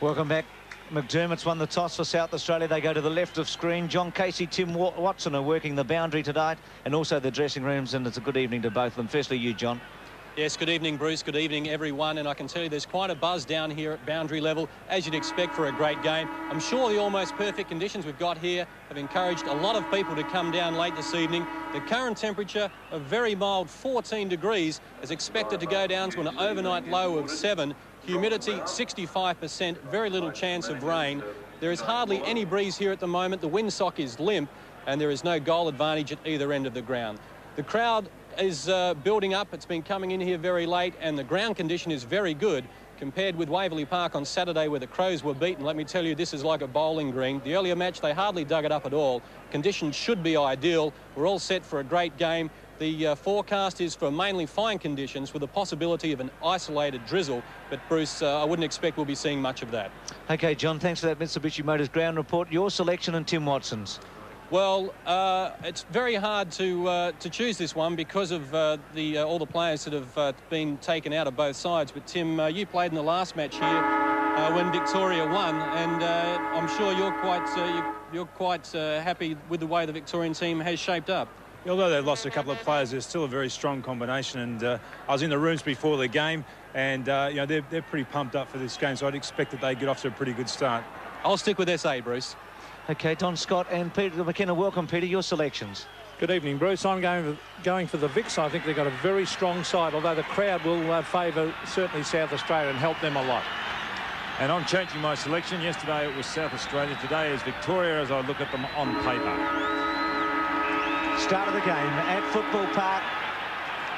Welcome back. McDermott's won the toss for South Australia. They go to the left of screen. John Casey, Tim Watson are working the boundary tonight, and also the dressing rooms, and it's a good evening to both of them. Firstly, you, John. Yes, good evening, Bruce. Good evening, everyone. And I can tell you there's quite a buzz down here at boundary level, as you'd expect for a great game. I'm sure the almost perfect conditions we've got here have encouraged a lot of people to come down late this evening. The current temperature, a very mild 14 degrees, is expected to go down to an overnight low of 7. Humidity 65%, very little chance of rain. There is hardly any breeze here at the moment. The windsock is limp, and there is no goal advantage at either end of the ground. The crowd is building up. It's been coming in here very late, and the ground condition is very good compared with Waverley Park on Saturday, where the Crows were beaten. Let me tell you, this is like a bowling green. The earlier match, they hardly dug it up at all. Conditions should be ideal. We're all set for a great game. The forecast is for mainly fine conditions with the possibility of an isolated drizzle. But, Bruce, I wouldn't expect we'll be seeing much of that. OK, John, thanks for that Mitsubishi Motors ground report. Your selection and Tim Watson's. Well, it's very hard to choose this one because of all the players that have been taken out of both sides. But, Tim, you played in the last match here when Victoria won, and I'm sure you're quite happy with the way the Victorian team has shaped up. Although they've lost a couple of players, there's still a very strong combination. And I was in the rooms before the game, and you know, they're pretty pumped up for this game, so I'd expect that they get off to a pretty good start. I'll stick with SA, Bruce. OK, Don Scott and Peter McKenna, welcome, Peter. Your selections. Good evening, Bruce. I'm going for the Vics. I think they've got a very strong side, although the crowd will favour certainly South Australia and help them a lot. And I'm changing my selection. Yesterday it was South Australia. Today is Victoria, as I look at them on paper. Start of the game at Football Park.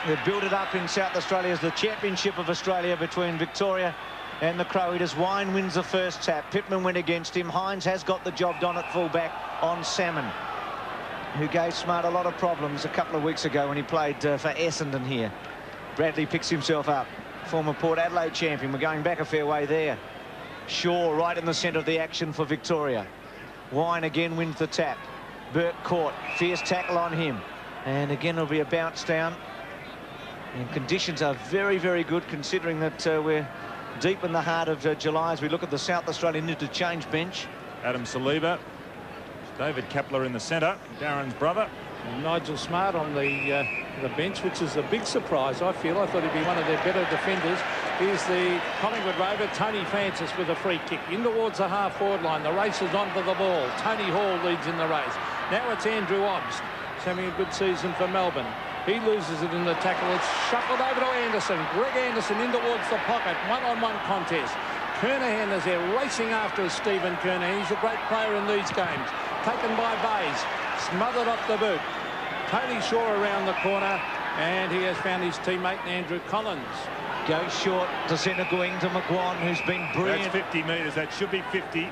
They've built it up in South Australia as the Championship of Australia between Victoria and the Crow Eaters. Wine wins the first tap. Pittman went against him. Hines has got the job done at fullback on Salmon, who gave Smart a lot of problems a couple of weeks ago when he played for Essendon here. Bradley picks himself up. Former Port Adelaide champion. We're going back a fair way there. Shaw right in the centre of the action for Victoria. Wine again wins the tap. Burke caught. Fierce tackle on him. And again it'll be a bounce down. And conditions are very, very good, considering that we're deep in the heart of July as we look at the South Australian interchange bench. Adam Saliba, David Kapler in the centre, Darren's brother. And Nigel Smart on the bench, which is a big surprise, I feel. I thought he'd be one of their better defenders. Here's the Collingwood Rover, Tony Francis, with a free kick in towards the half-forward line. The race is onto the ball. Tony Hall leads in the race. Now it's Andrew Obbs. He's having a good season for Melbourne. He loses it in the tackle. It's shuffled over to Anderson. Greg Anderson in towards the pocket. One-on-one contest. Kernahan is there racing after Stephen Kernahan. He's a great player in these games. Taken by Bays. Smothered off the boot. Tony Shaw around the corner. And he has found his teammate Andrew Collins. Goes short to centre going to McGuan, who's been brilliant. That's 50 metres. That should be 50.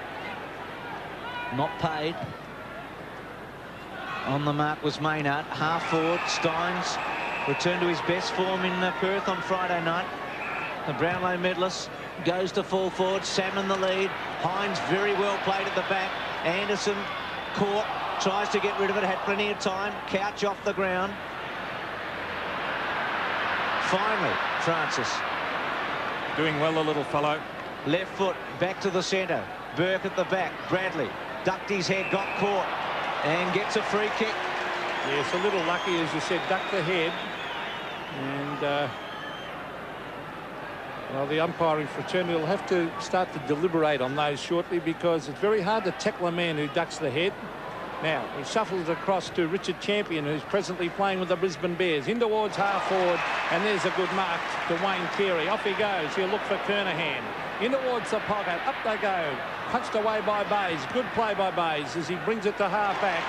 Not paid. On the mark was Maynard. Half forward, Steins returned to his best form in Perth on Friday night. The Brownlow medalist goes to full forward. Salmon the lead. Hines very well played at the back. Anderson caught, tries to get rid of it, had plenty of time. Couch off the ground. Finally, Francis. Doing well, the little fellow. Left foot, back to the centre. Burke at the back. Bradley ducked his head, got caught, and gets a free kick. Yes, a little lucky, as you said, ducked the head. And, well, the umpiring fraternity will have to start to deliberate on those shortly, because it's very hard to tackle a man who ducks the head. Now, he shuffles across to Richard Champion, who's presently playing with the Brisbane Bears. In towards half-forward, and there's a good mark to Wayne Carey. Off he goes. He'll look for Kernahan. In towards the pocket. Up they go. Punched away by Bays. Good play by Bays as he brings it to half-back.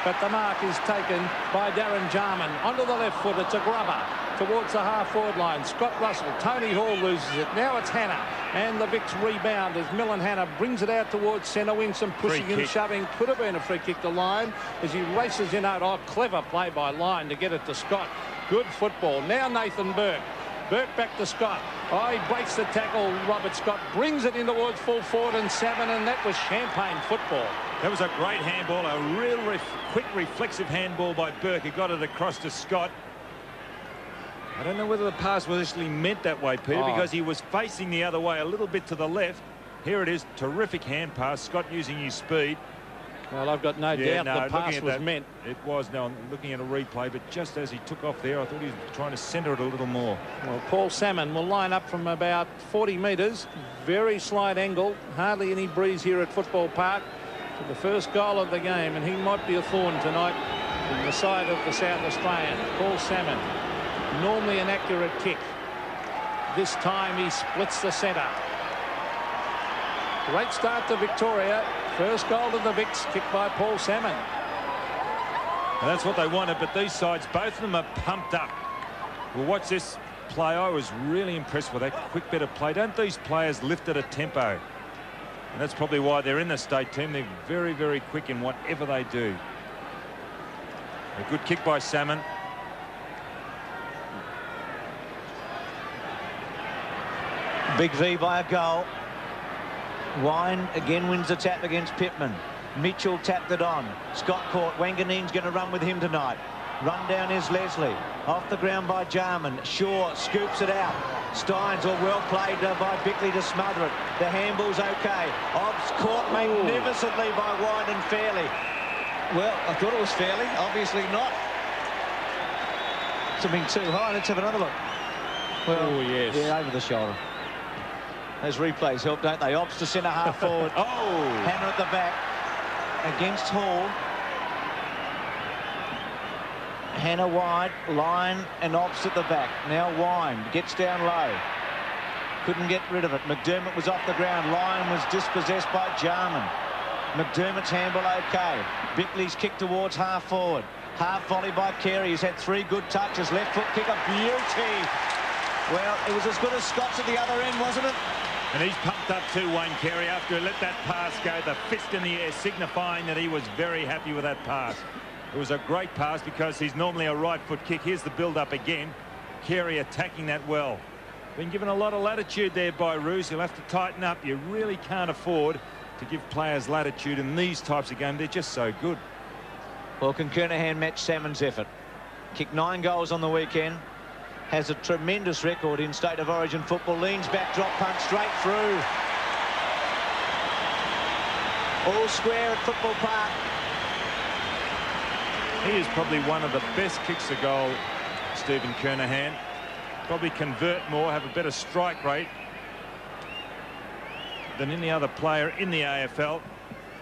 But the mark is taken by Darren Jarman. Onto the left foot. It's a grubber towards the half-forward line. Scott Russell. Tony Hall loses it. Now it's Hannah. And the Vicks rebound as Millen Hannah brings it out towards centre wing. Some pushing and shoving. Could have been a free kick to Lyon as he races in out. Oh, clever play by Lyon to get it to Scott. Good football. Now Nathan Burke. Burke back to Scott. Oh, he breaks the tackle. Robert Scott brings it in towards full forward and Salmon, and that was champagne football. That was a great handball, a real quick, reflexive handball by Burke. He got it across to Scott. I don't know whether the pass was actually meant that way, Peter, because he was facing the other way a little bit to the left. Here it is. Terrific hand pass. Scott using his speed. Well, I've got no doubt the pass was meant. It was. Now I'm looking at a replay, but just as he took off there, I thought he was trying to centre it a little more. Well, Paul Salmon will line up from about 40 metres. Very slight angle. Hardly any breeze here at Football Park. For the first goal of the game, and he might be a thorn tonight from the side of the South Australian. Paul Salmon. Normally an accurate kick. This time he splits the centre. Great start to Victoria. First goal to the Vicks, kicked by Paul Salmon. And that's what they wanted, but these sides, both of them are pumped up. Well, watch this play. I was really impressed with that quick bit of play. Don't these players lift at a tempo? And that's probably why they're in the state team. They're very, very quick in whatever they do. A good kick by Salmon. Big V by a goal. Wine again wins the tap against Pittman. Mitchell tapped it on. Scott caught. Wanganeen's going to run with him tonight. Run down is Leslie. Off the ground by Jarman. Shaw scoops it out. Steins, all well played by Bickley to smother it. The handball's okay. Obbs caught magnificently by Wine and Fairley. Well, I thought it was Fairley. Obviously not. Something too high. Let's have another look. Well, yes. Yeah, over the shoulder. Those replays help, don't they? Obbs to centre half forward. Hannah at the back against Hall. Hannah wide, Lyon and Obbs at the back. Now Wine gets down low. Couldn't get rid of it. McDermott was off the ground. Lyon was dispossessed by Jarman. McDermott's handball okay. Bickley's kick towards half forward. Half volley by Carey. He's had 3 good touches. Left foot kick, a beauty. Well, it was as good as Scott's at the other end, wasn't it? And he's pumped up too, Wayne Carey, after he let that pass go, the fist in the air, signifying that he was very happy with that pass. It was a great pass because he's normally a right foot kick. Here's the build-up again. Carey attacking that well. Been given a lot of latitude there by Roos. He'll have to tighten up. You really can't afford to give players latitude in these types of games. They're just so good. Well, can Kernahan match Salmon's effort? Kicked 9 goals on the weekend. Has a tremendous record in State of Origin football. Leans back, drop punt straight through. All square at Football Park. He is probably one of the best kicks to goal, Stephen Kernahan. Probably convert more, have a better strike rate than any other player in the AFL.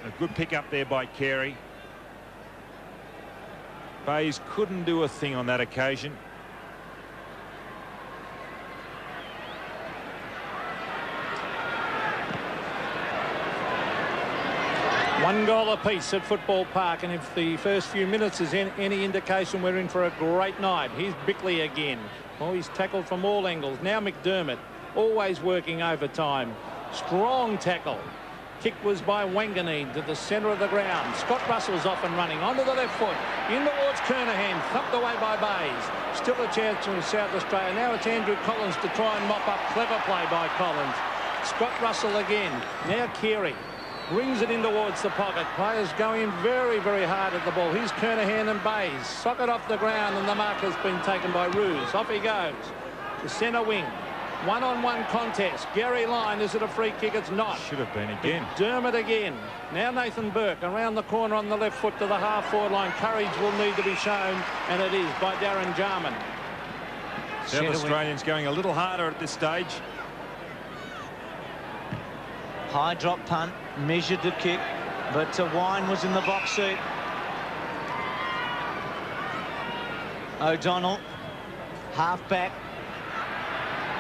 A good pick up there by Carey. Bayes couldn't do a thing on that occasion. One goal apiece at Football Park, and if the first few minutes is any indication, we're in for a great night. Here's Bickley again. Oh, he's tackled from all angles. Now McDermott, always working overtime. Strong tackle. Kick was by Wanganeen to the centre of the ground. Scott Russell's off and running onto the left foot. In towards Kernahan, thumped away by Bayes. Still a chance from South Australia. Now it's Andrew Collins to try and mop up. Clever play by Collins. Scott Russell again. Now Carey. Brings it in towards the pocket. Players going very, very hard at the ball. Here's Kernahan and Bayes. Socket off the ground, and the mark has been taken by Roos. Off he goes. To centre wing. One-on-one contest. Gary Lyon, is it a free kick? It's not. Should have been again. Dermot again. Now Nathan Burke around the corner on the left foot to the half-forward line. Courage will need to be shown, and it is by Darren Jarman. South Australians going a little harder at this stage. High drop punt, measured the kick, but Wine was in the box seat. O'Donnell, half-back.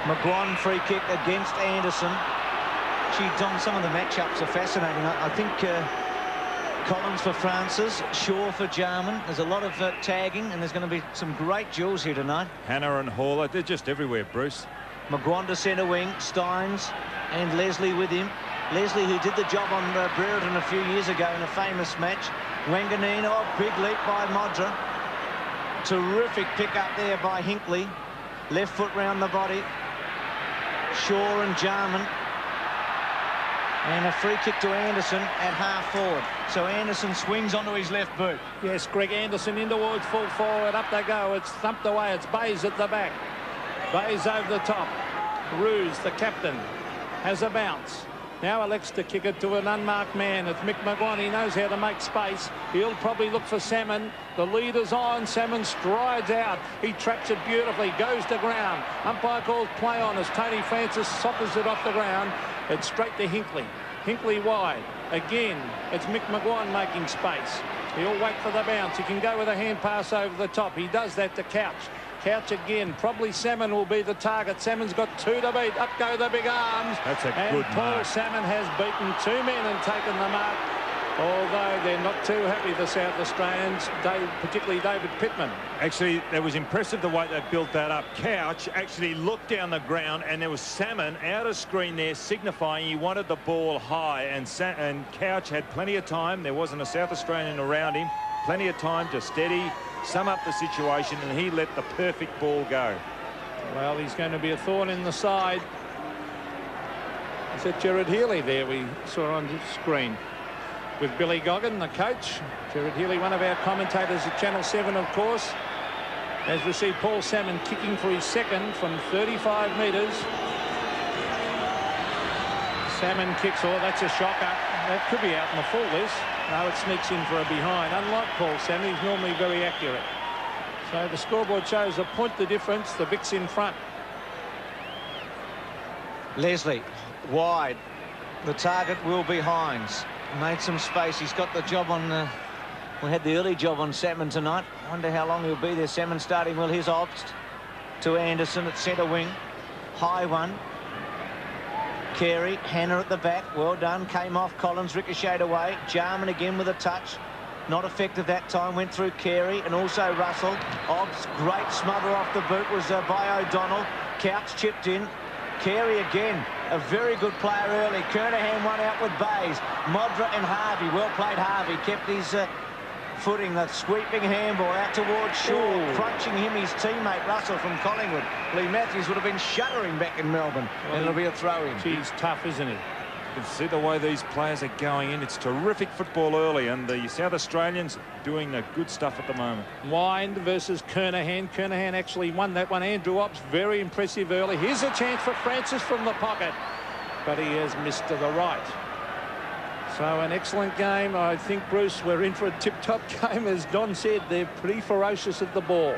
McGuan free kick against Anderson. Gee, Don, some of the matchups are fascinating. I think Collins for Francis, Shaw for Jarman. There's a lot of tagging, and there's going to be some great duels here tonight. Hannah and Haller, they're just everywhere, Bruce. McGuan to centre wing, Steins and Leslie with him. Leslie, who did the job on Brereton a few years ago in a famous match. Wanganeen, oh, big leap by Modra. Terrific pick up there by Hinkley. Left foot round the body. Shaw and Jarman. And a free kick to Anderson at half forward. So Anderson swings onto his left boot. Yes, Greg Anderson in towards full forward. Up they go. It's thumped away. It's Bayes at the back. Bayes over the top. Roos, the captain, has a bounce. Now elects to kick it to an unmarked man. It's McAvaney. He knows how to make space. He'll probably look for Salmon. The lead is on. Salmon strides out. He traps it beautifully. Goes to ground. Umpire calls play on as Tony Francis soccers it off the ground. It's straight to Hinkley. Hinkley wide. Again, it's McAvaney making space. He'll wait for the bounce. He can go with a hand pass over the top. He does that to Couch. Couch again. Probably Salmon will be the target. Salmon's got 2 to beat. Up go the big arms. That's a and good Paul mark. Salmon has beaten 2 men and taken the mark. Although they're not too happy, the South Australians, particularly David Pittman. Actually, it was impressive the way they built that up. Couch actually looked down the ground, and there was Salmon out of screen there, signifying he wanted the ball high. And Couch had plenty of time. There wasn't a South Australian around him. Plenty of time to steady, sum up the situation, and he let the perfect ball go. Well, he's going to be a thorn in the side. Is that Gerard Healy there we saw on the screen? With Billy Goggin, the coach. Gerard Healy, one of our commentators at Channel 7, of course. As we see Paul Salmon kicking for his second from 35 metres. Salmon kicks, oh, that's a shocker. That could be out in the full, this. No, it sneaks in for a behind. Unlike Paul Salmon, he's normally very accurate. So the scoreboard shows a point the difference. The Vic's in front. Leslie, wide. The target will be Hines. Made some space. He's got the job on we had the early job on Salmon tonight. Wonder how long he'll be there. Salmon starting well. His obst to Anderson at centre wing. High one. Carey, Hannah at the back. Well done. Came off Collins, ricocheted away. Jarman again with a touch. Not effective that time. Went through Carey and also Russell. Obst, great smother off the boot was by O'Donnell. Couch chipped in. Carey again, a very good player early. Kernahan one out with Bays. Modra and Harvey, well played Harvey. Kept his footing, the sweeping handball out towards Shaw. Crunching him, his teammate Russell from Collingwood. Lee Matthews would have been shuddering back in Melbourne. Well, and it'll be a throw-in. He's tough, isn't he? You can see the way these players are going in. It's terrific football early, and the South Australians doing the good stuff at the moment. Wind versus Kernahan. Kernahan actually won that one. Andrew Ops, very impressive early. Here's a chance for Francis from the pocket, but he has missed to the right. So an excellent game. I think, Bruce, we're in for a tip-top game. As Don said, they're pretty ferocious at the ball.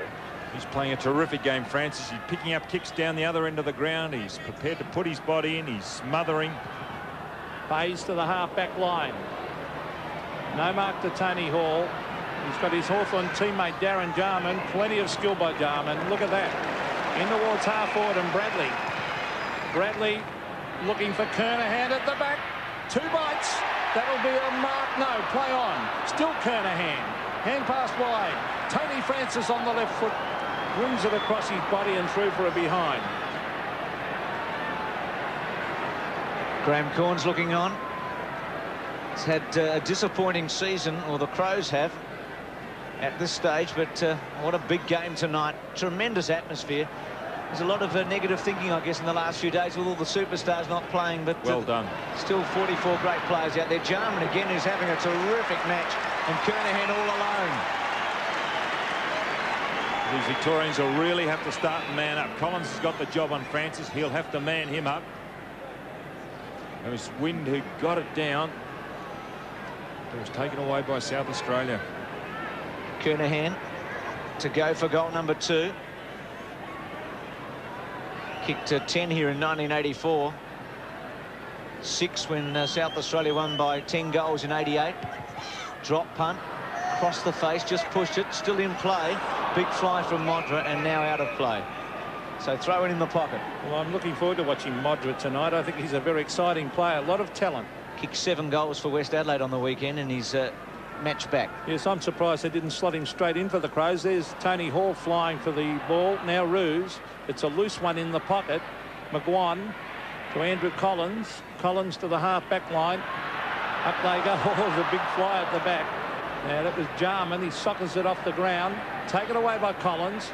He's playing a terrific game, Francis. He's picking up kicks down the other end of the ground. He's prepared to put his body in. He's smothering. Bays to the half-back line. No mark to Tony Hall. He's got his Hawthorn teammate Darren Jarman. Plenty of skill by Jarman. Look at that. In towards half-forward and Bradley. Bradley looking for Kernahan at the back. 2 bites. That'll be a mark. No, play on. Still Kernahan. Hand pass wide. Tony Francis on the left foot. Brings it across his body and through for a behind. Graham Corns looking on. He's had a disappointing season, or the Crows have, at this stage, but what a big game tonight. Tremendous atmosphere. There's a lot of negative thinking, I guess, in the last few days with all the superstars not playing, but well done. Still 44 great players out there. Jarman again is having a terrific match, and Kernahan all alone. These Victorians will really have to start and man up. Collins has got the job on Francis. He'll have to man him up. It was Wind who got it down. It was taken away by South Australia. Kernahan to go for goal number 2. Kicked 10 here in 1984. 6 when South Australia won by 10 goals in 88. Drop punt. Across the face, just pushed it. Still in play. Big fly from Modra and now out of play. So throw it in the pocket. Well, I'm looking forward to watching Modra tonight. I think he's a very exciting player. A lot of talent. Kicked 7 goals for West Adelaide on the weekend, and he's match back. Yes, I'm surprised they didn't slot him straight in for the Crows. There's Tony Hall flying for the ball. Now Roos. It's a loose one in the pocket. McGuan to Andrew Collins. Collins to the half-back line. Up they go. Oh, the big fly at the back. Now that was Jarman. He soccers it off the ground. Taken away by Collins.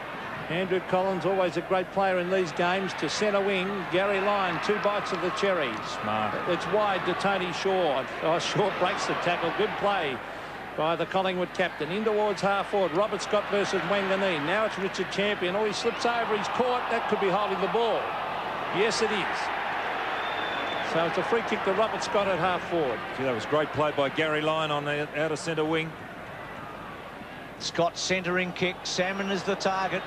Andrew Collins, always a great player in these games, to centre wing. Gary Lyon, 2 bites of the cherry. Smart. It's wide to Tony Shaw. Oh, Shaw breaks the tackle. Good play by the Collingwood captain. In towards half-forward. Robert Scott versus Wanganeen. Now it's Richard Champion. Oh, he slips over. He's caught. That could be holding the ball. Yes, it is. So it's a free kick to Robert Scott at half forward. Gee, that was great play by Gary Lyon on the outer centre wing. Scott centering kick. Salmon is the target.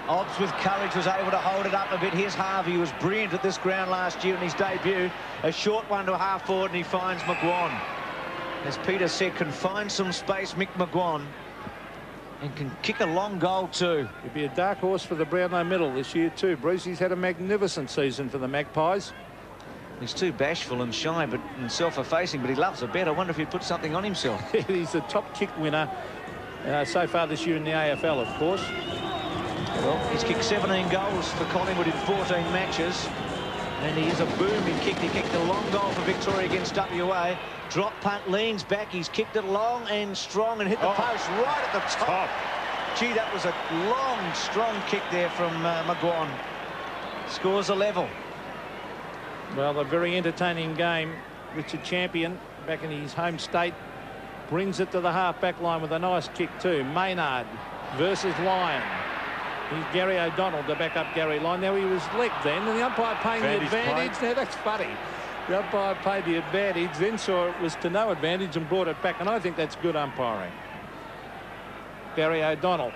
Obbs with courage was able to hold it up a bit. Here's Harvey, who was brilliant at this ground last year in his debut. A short one to half forward, and he finds McGuan. As Peter said, can find some space, Mick McGuan, and can kick a long goal too. He'd be a dark horse for the Brownlow medal this year too. Bruce, he's had a magnificent season for the Magpies. He's too bashful and shy and self-effacing, but he loves a bet. I wonder if he'd put something on himself. He's the top kick winner so far this year in the AFL, of course. Well, he's kicked 17 goals for Collingwood in 14 matches, and he is a booming kick. He kicked a long goal for Victoria against WA. Drop punt, leans back. He's kicked it long and strong and hit the post right at the top. Gee, that was a long, strong kick there from McGuan. Scores a level. Well, a very entertaining game. Richard Champion, back in his home state, brings it to the half-back line with a nice kick too. Maynard versus Lyon. Here's Gary O'Donnell to back up Gary Lyon. Now, he was legged then, and the umpire paying the advantage. Now, that's funny. The umpire paid the advantage, then saw it was to no advantage and brought it back, and I think that's good umpiring. Gary O'Donnell.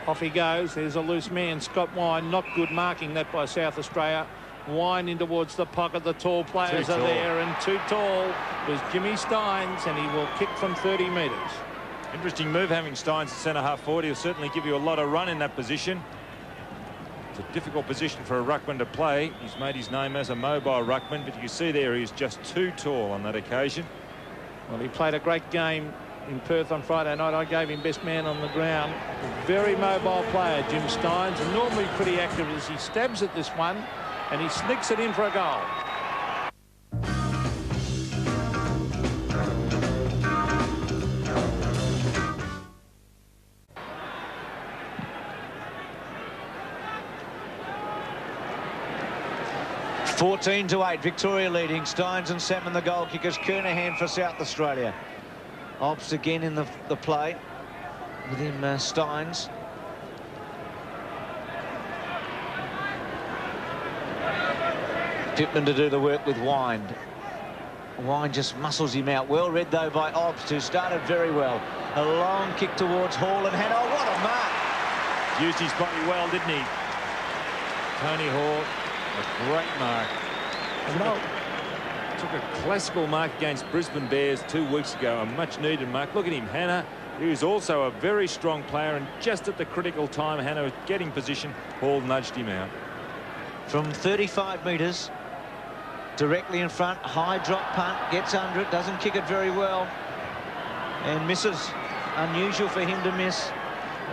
Off he goes. There's a loose man, Scott Wine. Not good marking that by South Australia. Wine in towards the pocket. The tall players are there, and too tall was Jimmy Steins, and he will kick from 30 metres. Interesting move having Steins at centre half forward. He'll certainly give you a lot of run in that position. It's a difficult position for a ruckman to play. He's made his name as a mobile ruckman, but you can see there he's just too tall on that occasion. Well, he played a great game in Perth on Friday night. I gave him best man on the ground. A very mobile player, Jim Steins, and normally pretty active as he stabs at this one, and he sneaks it in for a goal. (14-8), Victoria leading. Steins and Salmon the goal kickers. Kernahan for South Australia. Obbs again in the play with him, Steins. Pittman to do the work with Wine. Wine just muscles him out. Well read though by Obbs, who started very well. A long kick towards Hall and Hannah. Oh, what a mark! Used his body well, didn't he? Tony Hall, a great mark. Took a classical mark against Brisbane Bears 2 weeks ago. A much needed mark. Look at him, Hannah. He was also a very strong player, and just at the critical time Hannah was getting position, Hall nudged him out. From 35 metres. Directly in front, high drop punt, gets under it, doesn't kick it very well, and misses. Unusual for him to miss.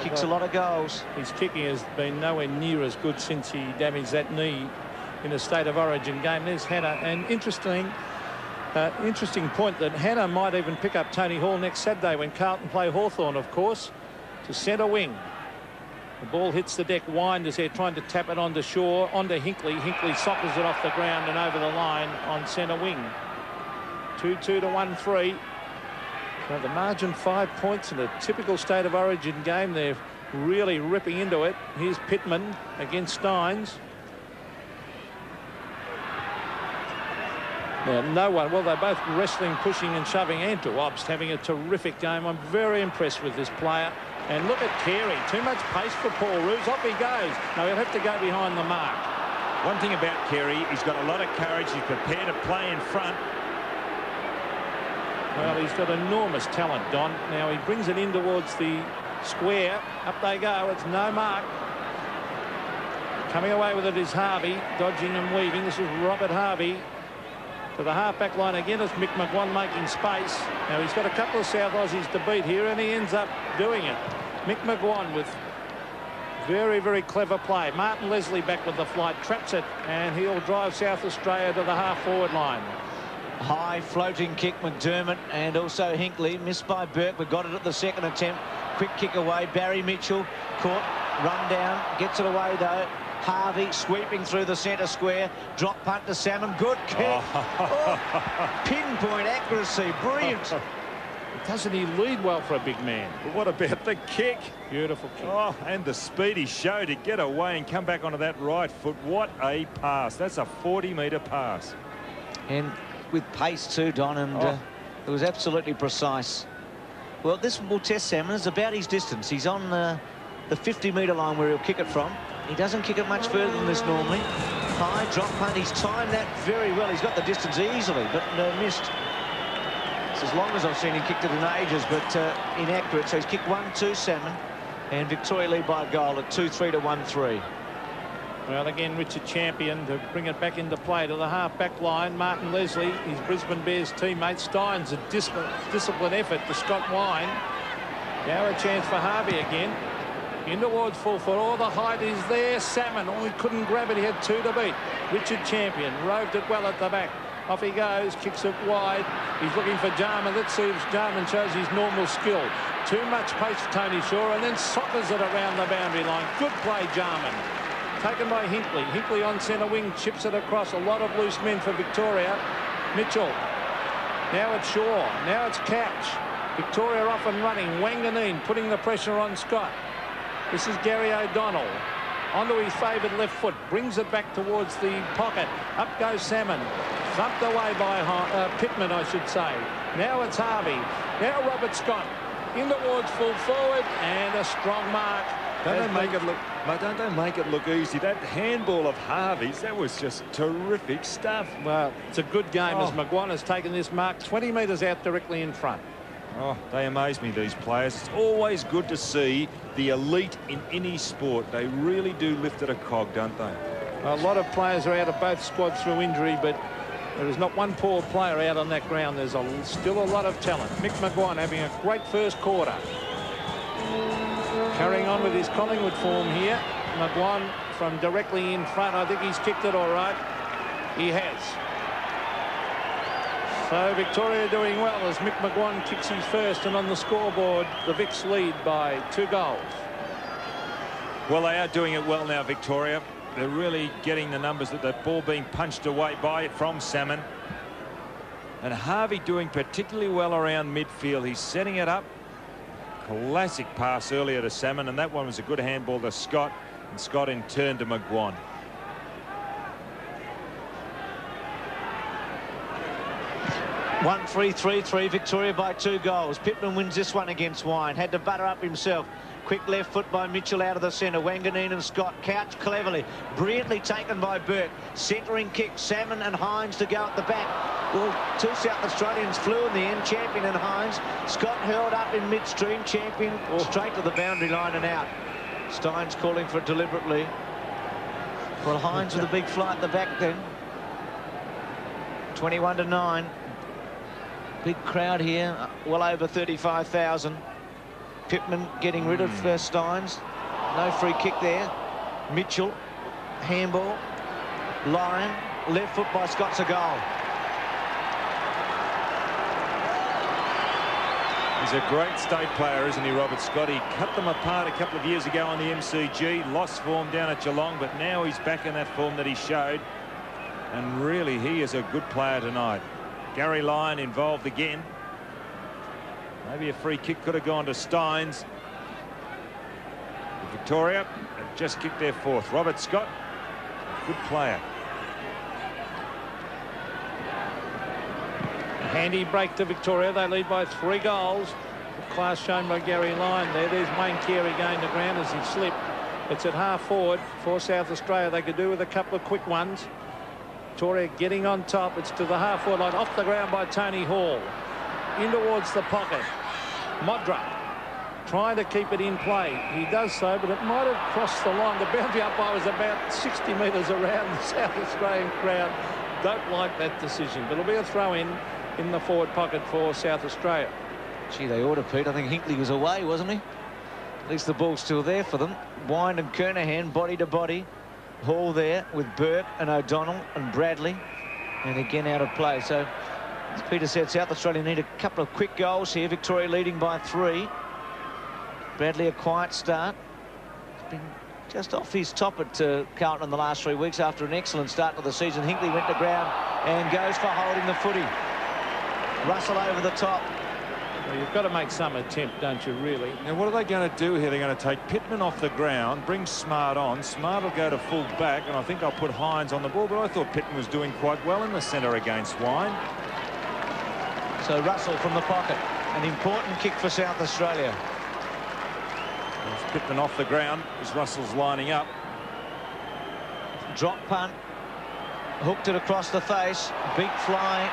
Kicks a lot of goals. His kicking has been nowhere near as good since he damaged that knee in a State of Origin game. There's Hannah, and interesting point that Hannah might even pick up Tony Hall next Saturday when Carlton play Hawthorn, of course, to centre wing. The ball hits the deck. Wind is there trying to tap it onto Shaw, onto Hinkley. Hinkley soccers it off the ground and over the line on centre wing. 2-2 to 1-3. So the margin 5 points in a typical State of Origin game. They're really ripping into it. Here's Pittman against Steins. Now, no one. Well, they're both wrestling, pushing and shoving. Andrew Obbs having a terrific game. I'm very impressed with this player. And look at Carey. Too much pace for Paul Roos. Off he goes. Now he'll have to go behind the mark. One thing about Carey, he's got a lot of courage. He's prepared to play in front. Well, he's got enormous talent, Don. Now he brings it in towards the square. Up they go. It's no mark. Coming away with it is Harvey. Dodging and weaving. This is Robert Harvey. To the half-back line again is Mick McGuan making space. Now he's got a couple of South Aussies to beat here, and he ends up doing it. Mick McGuan with very, very clever play. Martin Leslie back with the flight, traps it, and he'll drive South Australia to the half-forward line. High floating kick, McDermott, and also Hinkley. Missed by Burke, but got it at the second attempt. Quick kick away. Barry Mitchell caught, run down, gets it away though. Harvey sweeping through the centre square. Drop punt to Salmon. Good kick. Oh, pinpoint accuracy. Brilliant. Doesn't he lead well for a big man? But what about the kick? Beautiful kick. Oh, and the speed he showed to get away and come back onto that right foot. What a pass. That's a 40-metre pass. And with pace too, Don, and it was absolutely precise. Well, this will test Salmon. It's about his distance. He's on the 50-metre line where he'll kick it from. He doesn't kick it much further than this normally. High drop punt. He's timed that very well. He's got the distance easily, but missed. It's as long as I've seen him kicked it in ages, but inaccurate. So he's kicked 1-2 Salmon, and Victoria lead by a goal at 2-3 to 1-3. Well, again, Richard Champion to bring it back into play to the half-back line. Martin Leslie, his Brisbane Bears teammate. Steins, a disciplined effort to Scott Wine. Now a chance for Harvey again. In towards full foot. All the height is there. Salmon, he couldn't grab it. He had 2 to beat. Richard Champion roved it well at the back. Off he goes, kicks it wide. He's looking for Jarman. Let's see if Jarman shows his normal skill. Too much pace for Tony Shaw, and then soccers it around the boundary line. Good play, Jarman. Taken by Hinkley. Hinkley on centre wing, chips it across. A lot of loose men for Victoria. Mitchell. Now it's Shaw. Now it's Couch. Victoria off and running. Wanganeen putting the pressure on Scott. This is Gary O'Donnell. Onto his favoured left foot. Brings it back towards the pocket. Up goes Salmon. Thumped away by Pittman, I should say. Now it's Harvey. Now Robert Scott. In towards full forward. And a strong mark. Don't they make it look easy? That handball of Harvey's, that was just terrific stuff. Well, it's a good game as McGuan has taken this mark 20 metres out directly in front. Oh, they amaze me, these players. It's always good to see the elite in any sport. They really do lift it a cog, don't they? A lot of players are out of both squads through injury, but there is not one poor player out on that ground. There's still a lot of talent. Mick McGuan having a great first quarter. Carrying on with his Collingwood form here. McGuan from directly in front. I think he's kicked it all right. He has. So Victoria doing well as Mick McGuan kicks his first, and on the scoreboard the Vics lead by 2 goals. Well, they are doing it well now, Victoria. They're really getting the numbers that the ball being punched away by it from Salmon. And Harvey doing particularly well around midfield. He's setting it up. Classic pass earlier to Salmon, and that one was a good handball to Scott, and Scott in turn to McGuan. One 3-3-3, Victoria by 2 goals. Pittman wins this one against Wine. Had to butter up himself. Quick left foot by Mitchell out of the centre. Wanganeen and Scott. Couch cleverly. Brilliantly taken by Burke. Centering kick. Salmon and Hines to go at the back. Well, 2 South Australians flew in the end. Champion and Hines. Scott hurled up in midstream. Champion straight to the boundary line and out. Steins calling for it deliberately. Well, Hines with a big fly at the back then. 21-9. Big crowd here. Well over 35,000. Pittman getting rid of Steins. No free kick there. Mitchell. Handball. Lyon. Left foot by Scott's a goal. He's a great state player, isn't he, Robert Scott? He cut them apart a couple of years ago on the MCG. Lost form down at Geelong, but now he's back in that form that he showed. And really, he is a good player tonight. Gary Lyon involved again. Maybe a free kick could have gone to Steins. Victoria have just kicked their 4th. Robert Scott, good player. Handy break to Victoria. They lead by 3 goals. Good class shown by Gary Lyon there. There's Wayne Carey going to ground as he slipped. It's at half forward for South Australia. They could do with a couple of quick ones. Victoria getting on top. It's to the half forward line. Off the ground by Tony Hall. In towards the pocket. Modra trying to keep it in play. He does so, but it might have crossed the line. The boundary umpire was about 60 metres around the South Australian crowd. Don't like that decision, but it'll be a throw in the forward pocket for South Australia. Gee, they ought to, Pete. I think Hinkley was away, wasn't he? At least the ball's still there for them. Wine and Kernahan body to body. Hall there with Burke and O'Donnell and Bradley, and again out of play. So as Peter said, South Australia need a couple of quick goals here. Victoria leading by 3. Bradley a quiet start. He's been just off his top at Carlton in the last 3 weeks after an excellent start to the season. Hinkley went to ground and goes for holding the footy. Russell over the top. Well, you've got to make some attempt, don't you, really? Now, what are they going to do here? They're going to take Pittman off the ground, bring Smart on. Smart will go to full back, and I think I'll put Hines on the ball, but I thought Pittman was doing quite well in the centre against Wine. So Russell from the pocket. An important kick for South Australia. There's Pittman off the ground as Russell's lining up. Drop punt. Hooked it across the face. Big fly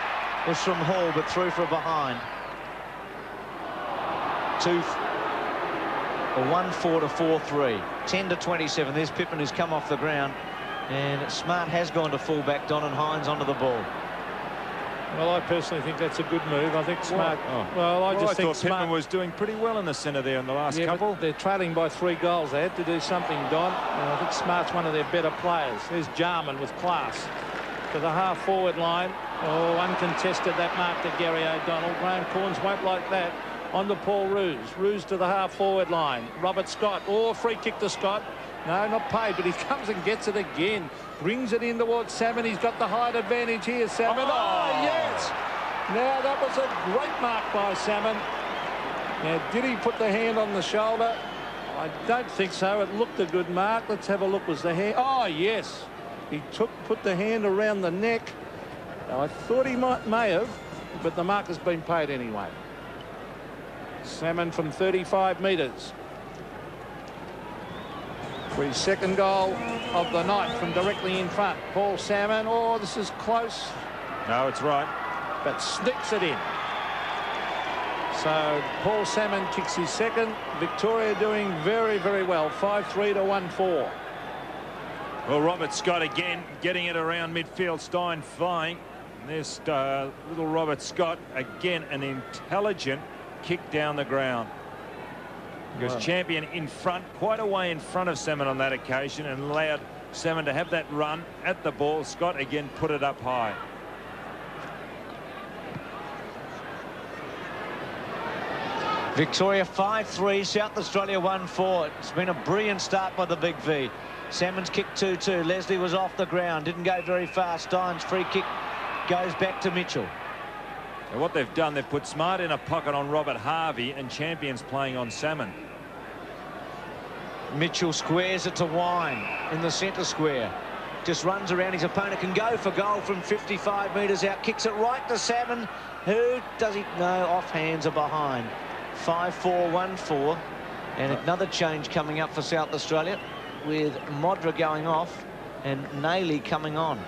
was from Hall, but through for a behind. 1-4 to 4-3. 10-27. There's Pittman, who's come off the ground, and Smart has gone to fullback. Don and Hines onto the ball. Well, I personally think that's a good move. I think Smart. Well, I just think thought Pittman was doing pretty well in the centre there in the last couple. They're trailing by 3 goals. They had to do something, Don. And I think Smart's one of their better players. There's Jarman with class to the half-forward line. Oh, uncontested that mark to Gary O'Donnell. Graham Corns won't like that. On to Paul Roos. Roos to the half-forward line. Robert Scott. Oh, free kick to Scott. No, not paid, but he comes and gets it again. Brings it in towards Salmon. He's got the height advantage here, Salmon. Oh, yes! Now, that was a great mark by Salmon. Now, did he put the hand on the shoulder? I don't think so. It looked a good mark. Let's have a look. Was the hand? Oh, yes. He put the hand around the neck. Now, I thought he may have, but the mark has been paid anyway. Salmon from 35 metres. For his second goal of the night from directly in front. Paul Salmon. Oh, this is close. No, it's right. But snicks it in. So Paul Salmon kicks his second. Victoria doing very, very well. 5-3 to 1-4. Well, Robert Scott again getting it around midfield. Stein flying. And there's little Robert Scott again, an intelligent kick down the ground. Because Champion in front, quite a way in front of Salmon on that occasion, and allowed Salmon to have that run at the ball. Scott again put it up high. Victoria 5-3, South Australia 1-4. It's been a brilliant start by the Big V. Salmon's kick 2-2. Leslie was off the ground, didn't go very far. Stein's free kick goes back to Mitchell. And what they've done, they've put Smart in a pocket on Robert Harvey, and Champion's playing on Salmon. Mitchell squares it to Wine in the centre square. Just runs around his opponent, can go for goal from 55 metres out. Kicks it right to Salmon. Who does he? No, off hands are behind. 5-4, 1-4. And another change coming up for South Australia, with Modra going off and Nayley coming on.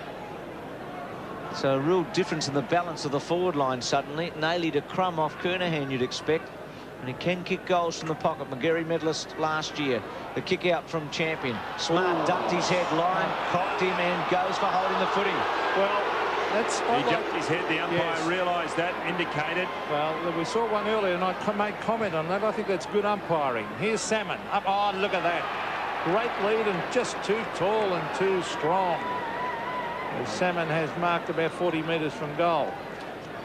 So a real difference in the balance of the forward line suddenly. Nayley to Crum off Kernahan, you'd expect. And he can kick goals from the pocket. McGarry medalist last year. The kick out from Champion. Smart ducked his head, line, cocked him, and goes for holding the footy. Well, that's... He ducked his head. The umpire realised that, indicated. Well, we saw one earlier, and I made comment on that. I think that's good umpiring. Here's Salmon. Up. Oh, look at that. Great lead, and just too tall and too strong. Salmon has marked about 40 metres from goal.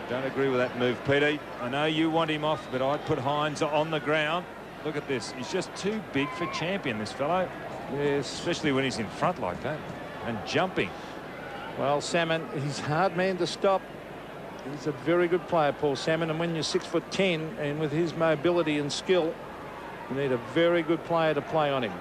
Don't agree with that move, Peter. I know you want him off, but I'd put Hines on the ground. Look at this. He's just too big for Champion, this fellow. Yes. Especially when he's in front like that and jumping. Well, Salmon, he's a hard man to stop. He's a very good player, Paul Salmon, and when you're 6'10", and with his mobility and skill, you need a very good player to play on him.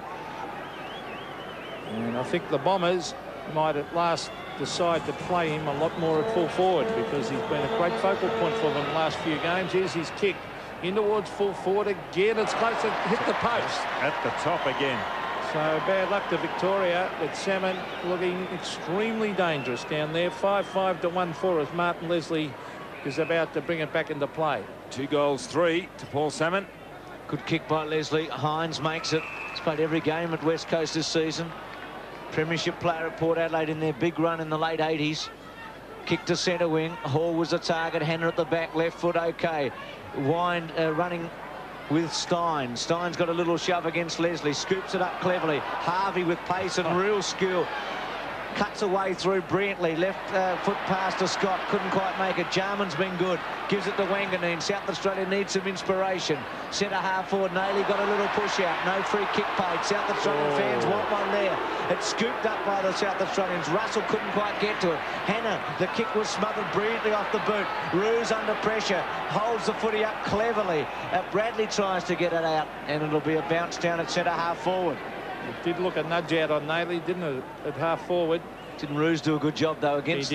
And I think the Bombers might at last decide to play him a lot more at full forward, because he's been a great focal point for them the last few games. Here's his kick in towards full forward again. It's close to hit the post. At the top again. So bad luck to Victoria, but Salmon looking extremely dangerous down there. 5-5 to 1-4 as Martin Leslie is about to bring it back into play. 2 goals, 3 to Paul Salmon. Good kick by Leslie. Hines makes it. He's played every game at West Coast this season. Premiership player at Port Adelaide in their big run in the late 80s. Kick to centre wing. Hall was the target. Hanna at the back. Left foot okay. Wine running with Stein. Stein's got a little shove against Leslie. Scoops it up cleverly. Harvey with pace and real skill. cuts away through brilliantly. Left foot pass to Scott, couldn't quite make it. Jarman's been good, gives it to Wanganeen. South Australia needs some inspiration. Centre half forward, Nayley got a little push out. No free kick paid. South Australian fans want one there. It's scooped up by the South Australians. Russell couldn't quite get to it. Hannah, the kick was smothered brilliantly off the boot. Roos under pressure, holds the footy up cleverly. Bradley tries to get it out, and it'll be a bounce down at centre half forward. It did look a nudge out on Nayley, didn't it, at half forward? Didn't Roos do a good job, though, against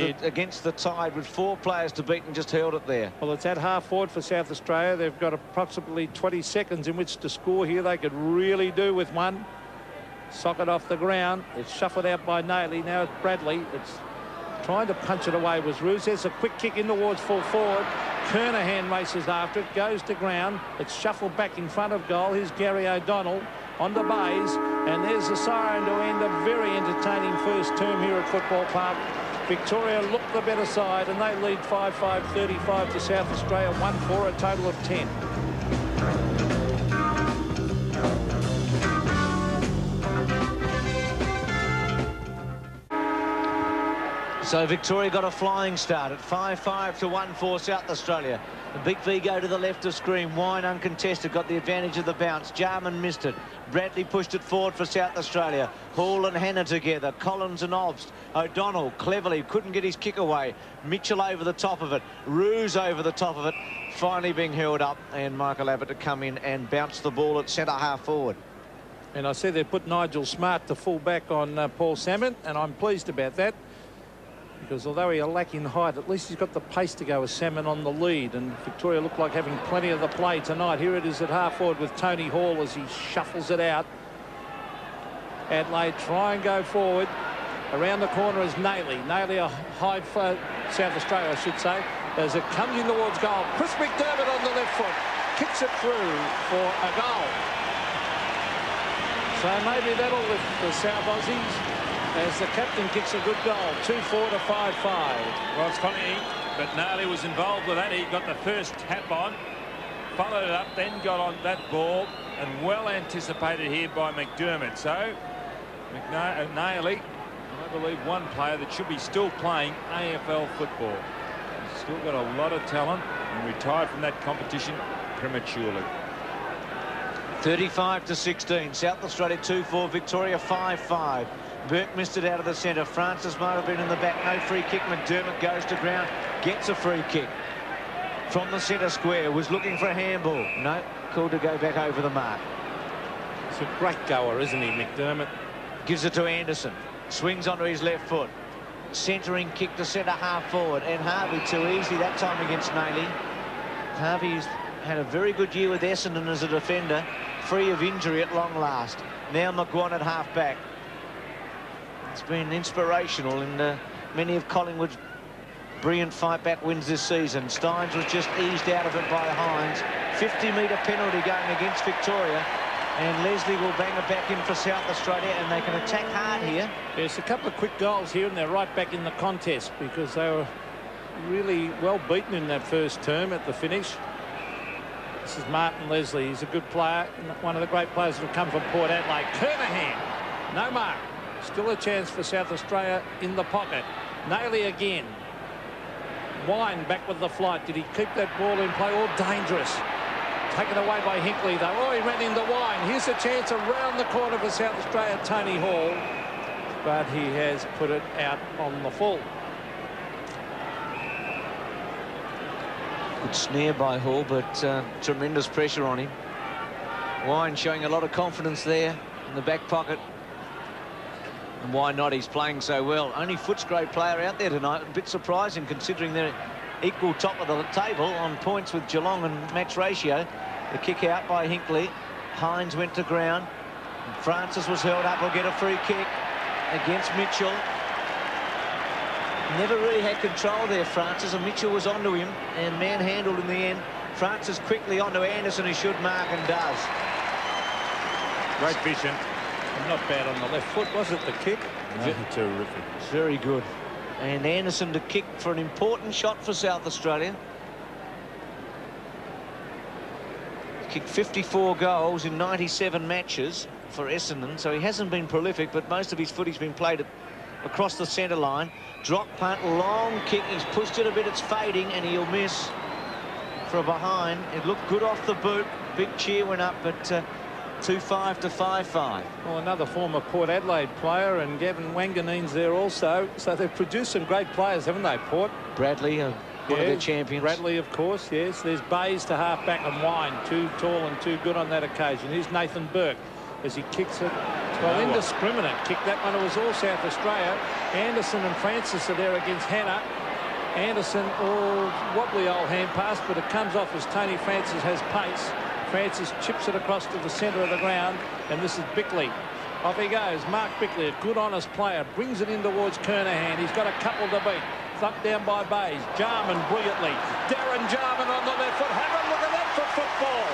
the Tide with 4 players to beat and just held it there? Well, it's at half forward for South Australia. They've got approximately 20 seconds in which to score here. They could really do with one. Socket off the ground. It's shuffled out by Nayley. Now it's Bradley. It's trying to punch it away was Roos. There's a quick kick in towards full forward. Kernahan races after it, goes to ground. It's shuffled back in front of goal. Here's Gary O'Donnell onto Bays, and there's the siren to end a very entertaining first term here at Football Park. Victoria looked the better side, and they lead 5-5, 35 to South Australia, 1-4, a total of 10. So Victoria got a flying start at 5-5 to 1-4 South Australia. The Big V go to the left of screen. Wine uncontested, got the advantage of the bounce. Jarman missed it. Bradley pushed it forward for South Australia. Hall and Hannah together. Collins and Obst. O'Donnell cleverly couldn't get his kick away. Mitchell over the top of it. Roos over the top of it. Finally being held up, and Michael Abbott to come in and bounce the ball at centre half forward. And I see they put Nigel Smart to full back on Paul Salmon, and I'm pleased about that. Because although he lacking height, at least he's got the pace to go with Salmon on the lead, and Victoria look like having plenty of the play tonight. Here it is at half forward with Tony Hall as he shuffles it out. Adelaide try and go forward. Around the corner is Nayley. Nayley a high for South Australia, I should say, as it comes in towards goal. Chris McDermott on the left foot kicks it through for a goal. So maybe that'll lift the South Aussies, as the captain kicks a good goal. 2-4 to 5-5. Well, it's funny, but Nayley was involved with that. He got the first tap on, followed it up, then got on that ball, and well anticipated here by McDermott. So Nayley, I believe, one player that should be still playing AFL football. He's still got a lot of talent and retired from that competition prematurely. 35 to 16. South Australia 2-4. Victoria 5-5. Burke missed it out of the centre. Francis might have been in the back. No free kick. McDermott goes to ground. Gets a free kick from the centre square. Was looking for a handball. No. Called to go back over the mark. He's a great goer, isn't he, McDermott? Gives it to Anderson. Swings onto his left foot. Centering kick to centre half forward. And Harvey too easy that time against Nayley. Harvey's had a very good year with Essendon as a defender. Free of injury at long last. Now McGuan at half back. It's been inspirational in many of Collingwood's brilliant fight back wins this season. Steins was just eased out of it by Hines. 50-metre penalty going against Victoria, and Leslie will bang it back in for South Australia, and they can attack hard here. There's a couple of quick goals here, and they're right back in the contest because they were really well beaten in that first term at the finish. This is Martin Leslie. He's a good player, one of the great players that have come from Port Adelaide. Kernahan, no mark. Still a chance for South Australia in the pocket. Nayley again. Wine back with the flight. Did he keep that ball in play? All dangerous. Taken away by Hinkley, though. Oh, he ran into Wine. Here's a chance around the corner for South Australia, Tony Hall. But he has put it out on the full. Good snare by Hall, but tremendous pressure on him. Wine showing a lot of confidence there in the back pocket. And why not? He's playing so well. Only Footscray player out there tonight. A bit surprising considering they're equal top of the table on points with Geelong and match ratio. The kick out by Hinkley. Hines went to ground. And Francis was held up. Will get a free kick against Mitchell. Never really had control there, Francis, and Mitchell was onto him and manhandled in the end. Francis quickly onto Anderson, who should mark, and does. Great vision. Not bad on the left foot, was it, the kick? No, terrific. Very good. And Anderson to kick for an important shot for South Australia. Kicked 54 goals in 97 matches for Essendon, so he hasn't been prolific, but most of his footy's been played at across the centre line. Drop punt, long kick. He's pushed it a bit. It's fading, and he'll miss for a behind. It looked good off the boot. Big cheer went up, but 2-5 to 5-5. Well, another former Port Adelaide player, and Gavin Wanganeen's there also. So they've produced some great players, haven't they, Port? Bradley, one of their champions. Bradley, of course, yes. There's Bays to half-back and Wine. Too tall and too good on that occasion. Here's Nathan Burke as he kicks it. Well, indiscriminate kick. That one, it was all South Australia. Anderson and Francis are there against Hannah. Anderson, wobbly old hand pass, but it comes off as Tony Francis has pace. Francis chips it across to the centre of the ground, and this is Bickley. Off he goes. Mark Bickley, a good, honest player, brings it in towards Kernahan. He's got a couple to beat. Thumped down by Bays. Jarman brilliantly. Darren Jarman on the left foot. Have a look at that for football.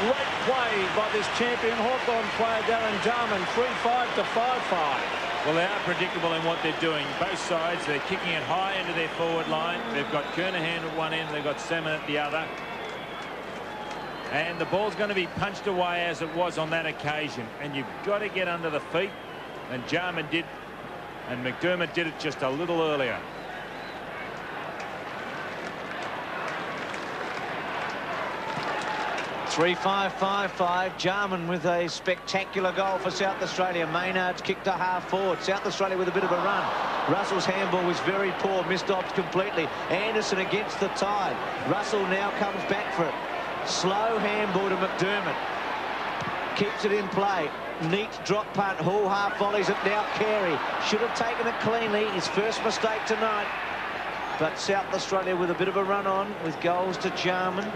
Great play by this champion Hawthorn player, Darren Jarman. 3-5 to 5-5. Well, they are predictable in what they're doing. Both sides, they're kicking it high into their forward line. They've got Kernahan at one end, they've got Salmon at the other. And the ball's going to be punched away as it was on that occasion. And you've got to get under the feet. And Jarman did. And McDermott did it just a little earlier. (3-5-5-5). Jarman with a spectacular goal for South Australia. Maynard's kicked to half forward. South Australia with a bit of a run. Russell's handball was very poor. Missed off completely. Anderson against the tide. Russell now comes back for it. Slow handball to McDermott. Keeps it in play. Neat drop punt. Hall half volleys it now. Carey should have taken it cleanly. His first mistake tonight. But South Australia with a bit of a run on with goals to Jarman.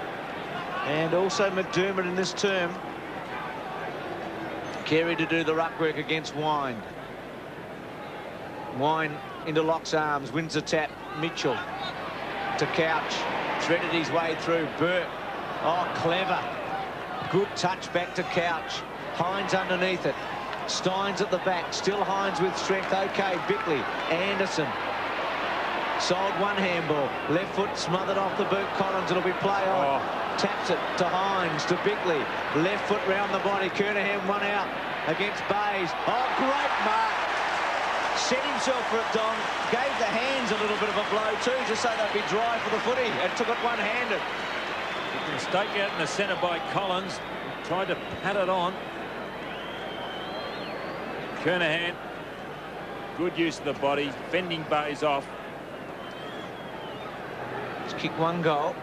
And also McDermott in this term. Carey to do the ruck work against Wine. Wine into Locke's arms, wins the tap. Mitchell to Couch. Threaded his way through. Burke. Oh, clever. Good touch back to Couch. Hines underneath it. Steins at the back. Still Hines with strength. OK, Bickley. Anderson. Sold one handball. Left foot smothered off the boot. Collins, it'll be play on. Taps it to Hines, to Bickley. Left foot round the body. Kernahan one out against Bays. Oh, great mark. Set himself for it, Don. Gave the hands a little bit of a blow too, just so they'd be dry for the footy, and took it one-handed. Mistake out in the centre by Collins. Tried to pat it on. Kernahan. Good use of the body. Fending Bays off. He's kicked one goal.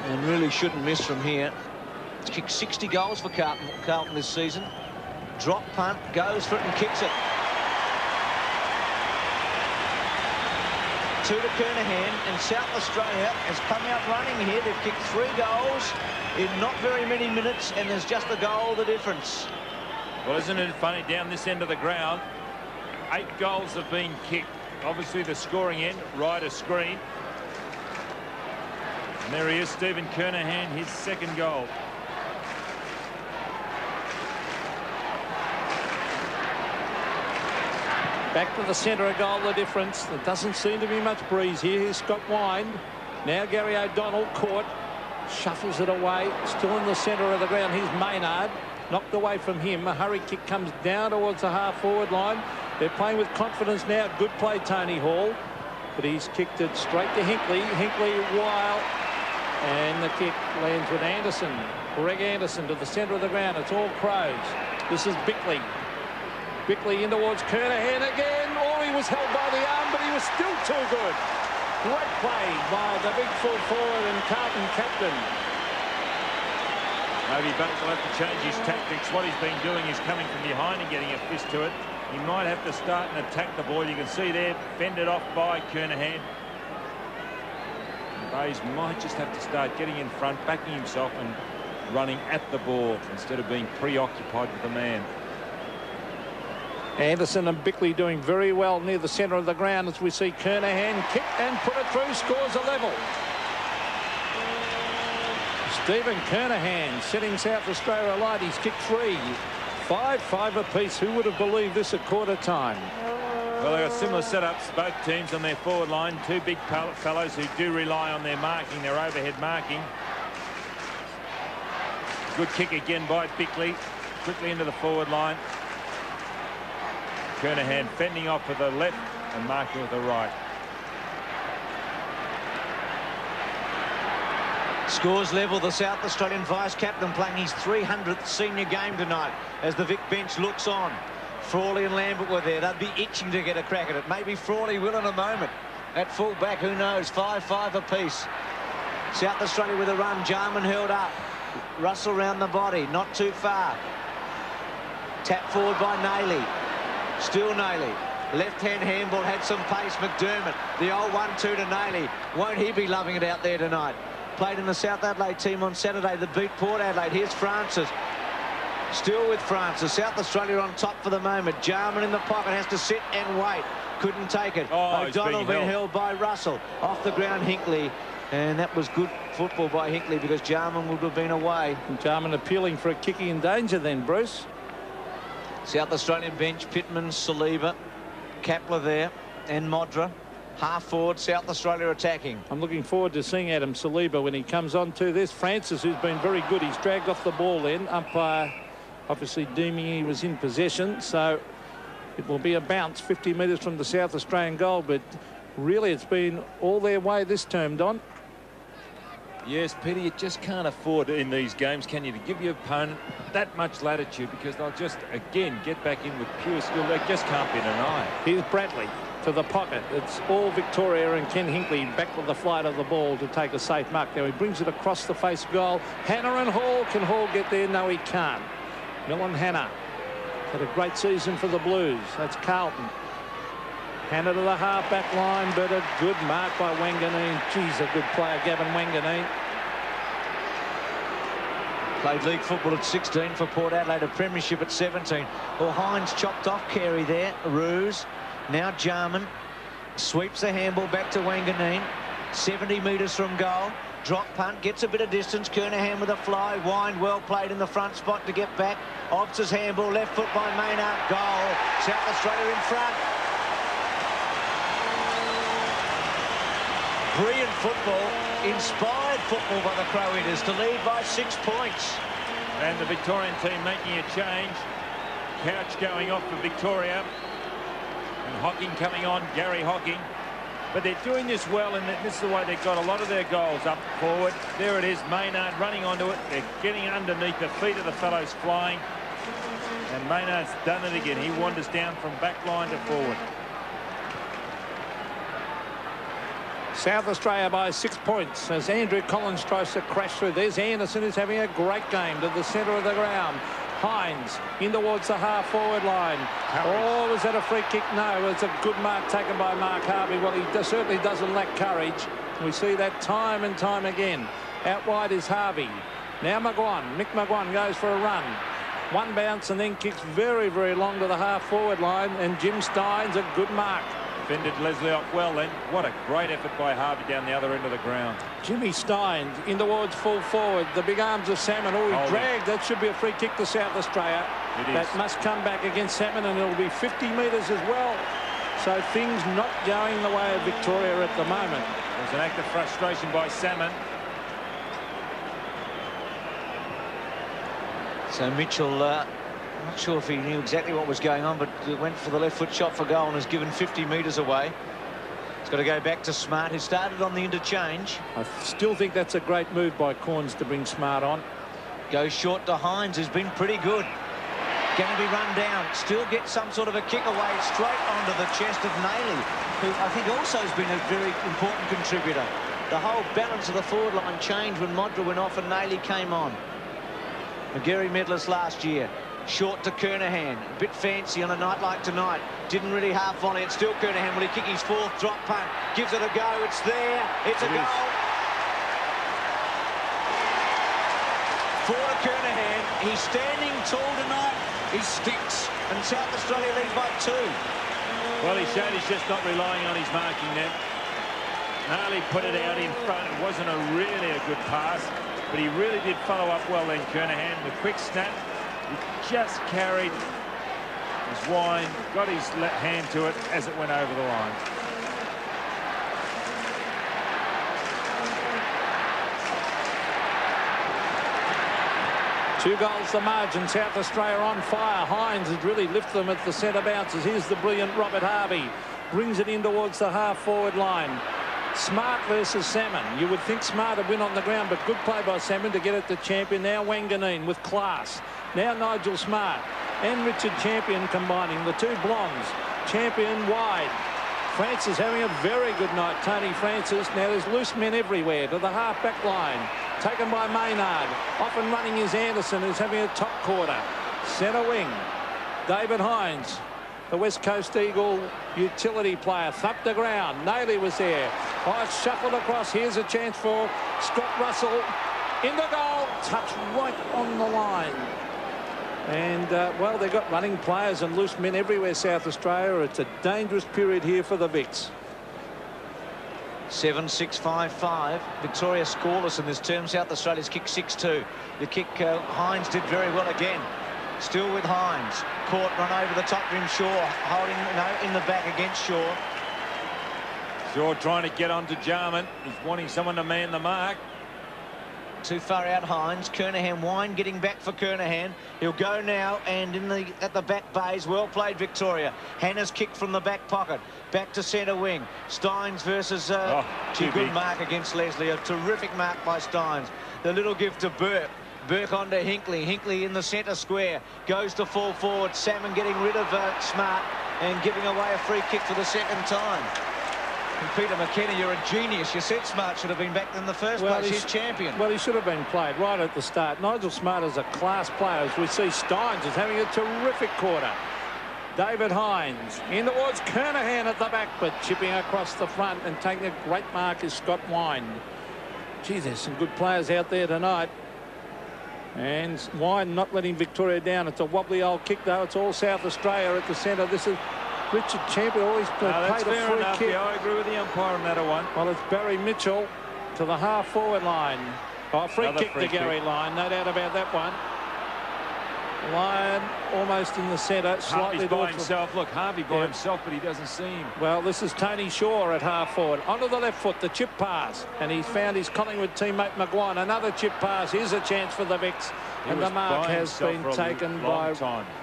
And really shouldn't miss from here. He's kicked 60 goals for Carlton this season. Drop punt, goes for it and kicks it. Two to Kernahan, and South Australia has come out running here. They've kicked 3 goals in not very many minutes, and there's just a goal the difference. Well, isn't it funny, down this end of the ground, 8 goals have been kicked. Obviously the scoring end, right of screen. And there he is, Stephen Kernahan, his second goal. Back to the centre, a goal the difference. There doesn't seem to be much breeze here. Here's Scott Wine. Now Gary O'Donnell caught. Shuffles it away. Still in the centre of the ground. Here's Maynard. Knocked away from him. A hurry kick comes down towards the half-forward line. They're playing with confidence now. Good play, Tony Hall. But he's kicked it straight to Hinkley. Hinkley wild. And the kick lands with Anderson. Greg Anderson to the centre of the ground. It's all Crows. This is Bickley. Bickley in towards Kernahan again. Oh, he was held by the arm, but he was still too good. Great play by the big full forward and Carlton captain. Maybe Bunnett will have to change his tactics. What he's been doing is coming from behind and getting a fist to it. He might have to start and attack the ball. You can see there, fended off by Kernahan. Bays might just have to start getting in front, backing himself and running at the ball instead of being preoccupied with the man. Anderson and Bickley doing very well near the centre of the ground as we see Kernahan kick and put it through, scores a level. Stephen Kernahan setting South Australia alight. He's kicked 3. 5-5 apiece. Who would have believed this at quarter time? Well, they've got similar setups, both teams on their forward line. 2 big fellows who do rely on their marking, their overhead marking. Good kick again by Bickley. quickly into the forward line. Kernahan fending off with the left and marking with the right. Scores level. The South Australian vice-captain playing his 300th senior game tonight as the Vic bench looks on. Frawley and Lambert were there. They'd be itching to get a crack at it. Maybe Frawley will in a moment. At full back, who knows? 5-5 apiece. South Australia with a run. Jarman held up. Russell round the body. Not too far. Tap forward by Nayley. Still Nayley. Left-hand handball had some pace. McDermott. The old 1-2 to Nayley. Won't he be loving it out there tonight? Played in the South Adelaide team on Saturday that beat Port Adelaide. Here's Francis. Still with Francis. South Australia on top for the moment. Jarman in the pocket, has to sit and wait. Couldn't take it. O'Donnell being held by Russell. Off the ground, Hinkley. And that was good football by Hinkley because Jarman would have been away. And Jarman appealing for a kicking in danger then, Bruce. South Australian bench, Pittman, Saliba, Kapler there, and Modra. Half forward, South Australia attacking. I'm looking forward to seeing Adam Saliba when he comes on to this. Francis, who's been very good. He's dragged off the ball then. Umpire obviously deeming he was in possession. So it will be a bounce 50 metres from the South Australian goal. But really, it's been all their way this term, Don. Yes, Peter, you just can't afford in these games, can you, to give your opponent that much latitude because they'll just, again, get back in with pure skill. They just can't be denied. Here's Bradley to the pocket. It's all Victoria and Ken Hinkley back with the flight of the ball to take a safe mark. Now he brings it across the face of goal. Hanna and Hall. Can Hall get there? No, he can't. Millen Hanna had a great season for the Blues. That's Carlton. Hanna to the half-back line, but a good mark by Wanganeen. Geez, a good player, Gavin Wanganeen. Played league football at 16 for Port Adelaide, a premiership at 17. Well, Hines chopped off Carey there. Ruse. Now Jarman sweeps the handball back to Wanganeen. 70 metres from goal. Drop punt, gets a bit of distance. Kernahan with a fly. Wind well played in the front spot to get back. Obbs' handball, left foot by Maynard. Goal. South Australia in front. Brilliant football, inspired football by the Crow Eaters to lead by 6 points. And the Victorian team making a change. Couch going off for Victoria. And Hocking coming on, Gary Hocking. But they're doing this well, and this is the way they've got a lot of their goals up forward. There it is, Maynard running onto it. They're getting underneath the feet of the fellows flying. And Maynard's done it again. He wanders down from back line to forward. South Australia by 6 points as Andrew Collins tries to crash through. There's Anderson, who's having a great game to the centre of the ground. Hines in towards the half-forward line. Oh, was that a free kick? No, it's a good mark taken by Mark Harvey. Well, he certainly doesn't lack courage. We see that time and time again. Out wide is Harvey. Now McGuan. Mick McGuan goes for a run. One bounce and then kicks very, very long to the half-forward line. And Jim Stein's a good mark. Fended Leslie off well then. What a great effort by Harvey down the other end of the ground. Jimmy Stein in towards full forward. The big arms of Salmon. Oh, he dragged. That should be a free kick to South Australia. That must come back against Salmon, and it'll be 50 metres as well. So things not going the way of Victoria at the moment. There's an act of frustration by Salmon. So Mitchell, not sure if he knew exactly what was going on, but went for the left foot shot for goal and has given 50 metres away. It's got to go back to Smart, who started on the interchange. I still think that's a great move by Corns to bring Smart on. Goes short to Hines, who's been pretty good. Going to be run down. Still gets some sort of a kick away straight onto the chest of Nayley, who I think also has been a very important contributor. The whole balance of the forward line changed when Modra went off and Nayley came on. McGarry medalist last year. Short to Kernahan. A bit fancy on a night like tonight. Didn't really half volley it. Still Kernahan. Will he kick his fourth drop punt? Gives it a go. It's there. It's a goal. For Kernahan. He's standing tall tonight. He sticks. And South Australia leads by 2. Well, he showed he's just not relying on his marking there. Nayley put it out in front. It wasn't really a good pass, but he really did follow up well then, Kernahan. The quick snap. He just carried his wine, got his left hand to it as it went over the line. 2 goals the margin. South Australia on fire. Hines has really lifted them at the centre bounces. Here's the brilliant Robert Harvey. Brings it in towards the half-forward line. Smart versus Salmon. You would think Smart would win on the ground, but good play by Salmon to get it to Champion. Now Wanganeen with class. Now Nigel Smart and Richard Champion combining. The two blondes. Champion wide. Francis having a very good night. Tony Francis. Now there's loose men everywhere to the half-back line. Taken by Maynard. Off and running is Anderson, who's having a top quarter. Centre wing. David Hines. The West Coast Eagle utility player, thumped the ground. Nayley was there. Hines shuffled across. Here's a chance for Scott Russell. Into goal. Touch right on the line. And, well, they've got running players and loose men everywhere, South Australia. It's a dangerous period here for the Vics. 7-6-5-5. Victoria scoreless in this term. South Australia's kick 6-2. The kick, Hines did very well again. Still with Hines. Caught, run over the top rim. Shaw holding, in the back against Shaw. Shaw trying to get onto Jarman. He's wanting someone to man the mark. Too far out Hines. Kernahan Wine getting back for Kernahan. He'll go now and at the back bays. Well played Victoria. Hannah's kicked from the back pocket. Back to centre wing. Steins versus good mark against Leslie. A terrific mark by Steins. The little gift to Burke. Burke on to Hinkley. Hinkley in the centre square. Goes to fall forward. Salmon getting rid of Smart and giving away a free kick for the second time. And Peter McKenna, you're a genius. You said Smart should have been back in the first place. He's champion. Well, he should have been played right at the start. Nigel Smart is a class player. As we see, Steins is having a terrific quarter. David Hines in towards Kernahan at the back, but chipping across the front and taking a great mark is Scott Wine. Gee, there's some good players out there tonight. And Wine not letting Victoria down. It's a wobbly old kick, though. It's all South Australia at the centre. This is Richard Champion. Always played a free kick. Yeah, I agree with the umpire on that one. Well, it's Barry Mitchell to the half-forward line. Oh, free kick to Gary Lyon. No doubt about that one. Lyon almost in the centre. Slightly by himself. Look, Harvey by himself, but he doesn't see him. Well, this is Tony Shaw at half-forward. Onto the left foot, the chip pass. And he's found his Collingwood teammate McGuire. Another chip pass. Here's a chance for the Vics. And the mark has been taken by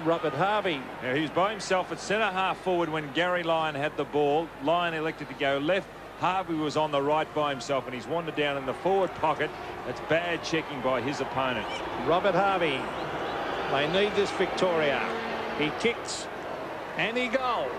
Robert Harvey. Yeah, he was by himself at centre half forward when Gary Lyon had the ball. Lyon elected to go left. Harvey was on the right by himself, and he's wandered down in the forward pocket. That's bad checking by his opponent. Robert Harvey. They need this Victoria. He kicks and he goes.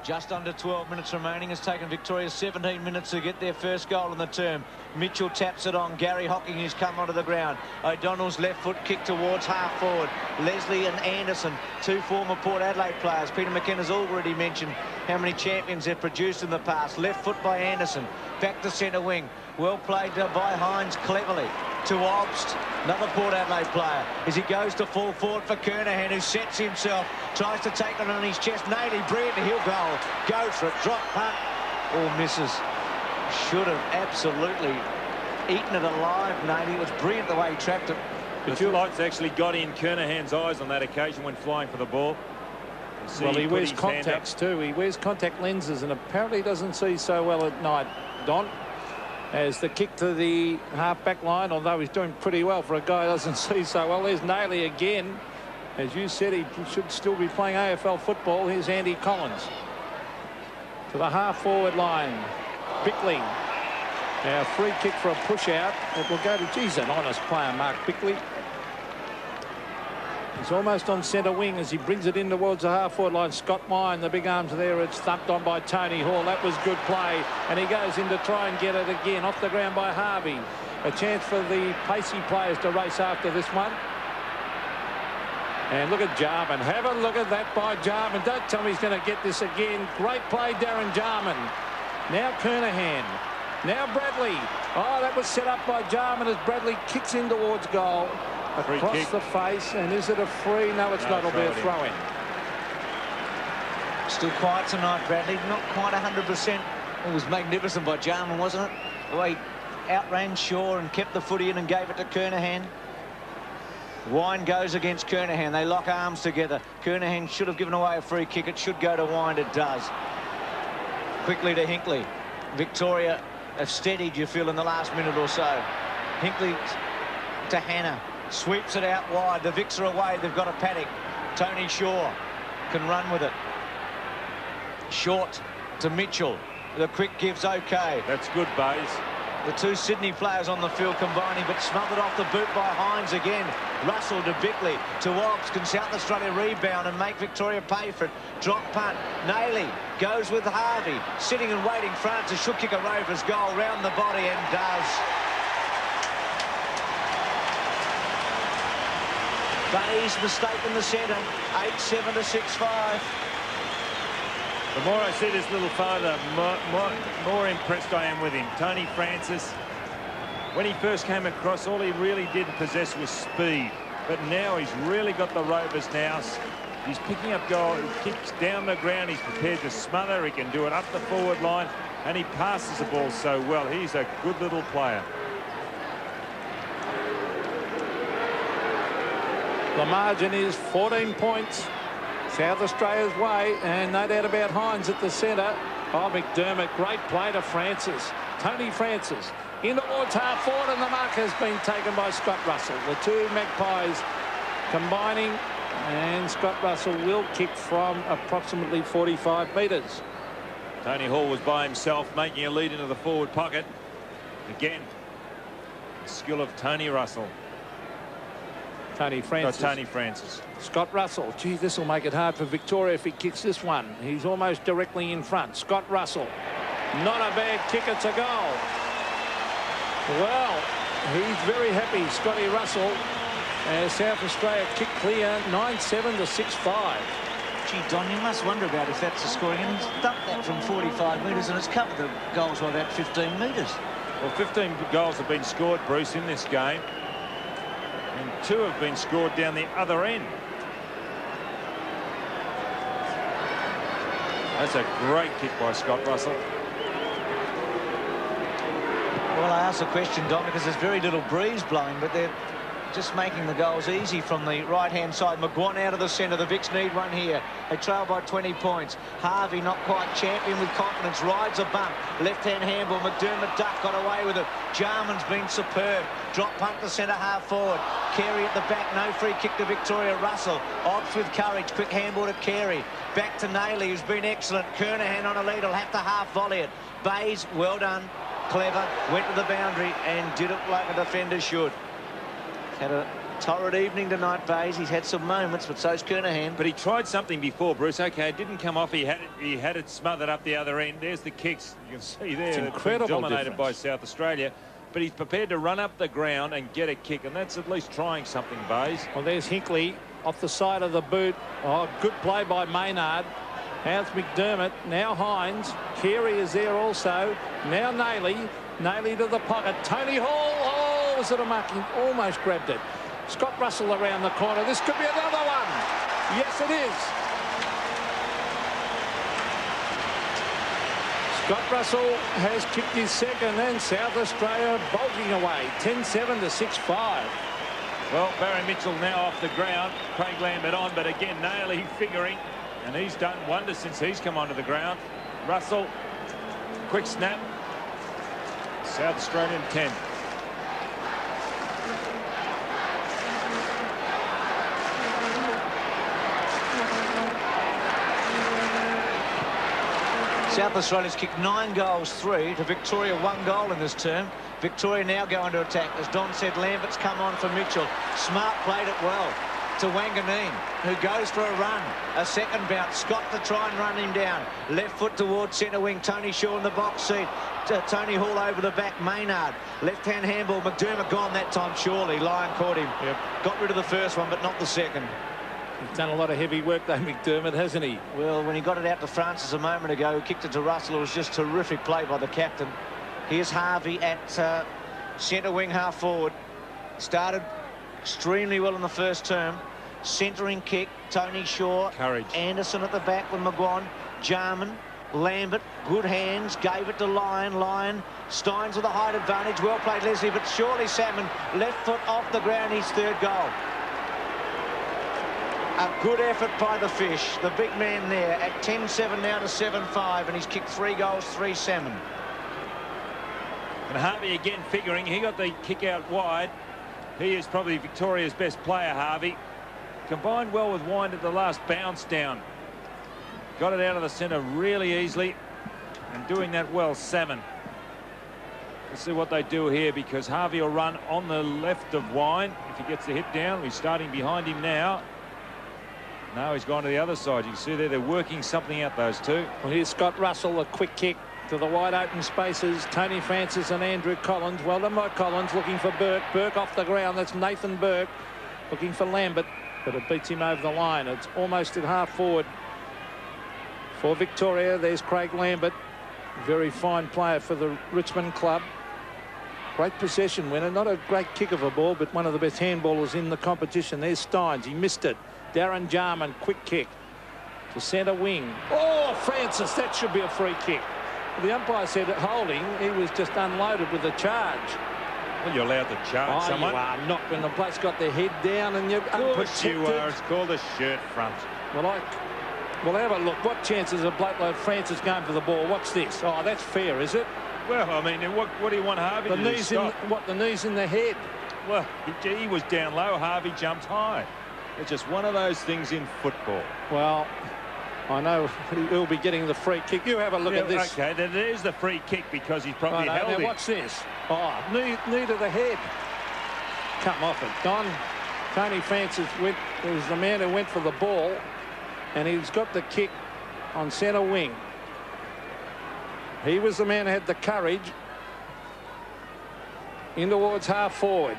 Just under 12 minutes remaining. Has taken Victoria 17 minutes to get their first goal in the term. Mitchell taps it on. Gary Hocking has come onto the ground. O'Donnell's left foot kick towards half forward. Leslie and Anderson, two former Port Adelaide players. Peter McKenna's already mentioned how many champions they've produced in the past. Left foot by Anderson. Back to centre wing. Well played by Hines cleverly. To Obst, another Port Adelaide player, as he goes to fall forward for Kernahan, who sets himself, tries to take it on his chest. Nayley, brilliant, he'll go for it, drop punt, or misses. Should have absolutely eaten it alive, Nayley. It was brilliant the way he trapped it. The two lights actually got in Kernahan's eyes on that occasion when flying for the ball. Well, he wears contacts too. He wears contact lenses and apparently doesn't see so well at night. Don, as the kick to the half-back line, although he's doing pretty well for a guy who doesn't see so well. There's Nayley again. As you said, he should still be playing AFL football. Here's Andy Collins. To the half-forward line. Bickley. Now, free kick for a push-out. It will go to, geez, an honest player, Mark Bickley. He's almost on centre wing as he brings it in towards the half-forward line. Scott Wine, the big arms there. It's thumped on by Tony Hall. That was good play. And he goes in to try and get it again. Off the ground by Harvey. A chance for the pacey players to race after this one. And look at Jarman. Have a look at that by Jarman. Don't tell me he's going to get this again. Great play, Darren Jarman. Now Kernahan. Now Bradley. Oh, that was set up by Jarman as Bradley kicks in towards goal. Across the face, and is it a free? No, it's not. It'll be a throw-in. Still quiet tonight, Bradley. Not quite 100%. It was magnificent by Jarman, wasn't it? The way he outran Shaw and kept the footy in and gave it to Kernahan. Wine goes against Kernahan. They lock arms together. Kernahan should have given away a free kick. It should go to Wine. It does. Quickly to Hinkley. Victoria have steadied, you feel, in the last minute or so. Hinkley to Hannah. Sweeps it out wide. The Vics are away. They've got a paddock. Tony Shaw can run with it. Short to Mitchell. The quick give's okay. That's good, Bays. The two Sydney players on the field combining, but smothered off the boot by Hines again. Russell to Bickley to Wobbs. Can South Australia rebound and make Victoria pay for it? Drop punt. Nayley goes with Harvey. Sitting and waiting. Francis should kick a Rovers goal round the body and does. Bayes mistake in the centre. 8-7 to 6-5. The more I see this little father, more impressed I am with him. Tony Francis, when he first came across, all he really did possess was speed. But now he's really got the Rovers now. He's picking up goal, he kicks down the ground, he's prepared to smother, he can do it up the forward line, and he passes the ball so well. He's a good little player. The margin is 14 points. South Australia's way, and no doubt about Hines at the centre. Oh, McDermott, great play to Francis. Tony Francis in towards half forward, and the mark has been taken by Scott Russell. The two Magpies combining, and Scott Russell will kick from approximately 45 metres. Tony Hall was by himself, making a lead into the forward pocket. Again, the skill of Tony Russell. Tony Francis. Scott Russell. Gee, this will make it hard for Victoria if he kicks this one. He's almost directly in front. Scott Russell. Not a bad kick. It's a goal. Well, he's very happy, Scotty Russell, as South Australia kick clear 9-7 to 6-5. Gee, Don, you must wonder about if that's the scoring. And he's dumped that from 45 metres, and it's covered the goals by about 15 metres. Well, 15 goals have been scored, Bruce, in this game. And 2 have been scored down the other end. That's a great kick by Scott Russell. Well, I asked the question, Don, because there's very little breeze blowing, but they're just making the goals easy from the right-hand side. McGuan out of the centre. The Vics need one here. They trail by 20 points. Harvey not quite champion with confidence. Rides a bump. Left-hand handball. McDermott duck got away with it. Jarman's been superb. Drop punt to centre half forward. Carey at the back. No free kick to Victoria. Russell opts with courage. Quick handball to Carey. Back to Nayley, who's been excellent. Kernahan on a lead. Will have to half volley it. Bayes, well done. Clever. Went to the boundary and did it like a defender should. Had a torrid evening tonight, Bayes. He's had some moments, but so's Kernahan. But he tried something before, Bruce. Okay, it didn't come off. He had it smothered up the other end. There's the kicks. You can see there. It's incredible dominated difference by South Australia. But he's prepared to run up the ground and get a kick, and that's at least trying something, Bayes. Well, there's Hinkley off the side of the boot. Oh, good play by Maynard. How's McDermott? Now Hines. Carey is there also. Now Nayley. Nayley to the pocket. Tony Hall. Oh, was it a mark? He almost grabbed it. Scott Russell around the corner. This could be another one. Yes, it is. Scott Russell has kicked his second, and South Australia bolting away. 10-7 to 6-5. Well, Barry Mitchell now off the ground. Craig Lambert on, but again, Nayley figuring. And he's done wonders since he's come onto the ground. Russell, quick snap. South Australian 10. South Australia's kicked 9 goals, 3 to Victoria, 1 goal in this term. Victoria now going to attack. As Don said, Lambert's come on for Mitchell. Smart played it well to Wanganeen, who goes for a run. A second bounce. Scott to try and run him down. Left foot towards centre wing. Tony Shaw in the box seat. Tony Hall over the back. Maynard. Left-hand handball. McDermott gone that time, surely. Lyon caught him. Yep. Got rid of the first one, but not the second. He's done a lot of heavy work, though, McDermott, hasn't he? Well, when he got it out to Francis a moment ago, who kicked it to Russell, it was just terrific play by the captain. Here's Harvey at centre wing, half forward. Started extremely well in the first term. Centering kick, Tony Shaw. Courage. Anderson at the back with McGuan. Jarman, Lambert, good hands, gave it to Lyon. Lyon, Steins with a height advantage. Well played, Leslie, but surely Salmon, left foot off the ground, his third goal. A good effort by the Fish. The big man there at 10-7 now to 7-5, and he's kicked 3 goals, 3 salmon. And Harvey again figuring he got the kick out wide. He is probably Victoria's best player, Harvey. Combined well with Wind at the last bounce down. Got it out of the centre really easily. And doing that well, Salmon. Let's see what they do here, because Harvey will run on the left of Wind. If he gets the hit down, he's starting behind him now. No, he's gone to the other side. You can see there they're working something out, those two. Well, here's Scott Russell, a quick kick to the wide open spaces. Tony Francis and Andrew Collins. Well done by Collins, looking for Burke. Burke off the ground. That's Nathan Burke looking for Lambert, but it beats him over the line. It's almost at half forward for Victoria. There's Craig Lambert, very fine player for the Richmond club. Great possession winner, not a great kick of a ball, but one of the best handballers in the competition. There's Steins, he missed it. Darren Jarman, quick kick to centre wing. Oh, Francis, that should be a free kick. The umpire said at holding, he was just unloaded with a charge. Well, you're allowed to charge someone. You are not when the bloke's got their head down and you're unprotected. You are. It's called a shirt front. Well, we'll have a look. What chances of bloke like Francis going for the ball? What's this? Oh, that's fair, is it? Well, I mean, what do you want Harvey to do? The knees in the head? Well, he was down low. Harvey jumped high. It's just one of those things in football. Well, I know he'll be getting the free kick. You have a look at this. Okay, then there's the free kick because he's probably held it. What's this? Oh, knee to the head. Come off it, Don. Tony Francis was the man who went for the ball, and he's got the kick on centre wing. He was the man who had the courage in towards half forward.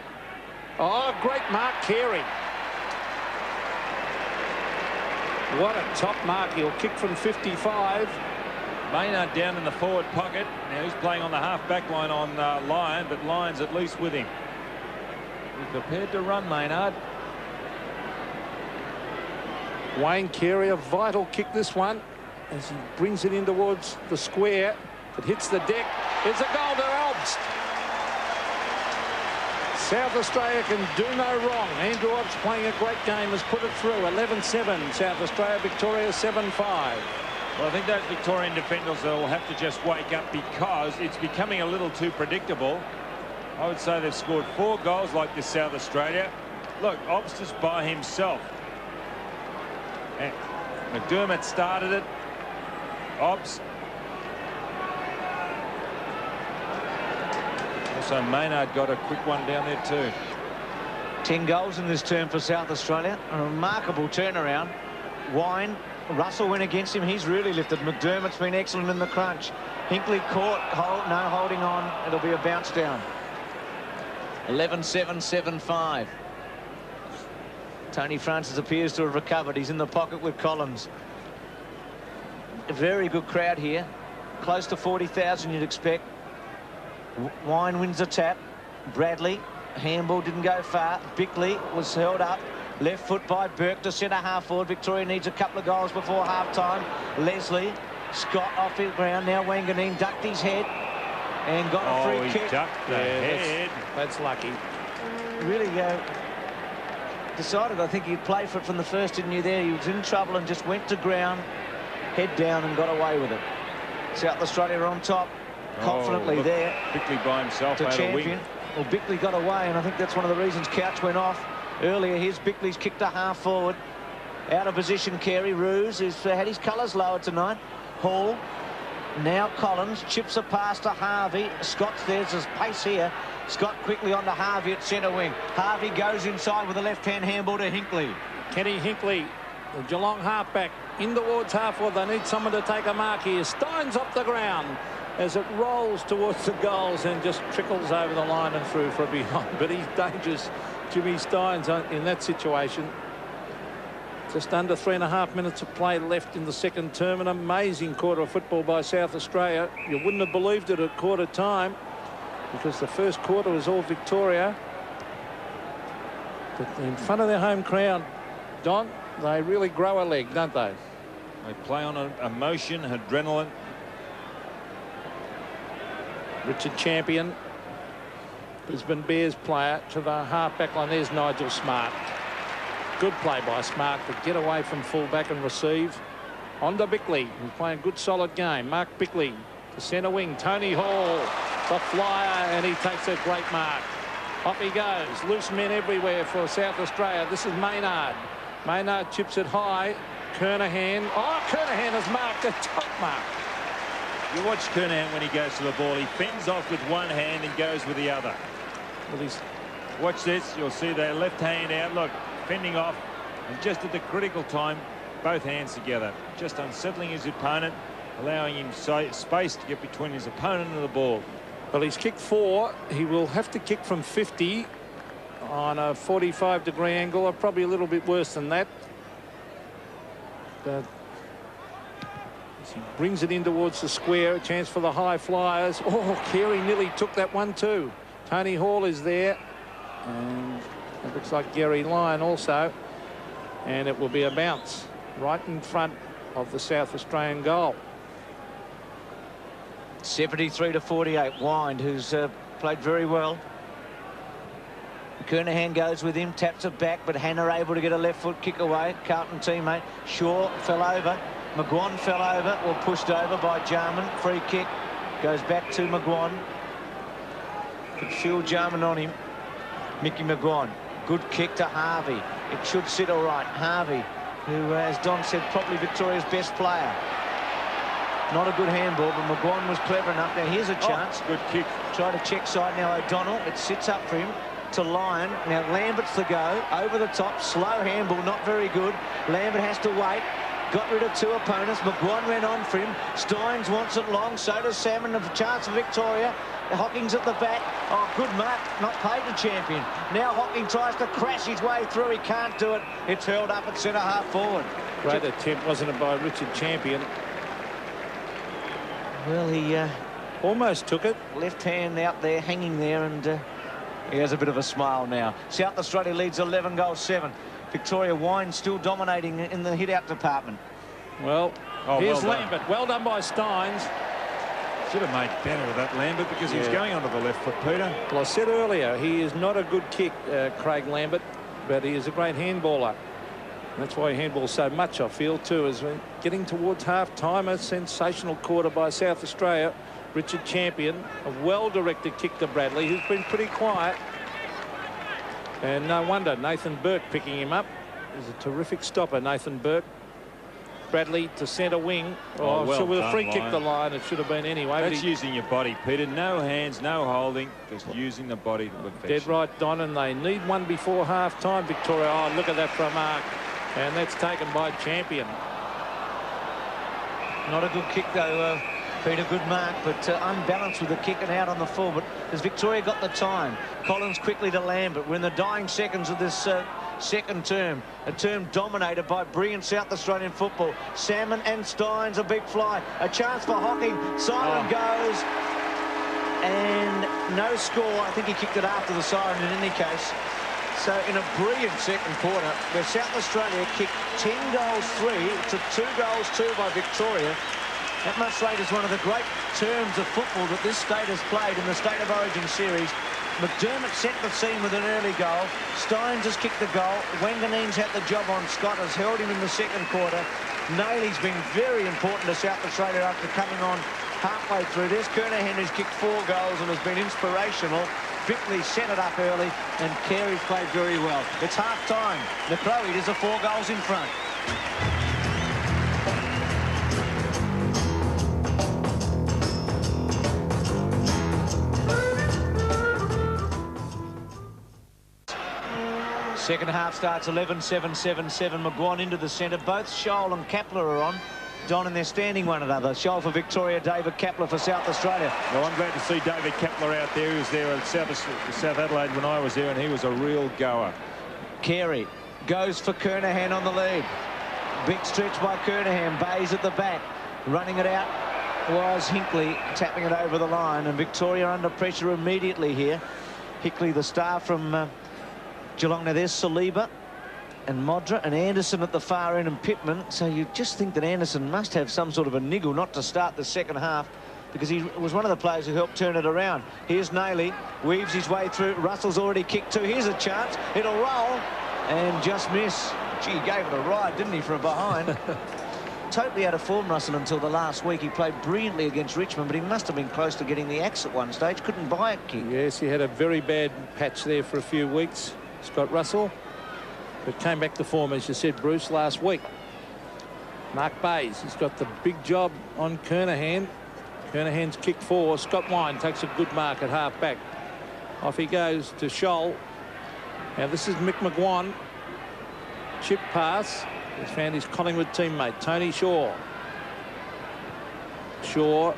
Oh, great mark, Carey. What a top mark. He'll kick from 55. Maynard down in the forward pocket. Now he's playing on the half-back line on Lyon, but Lyon's at least with him. He's prepared to run, Maynard. Wayne Carey, a vital kick this one, as he brings it in towards the square. It hits the deck. It's a goal to Obst. South Australia can do no wrong. Andrew Obst playing a great game, has put it through. 11-7 South Australia, Victoria 7-5. Well, I think those Victorian defenders will have to just wake up, because it's becoming a little too predictable. I would say they've scored 4 goals like this, South Australia. Look, Obst is by himself. And McDermott started it. Obst. Also, Maynard got a quick one down there too. 10 goals in this term for South Australia. A remarkable turnaround. Wine, Russell went against him. He's really lifted. McDermott's been excellent in the crunch. Hinkley caught. No holding on. It'll be a bounce down. 11-7, 7-5. Tony Francis appears to have recovered. He's in the pocket with Collins. A very good crowd here. Close to 40,000 you'd expect. Wine wins a tap. Bradley, handball didn't go far. Bickley was held up. Left foot by Burke to centre half forward. Victoria needs a couple of goals before half time. Leslie, Scott off his ground. Now Wanganeen ducked his head and got a free kick. Ducked the head. That's lucky. Really decided, I think he'd play for it from the first, didn't you there? He was in trouble and just went to ground, head down, and got away with it. South Australia are on top. Confidently there. Bickley by himself to out champion. wing. Well, Bickley got away, and I think that's one of the reasons Couch went off earlier. Here's Bickley's kicked a half forward. Out of position, Carey. Roos has had his colours lowered tonight. Hall. Now Collins chips a pass to Harvey. Scott's there's his pace here. Scott quickly on to Harvey at centre wing. Harvey goes inside with a left-hand handball to Hinkley. Kenny Hinkley, the Geelong halfback, in towards half forward. They need someone to take a mark here. Steins up the ground as it rolls towards the goals and just trickles over the line and through for a behind. But he's dangerous, Jimmy Steins, in that situation. Just under 3.5 minutes of play left in the second term. An amazing quarter of football by South Australia. You wouldn't have believed it at quarter time, because the first quarter was all Victoria. But in front of their home crowd, Don, they really grow a leg, don't they? They play on emotion, adrenaline. Richard Champion, Brisbane Bears player, to the half-back line. There's Nigel Smart. Good play by Smart to get away from fullback and receive. On to Bickley, who's playing a good solid game. Mark Bickley to centre wing. Tony Hall, the flyer, and he takes a great mark. Up he goes. Loose men everywhere for South Australia. This is Maynard. Maynard chips it high. Kernahan. Oh, Kernahan has marked a top mark. You watch Kernahan when he goes to the ball. He fends off with one hand and goes with the other. Well, watch this. You'll see their left hand out. Look, fending off. And just at the critical time, both hands together. Just unsettling his opponent, allowing him space to get between his opponent and the ball. Well, he's kicked 4. He will have to kick from 50 on a 45-degree angle, or probably a little bit worse than that. But as he brings it in towards the square, a chance for the high flyers. Oh, Carey nearly took that one too. Tony Hall is there, and it looks like Gary Lyon also, and it will be a bounce right in front of the South Australian goal. 73-48. Wind, who's played very well. Kernahan goes with him, taps it back, but Hannah able to get a left foot kick away. Carlton teammate Shaw fell over. McGuan fell over, or pushed over by Jarman. Free kick goes back to McGuan. Could feel Jarman on him. Mickey McGuan, good kick to Harvey. It should sit all right. Harvey, who, as Don said, probably Victoria's best player. Not a good handball, but McGuan was clever enough. Now here's a chance. Good kick. Try to check side now. O'Donnell. It sits up for him to Lyon. Now Lambert's the go. Over the top. Slow handball. Not very good. Lambert has to wait. Got rid of 2 opponents. McGuan ran on for him. Steins wants it long. So does Salmon. A chance for Victoria. Hocking's at the back. Oh, good mark. Not paid to champion. Now Hocking tries to crash his way through. He can't do it. It's hurled up at centre half forward. Great attempt, wasn't it, by Richard Champion? Well, he almost took it. Left hand out there, hanging there, and he has a bit of a smile now. South Australia leads 11-7. Victoria Wine still dominating in the hit-out department. Well, here's Lambert. Well done by Steins. Should have made better of that, Lambert, because he was going onto the left foot, Peter. Well, I said earlier, he is not a good kick, Craig Lambert, but he is a great handballer. That's why he handballs so much, I feel, too, as we're getting towards half-time. A sensational quarter by South Australia. Richard Champion, a well-directed kick to Bradley, who's been pretty quiet. And no wonder, Nathan Burke picking him up. He's a terrific stopper, Nathan Burke. Bradley to centre wing. Oh, well, so with a free kick the line, it should have been anyway. That's using your body, Peter. No hands, no holding, just using the body to perfection. Dead right, Don, and they need one before half-time, Victoria. Oh, look at that for a mark. And that's taken by Champion. Not a good kick, though, Peter. Good mark, but unbalanced with the kick and out on the full. But has Victoria got the time? Collins quickly to Lambert. We're in the dying seconds of this second term. A term dominated by brilliant South Australian football. Salmon and Steins, a big fly. A chance for Hocking. Siren goes. And no score. I think he kicked it after the siren in any case. So in a brilliant second quarter, where South Australia kicked 10 goals 3 to 2 goals 2 by Victoria. That must rate as one of the great terms of football that this state has played in the State of Origin series. McDermott set the scene with an early goal. Steins has kicked the goal. Wanganeen's had the job on Scott, has held him in the second quarter. Nailey's been very important to South Australia after coming on halfway through. There's Kernahan, who's kicked 4 goals and has been inspirational. Bickley set it up early, and Carey's played very well. It's half-time. The Crowies are 4 goals in front. Second half starts 11-7-7-7. McGuan into the centre. Both Scholl and Kapler are on. Don, and they're standing one another. Scholl for Victoria, David Kapler for South Australia. Well, I'm glad to see David Kapler out there. He was there at South Adelaide when I was there, and he was a real goer. Carey goes for Kernahan on the lead. Big stretch by Kernahan. Bays at the back. Running it out was Hinkley, tapping it over the line, and Victoria under pressure immediately here. Hinkley, the star from Geelong. Now there's Saliba and Modra and Anderson at the far end, and Pittman. So you just think that Anderson must have some sort of a niggle not to start the second half, because he was one of the players who helped turn it around. Here's Nailey, weaves his way through. Russell's already kicked 2. Here's a chance. It'll roll, and just miss. Gee, he gave it a ride, didn't he, for a behind? Totally out of form, Russell, until the last week. He played brilliantly against Richmond, but he must have been close to getting the axe at one stage. Couldn't buy it, kick. Yes, he had a very bad patch there for a few weeks, Scott Russell, but came back to form, as you said, Bruce, last week. Mark Bayes, he's got the big job on Kernahan. Kernahan's kick 4. Scott Wine takes a good mark at half back. Off he goes to Scholl. Now this is Mick McGuan. Chip pass. He's found his Collingwood teammate, Tony Shaw. Shaw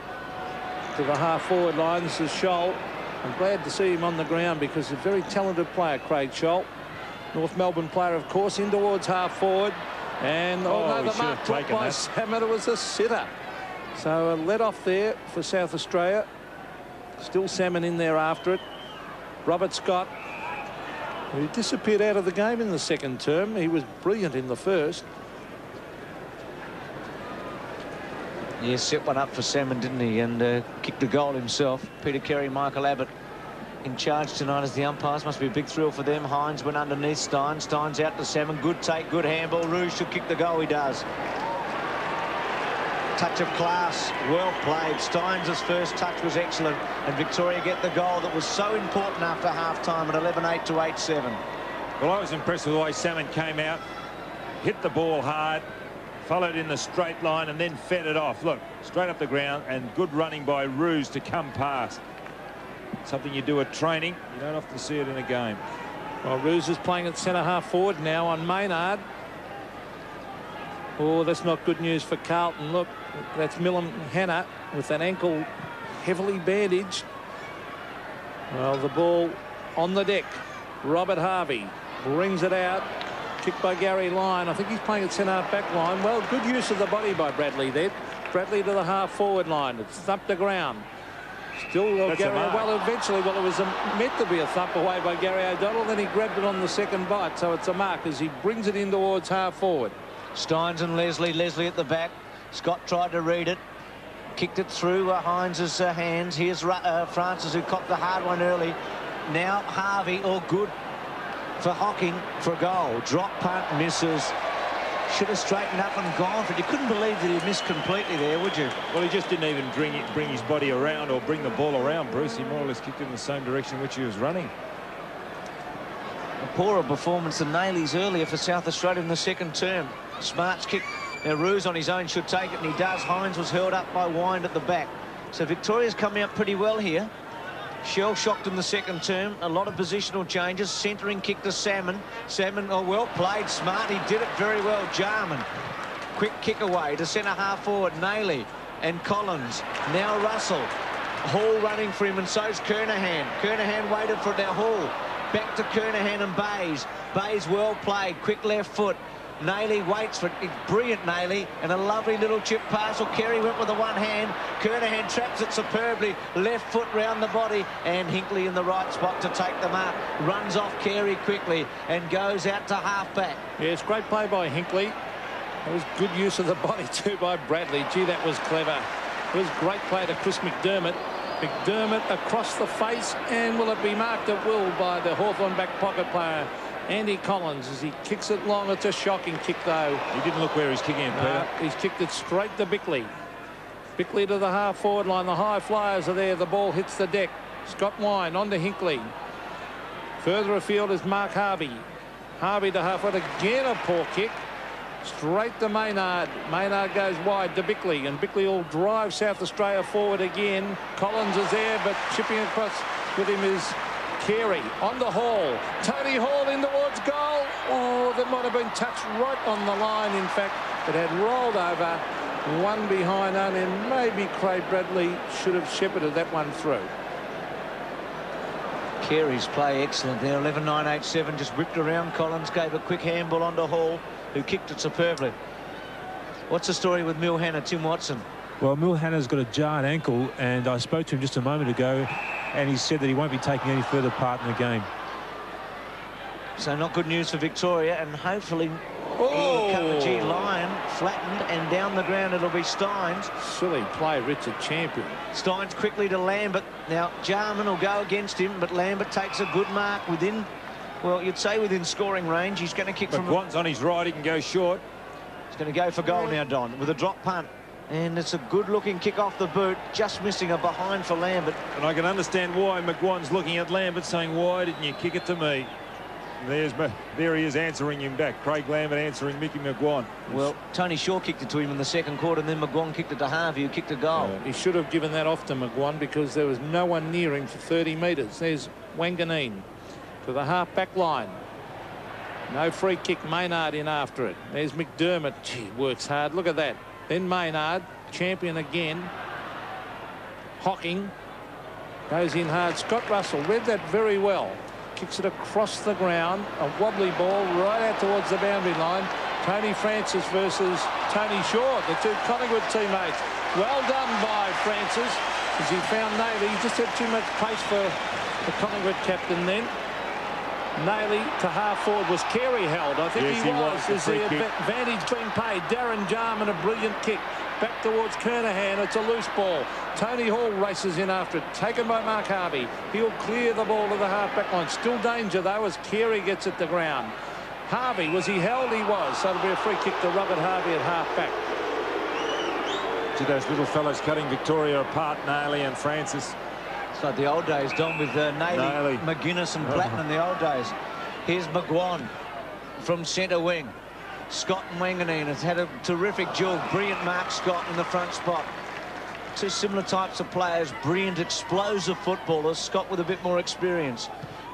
to the half-forward line. This is Scholl. I'm glad to see him on the ground because he's a very talented player, Craig Scholl. North Melbourne player, of course, in towards half-forward. And no, the mark dropped by Salmon. It was a sitter. So a let off there for South Australia. Still Salmon in there after it. Robert Scott, who disappeared out of the game in the second term. He was brilliant in the first. Yeah, set one up for Salmon, didn't he? And kicked the goal himself. Peter Carey, Michael Abbott in charge tonight as the umpires. Must be a big thrill for them. Hines went underneath Stein. Stein's out to Salmon. Good take, good handball. Rouge should kick the goal. He does. Touch of class, well played. Steins' first touch was excellent, and Victoria get the goal that was so important after half-time at 11-8 to 8-7. Well, I was impressed with the way Salmon came out, hit the ball hard, followed in the straight line, and then fed it off. Look, straight up the ground, and good running by Rouge to come past. Something you do at training. You don't often see it in a game. Well, Rouge is playing at centre half forward now on Maynard. Oh, that's not good news for Carlton. Look, that's Milam Hanna with an ankle heavily bandaged. Well, the ball on the deck. Robert Harvey brings it out. Kicked by Gary Lyon. I think he's playing at centre back line. Well, good use of the body by Bradley there. Bradley to the half forward line. It's thumped the ground. Still Gary. Well, eventually, it was meant to be a thump away by Gary O'Donnell. Then he grabbed it on the second bite. So it's a mark as he brings it in towards half forward. Steins and Leslie at the back. Scott tried to read it, kicked it through Hines's hands. Here's Francis, who copped the hard one early. Now Harvey, all good for Hocking for a goal. Drop punt, misses. Should have straightened up and gone for it. You couldn't believe that he missed completely there, would you? Well, he just didn't even bring his body around or bring the ball around, Bruce. He more or less kicked in the same direction in which he was running. A poorer performance than Nailey's earlier for South Australia in the second term. Smart's kick. Now Roos on his own should take it, and he does. Hines was held up by Wind at the back. So Victoria's coming up pretty well here. Shell shocked in the second term. A lot of positional changes. Centering kick to Salmon. Salmon, oh, well played. Smart. He did it very well. Jarman. Quick kick away to centre half forward. Nailey and Collins. Now Russell. Hall running for him, and so's Kernahan. Kernahan waited for it. Now Hall. Back to Kernahan and Bayes. Bayes well played. Quick left foot. Nailey waits for it. Brilliant Nailey, and a lovely little chip pass. Or Carey went with the one hand. Kernahan traps it superbly. Left foot round the body, and Hinkley in the right spot to take the mark. Runs off Carey quickly and goes out to half back. Yes, great play by Hinkley. That was good use of the body too by Bradley. Gee, that was clever. It was great play to Chris McDermott. McDermott across the face, and will it be marked at will by the Hawthorn back pocket player Andy Collins as he kicks it long. It's a shocking kick though. He didn't look where he's kicking it, Peter. He's kicked it straight to Bickley. Bickley to the half forward line. The high flyers are there. The ball hits the deck. Scott Wine on to Hinkley. Further afield is Mark Harvey. Harvey to half forward again. A poor kick. Straight to Maynard. Maynard goes wide to Bickley, and Bickley will drive South Australia forward again. Collins is there, but chipping across with him is Carey. On to Hall. Tony Hall in towards goal. Oh, that might have been touched right on the line. In fact, it had rolled over. One behind only, and maybe Craig Bradley should have shepherded that one through. Carey's play excellent there. 11-9-8-7, just whipped around Collins, gave a quick handball onto Hall, who kicked it superbly. What's the story with Mill Hanna, Tim Watson? Well, Mill Hanna's got a jarred ankle, and I spoke to him just a moment ago, and he said that he won't be taking any further part in the game. So not good news for Victoria, and hopefully G line flattened, and down the ground it'll be Steins. Silly play, Richard Champion. Steins quickly to Lambert. Now Jarman will go against him, but Lambert takes a good mark within Well, you'd say within scoring range. He's going to kick from... McGuan's on his right. He can go short. He's going to go for goal now, Don, with a drop punt. And it's a good-looking kick off the boot, just missing a behind for Lambert. And I can understand why McGuan's looking at Lambert, saying, why didn't you kick it to me? There he is answering him back. Craig Lambert answering Mickey McGuan. Well, Tony Shaw kicked it to him in the second quarter, and then McGuan kicked it to Harvey, who kicked a goal. He should have given that off to McGuan because there was no one near him for 30 metres. There's McAvaney to the half-back line. No free kick. Maynard in after it. There's McDermott. Gee, works hard. Look at that. Then Maynard, champion again. Hocking goes in hard. Scott Russell read that very well. Kicks it across the ground. A wobbly ball right out towards the boundary line. Tony Francis versus Tony Shaw, the two Collingwood teammates. Well done by Francis as he found Naylor. He just had too much pace for the Collingwood captain then. Naylor to half forward. Was Carey held? I think yes, he was. Is the kick. advantage being paid? Darren Jarman, a brilliant kick. Back towards Kernahan. It's a loose ball. Tony Hall races in after it. Taken by Mark Harvey. He'll clear the ball to the half-back line. Still danger, though, as Carey gets it to ground. Harvey, was he held? He was. So it'll be a free kick to Robert Harvey at half-back. To those little fellows cutting Victoria apart, Naylor and Francis. It's like the old days, Don, with Naylor, McGuinness and Platten in the old days. Here's McGuan from centre wing. Scott and Wanganeen has had a terrific duel. Brilliant Mark Scott in the front spot. Two similar types of players, brilliant explosive footballers. Scott with a bit more experience.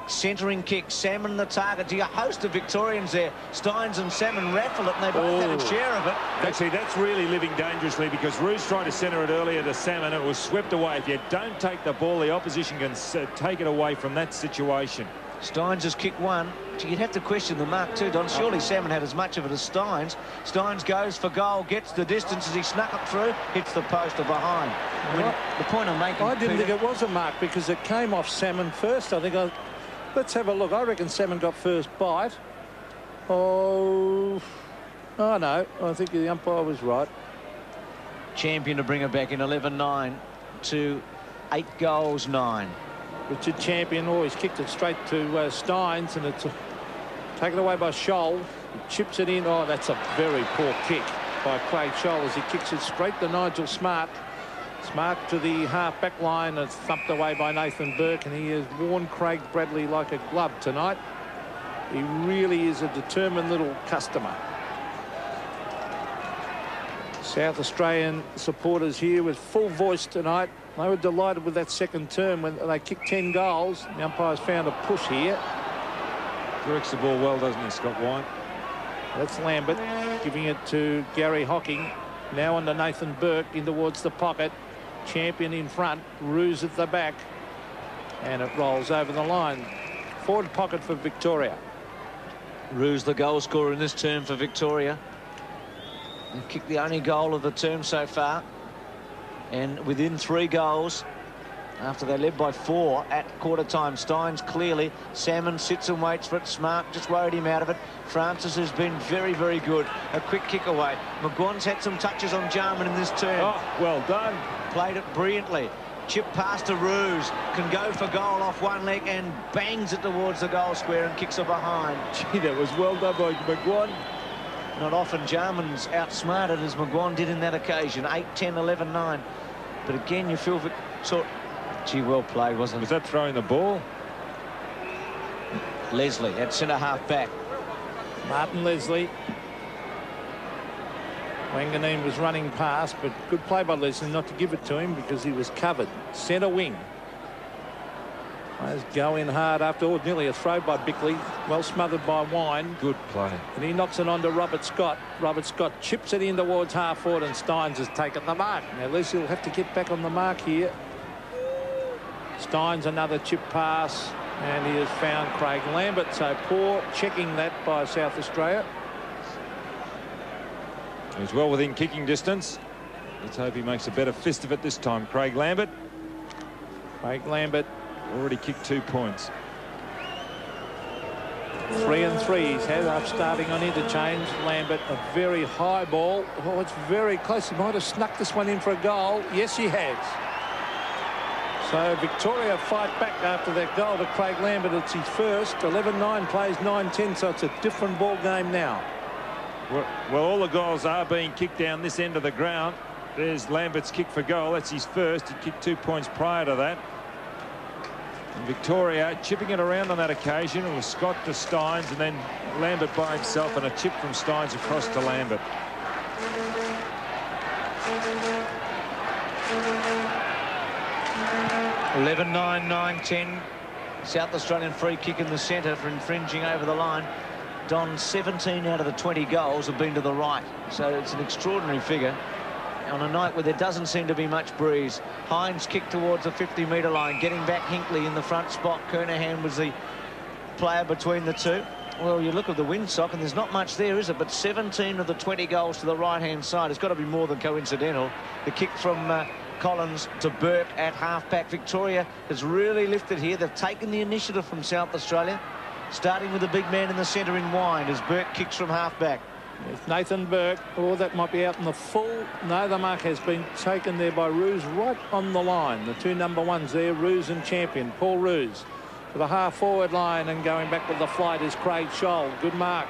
Centering kick, Salmon the target. Do you host of Victorians there? Steins and Salmon raffle it, and they both had a share of it. Actually, that's really living dangerously because Roos tried to centre it earlier to Salmon. It was swept away. If you don't take the ball, the opposition can take it away from that situation. Steins has kicked one. You'd have to question the mark too, Don. Surely Salmon had as much of it as Steins. Steins goes for goal, gets the distance as he snuck it through, hits the post or behind. I mean, the point I'm making, I didn't Peter, think it was a mark because it came off Salmon first. I think let's have a look. I reckon Salmon got first bite. Oh no, I think the umpire was right. Champion to bring her back in 11-9 to 8 goals 9. Richard Champion always kicked it straight to Steins, and it's taken away by Scholl. He chips it in. Oh, that's a very poor kick by Craig Scholl as he kicks it straight to Nigel Smart. Smart to the half-back line. It's thumped away by Nathan Burke, and he has worn Craig Bradley like a glove tonight. He really is a determined little customer. South Australian supporters here with full voice tonight. They were delighted with that second term when they kicked 10 goals. The umpires found a push here. Directs the ball well, doesn't he, Scott Wine? That's Lambert giving it to Gary Hocking. Now on to Nathan Burke in towards the pocket. Champion in front. Roos at the back. And it rolls over the line. Forward pocket for Victoria. Roos the goal scorer in this term for Victoria. They've kicked the only goal of the term so far. And within 3 goals, after they led by 4 at quarter time. Steins clearly. Salmon sits and waits for it. Smart just worried him out of it. Francis has been very, very good. A quick kick away. McGuan's had some touches on Jarman in this term. Oh, well done. Played it brilliantly. Chip past to Roos. Can go for goal off one leg and bangs it towards the goal square and kicks it behind. Gee, that was well done by McGuan. Not often Jarman's outsmarted as McGuan did in that occasion. 8-10, 11-9. But again, you feel gee, well played, wasn't it? Was that throwing the ball? Leslie at centre half back. Martin Leslie. Wanganeen was running past, but good play by Leslie not to give it to him because he was covered. Centre wing. Players go in hard after all. Nearly a throw by Bickley. Well smothered by Wine. Good play. And he knocks it on to Robert Scott. Robert Scott chips it in towards half forward, and Steins has taken the mark. Now Leslie will have to get back on the mark here. Steins another chip pass, and he has found Craig Lambert. So poor checking that by South Australia. He's well within kicking distance. Let's hope he makes a better fist of it this time. Craig Lambert. Craig Lambert already kicked 2 points. 3 and 3. He's had up starting on interchange. Lambert, a very high ball. Oh, it's very close. He might have snuck this one in for a goal. Yes, he has. So Victoria fight back after that goal to Craig Lambert. It's his first. 11-9 plays 9-10, so it's a different ball game now. Well, all the goals are being kicked down this end of the ground. There's Lambert's kick for goal. That's his first. He kicked 2 points prior to that. And Victoria chipping it around on that occasion. It was Scott to Steins, and then Lambert by himself, and a chip from Steins across to Lambert. (11-9, 9-10). South Australian free kick in the centre for infringing over the line. Don, 17 out of the 20 goals have been to the right, so it's an extraordinary figure on a night where there doesn't seem to be much breeze. Hines kicked towards the 50-metre line, getting back Hinkley in the front spot. Kernahan was the player between the two. Well, you look at the windsock and there's not much there, is it? But 17 of the 20 goals to the right-hand side. It's got to be more than coincidental. The kick from Collins to Burke at half-back. Victoria has really lifted here. They've taken the initiative from South Australia, starting with the big man in the centre in Wine as Burke kicks from half-back. It's Nathan Burke. Oh, that might be out in the full. No, the mark has been taken there by Roos right on the line. The two number ones there, Roos and Champion. Paul Roos to the half-forward line, and going back with the flight is Craig Scholl. Good mark.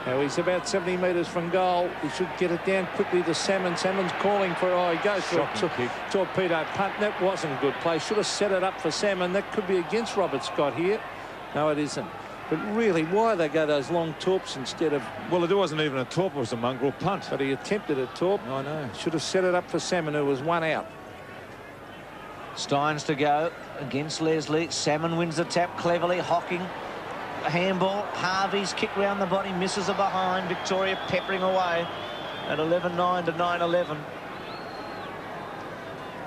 Now he's about 70 metres from goal. He should get it down quickly to Salmon. Salmon's calling for, oh, he goes for a torpedo punt. That wasn't good play. Should have set it up for Salmon. That could be against Robert Scott here. No, it isn't. But really, why they go those long torps instead of... Well, it wasn't even a torp, it was a mongrel punt. But he attempted a torp. I know. Should have set it up for Salmon, who was one out. Steins to go against Leslie. Salmon wins the tap cleverly. Hocking. Handball. Harvey's kick round the body. Misses a behind. Victoria peppering away at 11-9 to 9-11.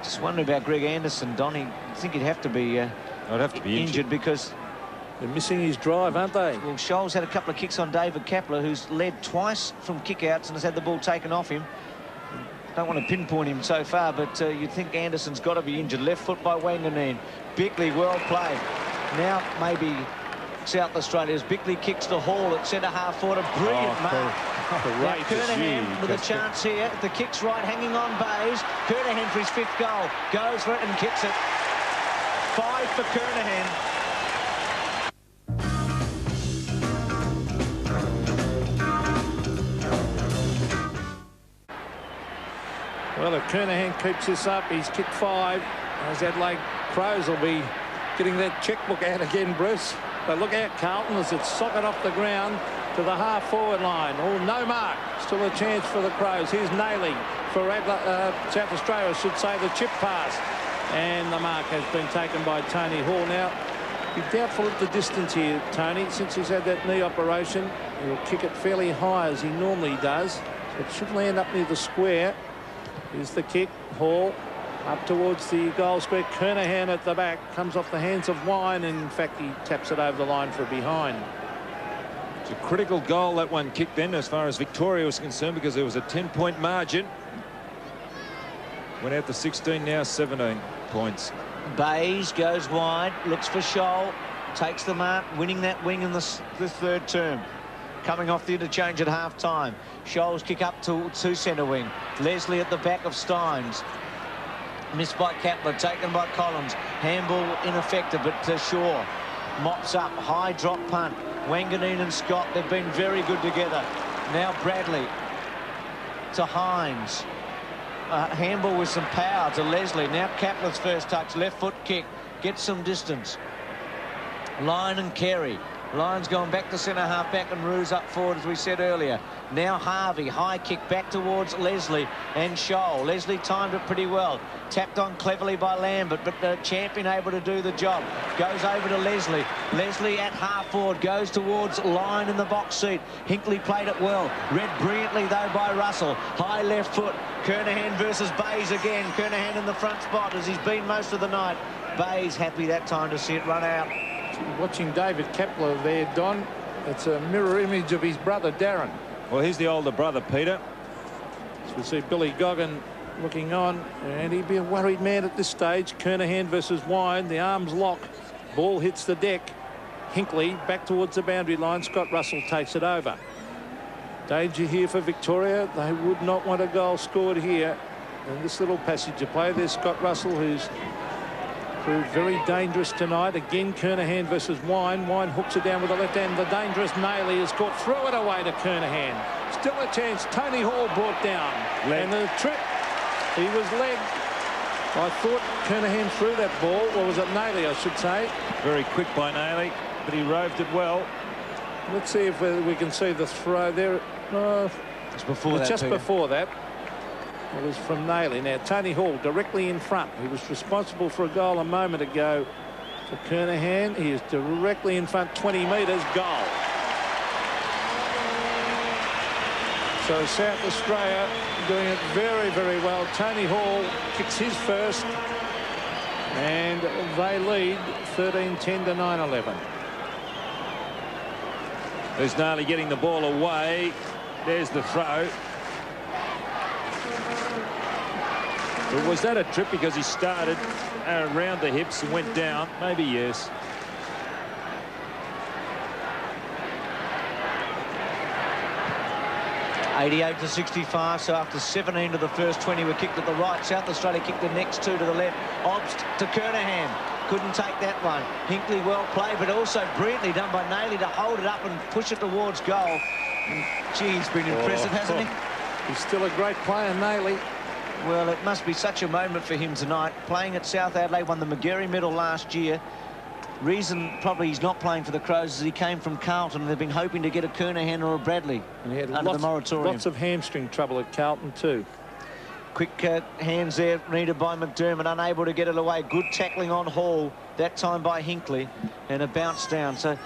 Just wondering about Greg Anderson. Donny, I think he'd have to be, injured because... They're missing his drive, aren't they? Well, Scholl's had a couple of kicks on David Kapler, who's led twice from kickouts and has had the ball taken off him. Don't want to pinpoint him so far, but you'd think Anderson's got to be injured. Left foot by Wanganeen. Bickley, well played. Now maybe South Australia's Bickley kicks to Hall at centre half forward. A brilliant mark. Now Kernahan with a chance here. The kick's right, hanging on Bays. Kernahan for his 5th goal. Goes for it and kicks it. 5 for Kernahan. Well, if Kernahan keeps this up, he's kicked 5. As Adelaide Crows will be getting that checkbook out again, Bruce. But look out, Carlton, as it's socket off the ground to the half-forward line. Oh, no mark. Still a chance for the Crows. Here's Nailing for South Australia, I should say, the chip pass. And the mark has been taken by Tony Hall. Now, be doubtful at the distance here, Tony, since he's had that knee operation. He'll kick it fairly high as he normally does. It should land up near the square. Here's the kick. Hall up towards the goal square. Kernahan at the back. Comes off the hands of Wine. And in fact, he taps it over the line for a behind. It's a critical goal, that one kicked then, as far as Victoria was concerned, because there was a 10-point margin. Went out to 16, now 17 points. Bays goes wide. Looks for Scholl. Takes the mark. Winning that wing in the 3rd term. Coming off the interchange at half-time. Scholl's kick up to centre wing. Leslie at the back of Steins. Missed by Kapler, taken by Collins. Handball ineffective, but Shaw mops up. High drop punt. Wanganeen and Scott, they've been very good together. Now Bradley to Hines. Handball with some power to Leslie. Now Kapler's first touch. Left foot kick. Gets some distance. Lyon and Carey. Lyon's gone back to centre half back and Roos up forward, as we said earlier. Now Harvey, high kick back towards Leslie and Scholl. Leslie timed it pretty well. Tapped on cleverly by Lambert, but the Champion able to do the job. Goes over to Leslie. Leslie at half forward, goes towards Lyon in the box seat. Hinkley played it well. Read brilliantly though by Russell. High left foot. Kernahan versus Bays again. Kernahan in the front spot as he's been most of the night. Bays happy that time to see it run out. Watching David Kapler there, Don, it's a mirror image of his brother Darren. Well, he's the older brother, Peter. So we see Billy Goggin looking on, and he'd be a worried man at this stage. Kernahan versus Wine, the arms lock. Ball hits the deck. Hinkley back towards the boundary line. Scott Russell takes it over. Danger here for Victoria. They would not want a goal scored here in this little passage of play. There's Scott Russell, who's Proved very dangerous tonight. Again, Kernahan versus Wine. Wine hooks it down with the left hand. The dangerous Nailey has caught. Throw it away to Kernahan. Still a chance. Tony Hall brought down. Leg. And the trip, he was legged. I thought Kernahan threw that ball. Or was it Nailey, I should say. Very quick by Nailey, but he roved it well. Let's see if we can see the throw there. It's before that, just Peter. before that. It was from Nailey. Now, Tony Hall directly in front. He was responsible for a goal a moment ago for Kernahan. He is directly in front, 20 metres, goal. So South Australia doing it very, very well. Tony Hall kicks his first, and they lead 13-10 to 9-11. There's Nailey getting the ball away. There's the throw. But was that a trip because he started around the hips and went down? Maybe yes. (88-65). So after 17 of the first 20 were kicked at the right, South Australia kicked the next 2 to the left. Obst to Kernahan. Couldn't take that one. Hinckley well played, but also brilliantly done by Nailey to hold it up and push it towards goal. And, gee, he's been impressive, hasn't he? He's still a great player, Nailey. Well, it must be such a moment for him tonight. Playing at South Adelaide, won the McGarry medal last year. Reason probably he's not playing for the Crows is he came from Carlton. They've been hoping to get a Kernahan or a Bradley And he had under the moratorium. lots of hamstring trouble at Carlton too. Quick hands there needed by McDermott, unable to get it away. Good tackling on Hall, that time by Hinckley, and a bounce down. So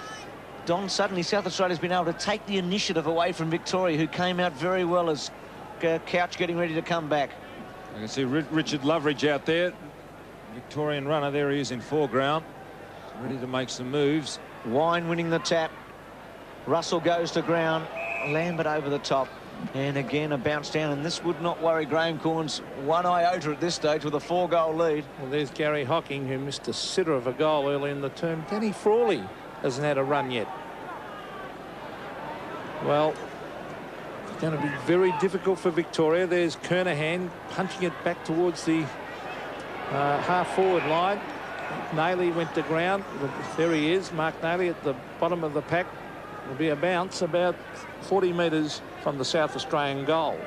Don, suddenly South Australia's been able to take the initiative away from Victoria, who came out very well as Couch getting ready to come back. I can see Richard Loveridge out there. Victorian runner, there he is in foreground, ready to make some moves. Wine winning the tap. Russell goes to ground. Lambert over the top. And again a bounce down, and this would not worry Graham Corns one iota at this stage with a 4-goal lead. Well, there's Gary Hocking, who missed a sitter of a goal early in the term. Danny Frawley hasn't had a run yet. Well, it's going to be very difficult for Victoria. There's Kernahan punching it back towards the half-forward line. Nailey went to ground. There he is, Mark Nailey at the bottom of the pack. Will be a bounce about 40 metres from the South Australian goal.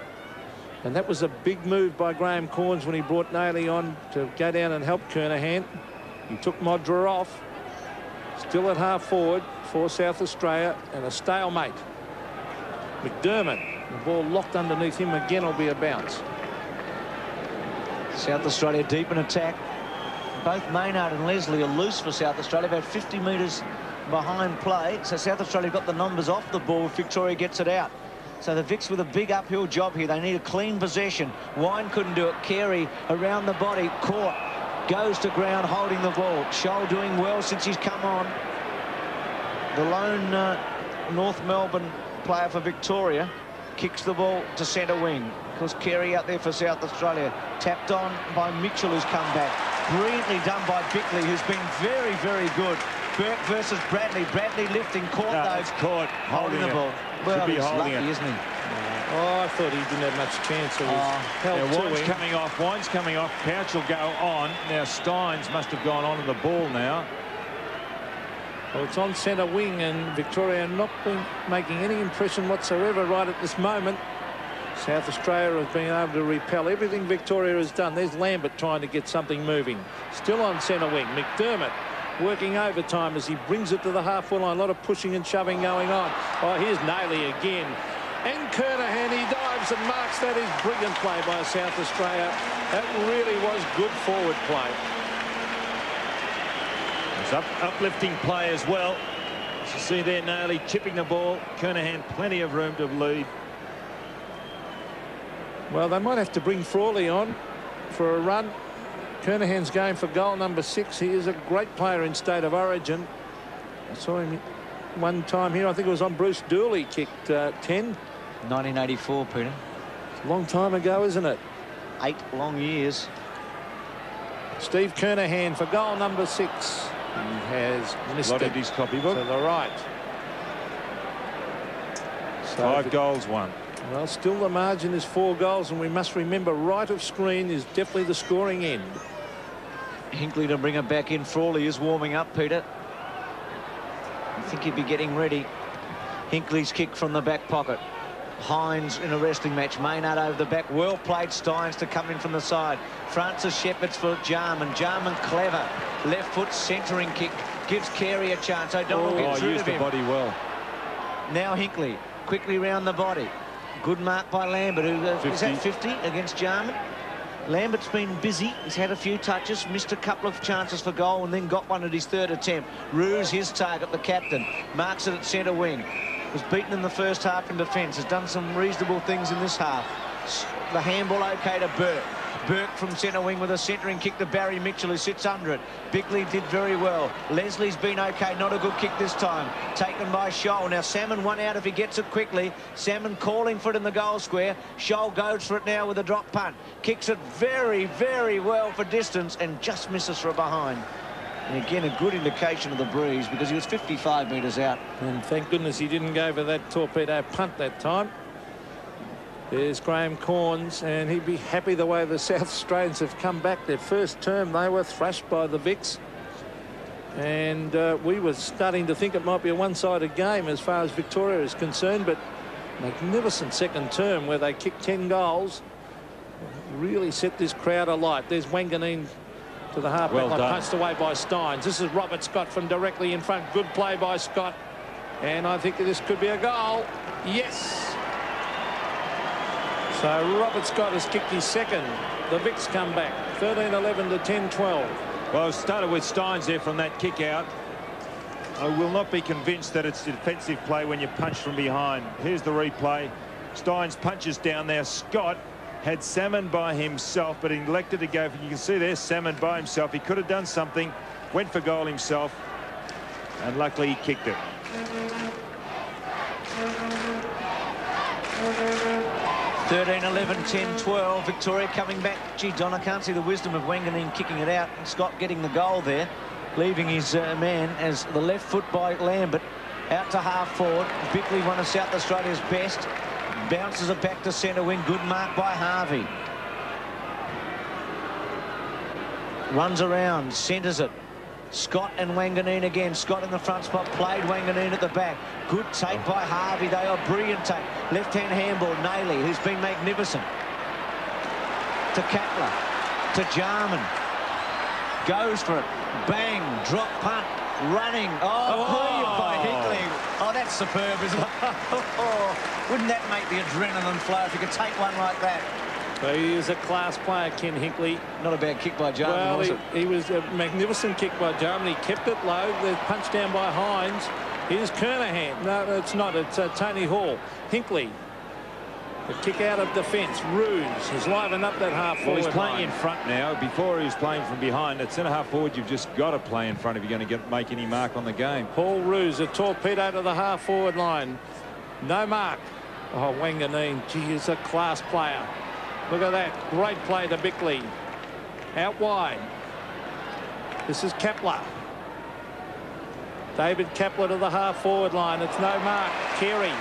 And that was a big move by Graham Corns when he brought Nailey on to go down and help Kernahan. He took Modra off. Still at half forward for South Australia, and a stalemate. McDermott, the ball locked underneath him. Again, will be a bounce. South Australia deep in attack. Both Maynard and Leslie are loose for South Australia, about 50 metres behind play. So South Australia got the numbers off the ball if Victoria gets it out. So the Vics with a big uphill job here. They need a clean possession. Wine couldn't do it. Carey around the body, caught, goes to ground holding the ball. Scholl doing well since he's come on. The lone North Melbourne player for Victoria kicks the ball to centre wing. Because Carey out there for South Australia. Tapped on by Mitchell, who's come back. Brilliantly done by Bickley, who's been very, very good. Burke versus Bradley. Bradley lifting, caught though. It's caught. Holding the ball. Well, Should be he's holding lucky, it. isn't he? Oh, I thought he didn't have much chance. It was held to Wine's him. coming off. Wine's coming off. Couch will go on. Now Steins must have gone on to the ball now. Well, it's on centre wing, and Victoria not been making any impression whatsoever right at this moment. South Australia has been able to repel everything Victoria has done. There's Lambert trying to get something moving. Still on centre wing. McDermott working overtime as he brings it to the half-forward line. A lot of pushing and shoving going on. Oh, here's Nailey again. And Kernahan, he dives and marks. That is brilliant play by South Australia. That really was good forward play. It's uplifting play as well. As you see there, Nailey chipping the ball. Kernahan plenty of room to lead. Well, they might have to bring Frawley on for a run. Kernahan's going for goal number 6. He is a great player in State of Origin. I saw him one time here. I think it was on Bruce Dooley, kicked 10. 1984, Peter. It's a long time ago, isn't it? 8 long years. Steve Kernahan for goal number 6. He has missed Lot it of his copybook. to the right. So 5 goals, 1. Well, still the margin is 4 goals, and we must remember right of screen is definitely the scoring end. Hinkley to bring it back in. Frawley is warming up, Peter. I think he'd be getting ready. Hinkley's kick from the back pocket. Hines in a wrestling match. Maynard over the back. Well played. Steins to come in from the side. Francis Shepherd's for Jarman. Jarman clever. Left foot centering kick. Gives Carey a chance. O'Donnell gets rid of him. The body well. Now Hinkley quickly round the body. Good mark by Lambert. Who is that 50 against Jarman? Lambert's been busy. He's had a few touches, missed a couple of chances for goal, and then got one at his third attempt. Roos, his target, the captain, marks it at centre wing. Was beaten in the first half in defence. Has done some reasonable things in this half. The handball okay to Burke. Burke from centre wing with a centering kick to Barry Mitchell, who sits under it. Bickley did very well. Leslie's been okay. Not a good kick this time. Taken by Scholl. Now Salmon one out if he gets it quickly. Salmon calling for it in the goal square. Scholl goes for it now with a drop punt. Kicks it very, very well for distance and just misses from behind. And again, a good indication of the breeze because he was 55 metres out. And thank goodness he didn't go for that torpedo punt that time. There's Graham Corns, and he'd be happy the way the South Australians have come back. Their first term, they were thrashed by the Vics. And we were starting to think it might be a one-sided game as far as Victoria is concerned, but magnificent second term where they kicked 10 goals. Really set this crowd alight. There's Wanganeen to the half-back line, punched away by Steins. This is Robert Scott from directly in front. Good play by Scott. And I think this could be a goal. Yes! So Robert Scott has kicked his second. The Vics come back. 13-11 to 10-12. Well, it started with Steins there from that kick out. I will not be convinced that it's defensive play when you punch from behind. Here's the replay. Steins punches down there. Scott had Salmon by himself, but he elected to go for, you can see there, Salmon by himself. He could have done something, went for goal himself, and luckily he kicked it. 13-11, 10-12. Victoria coming back. Gee, Don, I can't see the wisdom of Wanganeen kicking it out and Scott getting the goal there, leaving his man as the left foot by Lambert out to half forward. Bickley, one of South Australia's best, bounces it back to centre wing. Good mark by Harvey. Runs around, centres it. Scott and Wanganeen again. Scott in the front spot, played Wanganeen at the back. Good take by Harvey. They are brilliant take. Left-hand handball, Nayley, who's been magnificent. To Kapler, to Jarman. Goes for it. Bang, drop punt, running. Brilliant by Hinkley. Oh, that's superb, isn't it? Wouldn't that make the adrenaline flow if you could take one like that? But he is a class player, Ken Hinkley. Not a bad kick by Jarman, was it? He was a magnificent kick by Jarman. He kept it low. The punch down by Hines. Here's Kernahan. No, it's not. It's Tony Hall. Hinkley. The kick out of defence. Roos has livened up that half forward. Well, he's playing line. in front now. Before he was playing from behind. At centre half forward, you've just got to play in front if you're going to make any mark on the game. Paul Roos, a torpedo to the half forward line. No mark. Oh, Wanganeen. Gee, he's a class player. Look at that. Great play to Bickley. Out wide. This is Kapler. David Kapler to the half-forward line. It's no mark. Carey.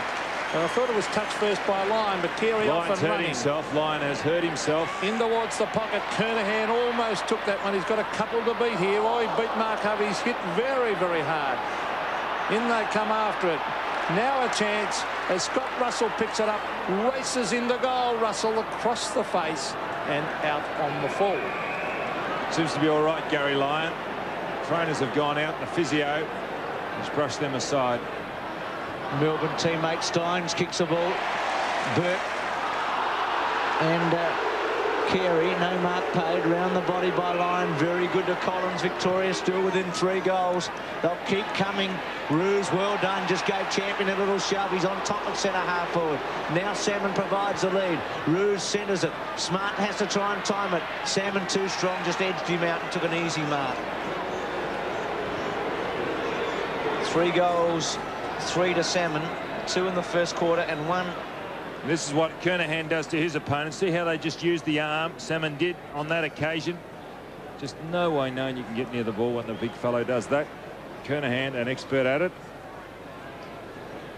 Well, I thought it was touched first by Lyon, but Carey off and running. Himself. Lyon has hurt himself. In towards the pocket. Kernahan almost took that one. He's got a couple to beat here. Oh, he beat Mark Hovey. He's hit very, very hard. In they come after it. Now a chance as Scott Russell picks it up, races into goal. Russell across the face and out on the full. Seems to be all right, Gary Lyon. Trainers have gone out and the physio has brushed them aside. Melbourne teammate Steins kicks the ball. Burke and Carey, no mark paid. Round the body by Lyon. Very good to Collins. Victoria still within 3 goals. They'll keep coming. Roos, well done. Just gave Champion a little shove. He's on top of centre half forward. Now Salmon provides the lead. Roos centres it. Smart has to try and time it. Salmon too strong, just edged him out and took an easy mark. 3 goals, 3 to Salmon. 2 in the first quarter and 1. This is what Kernahan does to his opponents. See how they just used the arm. Salmon did on that occasion. Just no way known you can get near the ball when the big fellow does that. Kernahan, an expert at it.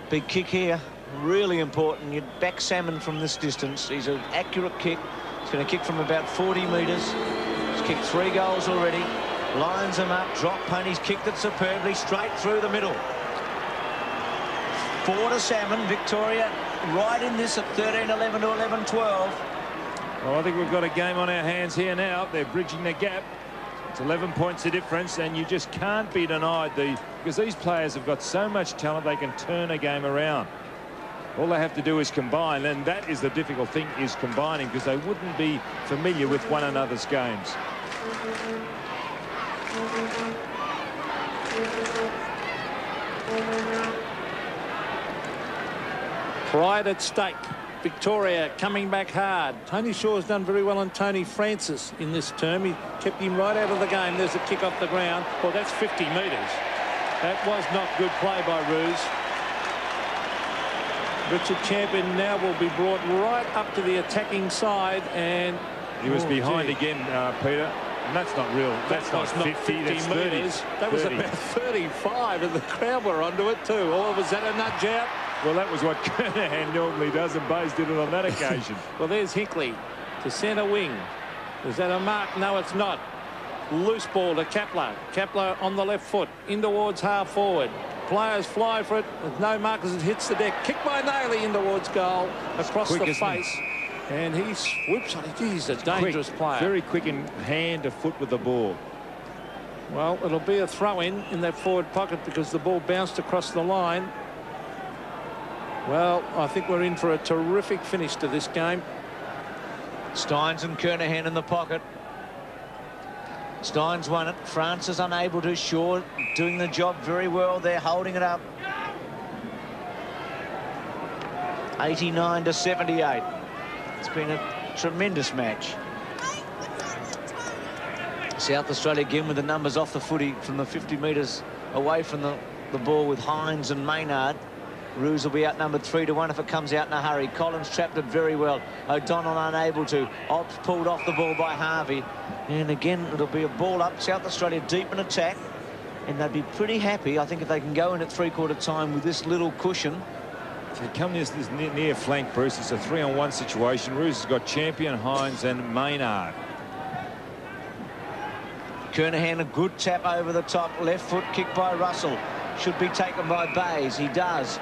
Big kick here. Really important. You'd back Salmon from this distance. He's an accurate kick. He's going to kick from about 40 metres. He's kicked 3 goals already. Lines them up. Drop punt. He's kicked it superbly straight through the middle. 4-7. Victoria right in this at 13-11 to 11-12. Well, I think we've got a game on our hands here now. They're bridging the gap. It's 11 points of difference, and you just can't be denied because these players have got so much talent they can turn a game around. All they have to do is combine, and that is the difficult thing, is combining, because they wouldn't be familiar with one another's games. Pride at stake. Victoria coming back hard. Tony Shaw's done very well on Tony Francis in this term. He kept him right out of the game. There's a kick off the ground. Well, that's 50 metres. That was not good play by Ruse. Richard Champion now will be brought right up to the attacking side, and he was behind again, Peter. And that's not real. That's not 50. That's 30 metres. That was about 35, and the crowd were onto it too. Or was that a nudge out? Well, that was what Kernahan normally does, and Bayes did it on that occasion. Well, there's Hinkley to centre wing. Is that a mark? No, it's not. Loose ball to Kepler. Kepler on the left foot, in towards half forward. Players fly for it with no mark as it hits the deck. Kick by Nayley in towards goal, across the face. And he swoops on it. He's a dangerous player. Very quick in hand to foot with the ball. Well, it'll be a throw-in that forward pocket because the ball bounced across the line. Well, I think we're in for a terrific finish to this game. Steins and Kernahan in the pocket. Steins won it. Francis unable to. Shaw doing the job very well. They're holding it up. 89 to 78. It's been a tremendous match. South Australia again with the numbers off the footy from the 50 metres away from the ball with Hines and Maynard. Ruse will be outnumbered 3-1 if it comes out in a hurry. Collins trapped it very well. O'Donnell unable to. Ops pulled off the ball by Harvey. And again, it'll be a ball up. South Australia deep in attack. And they'd be pretty happy, I think, if they can go in at three-quarter time with this little cushion. If they come this near flank, Bruce, it's a 3-on-1 situation. Ruse has got Champion, Hines and Maynard. Kernahan, a good tap over the top. Left foot kick by Russell. Should be taken by Bayes. He does.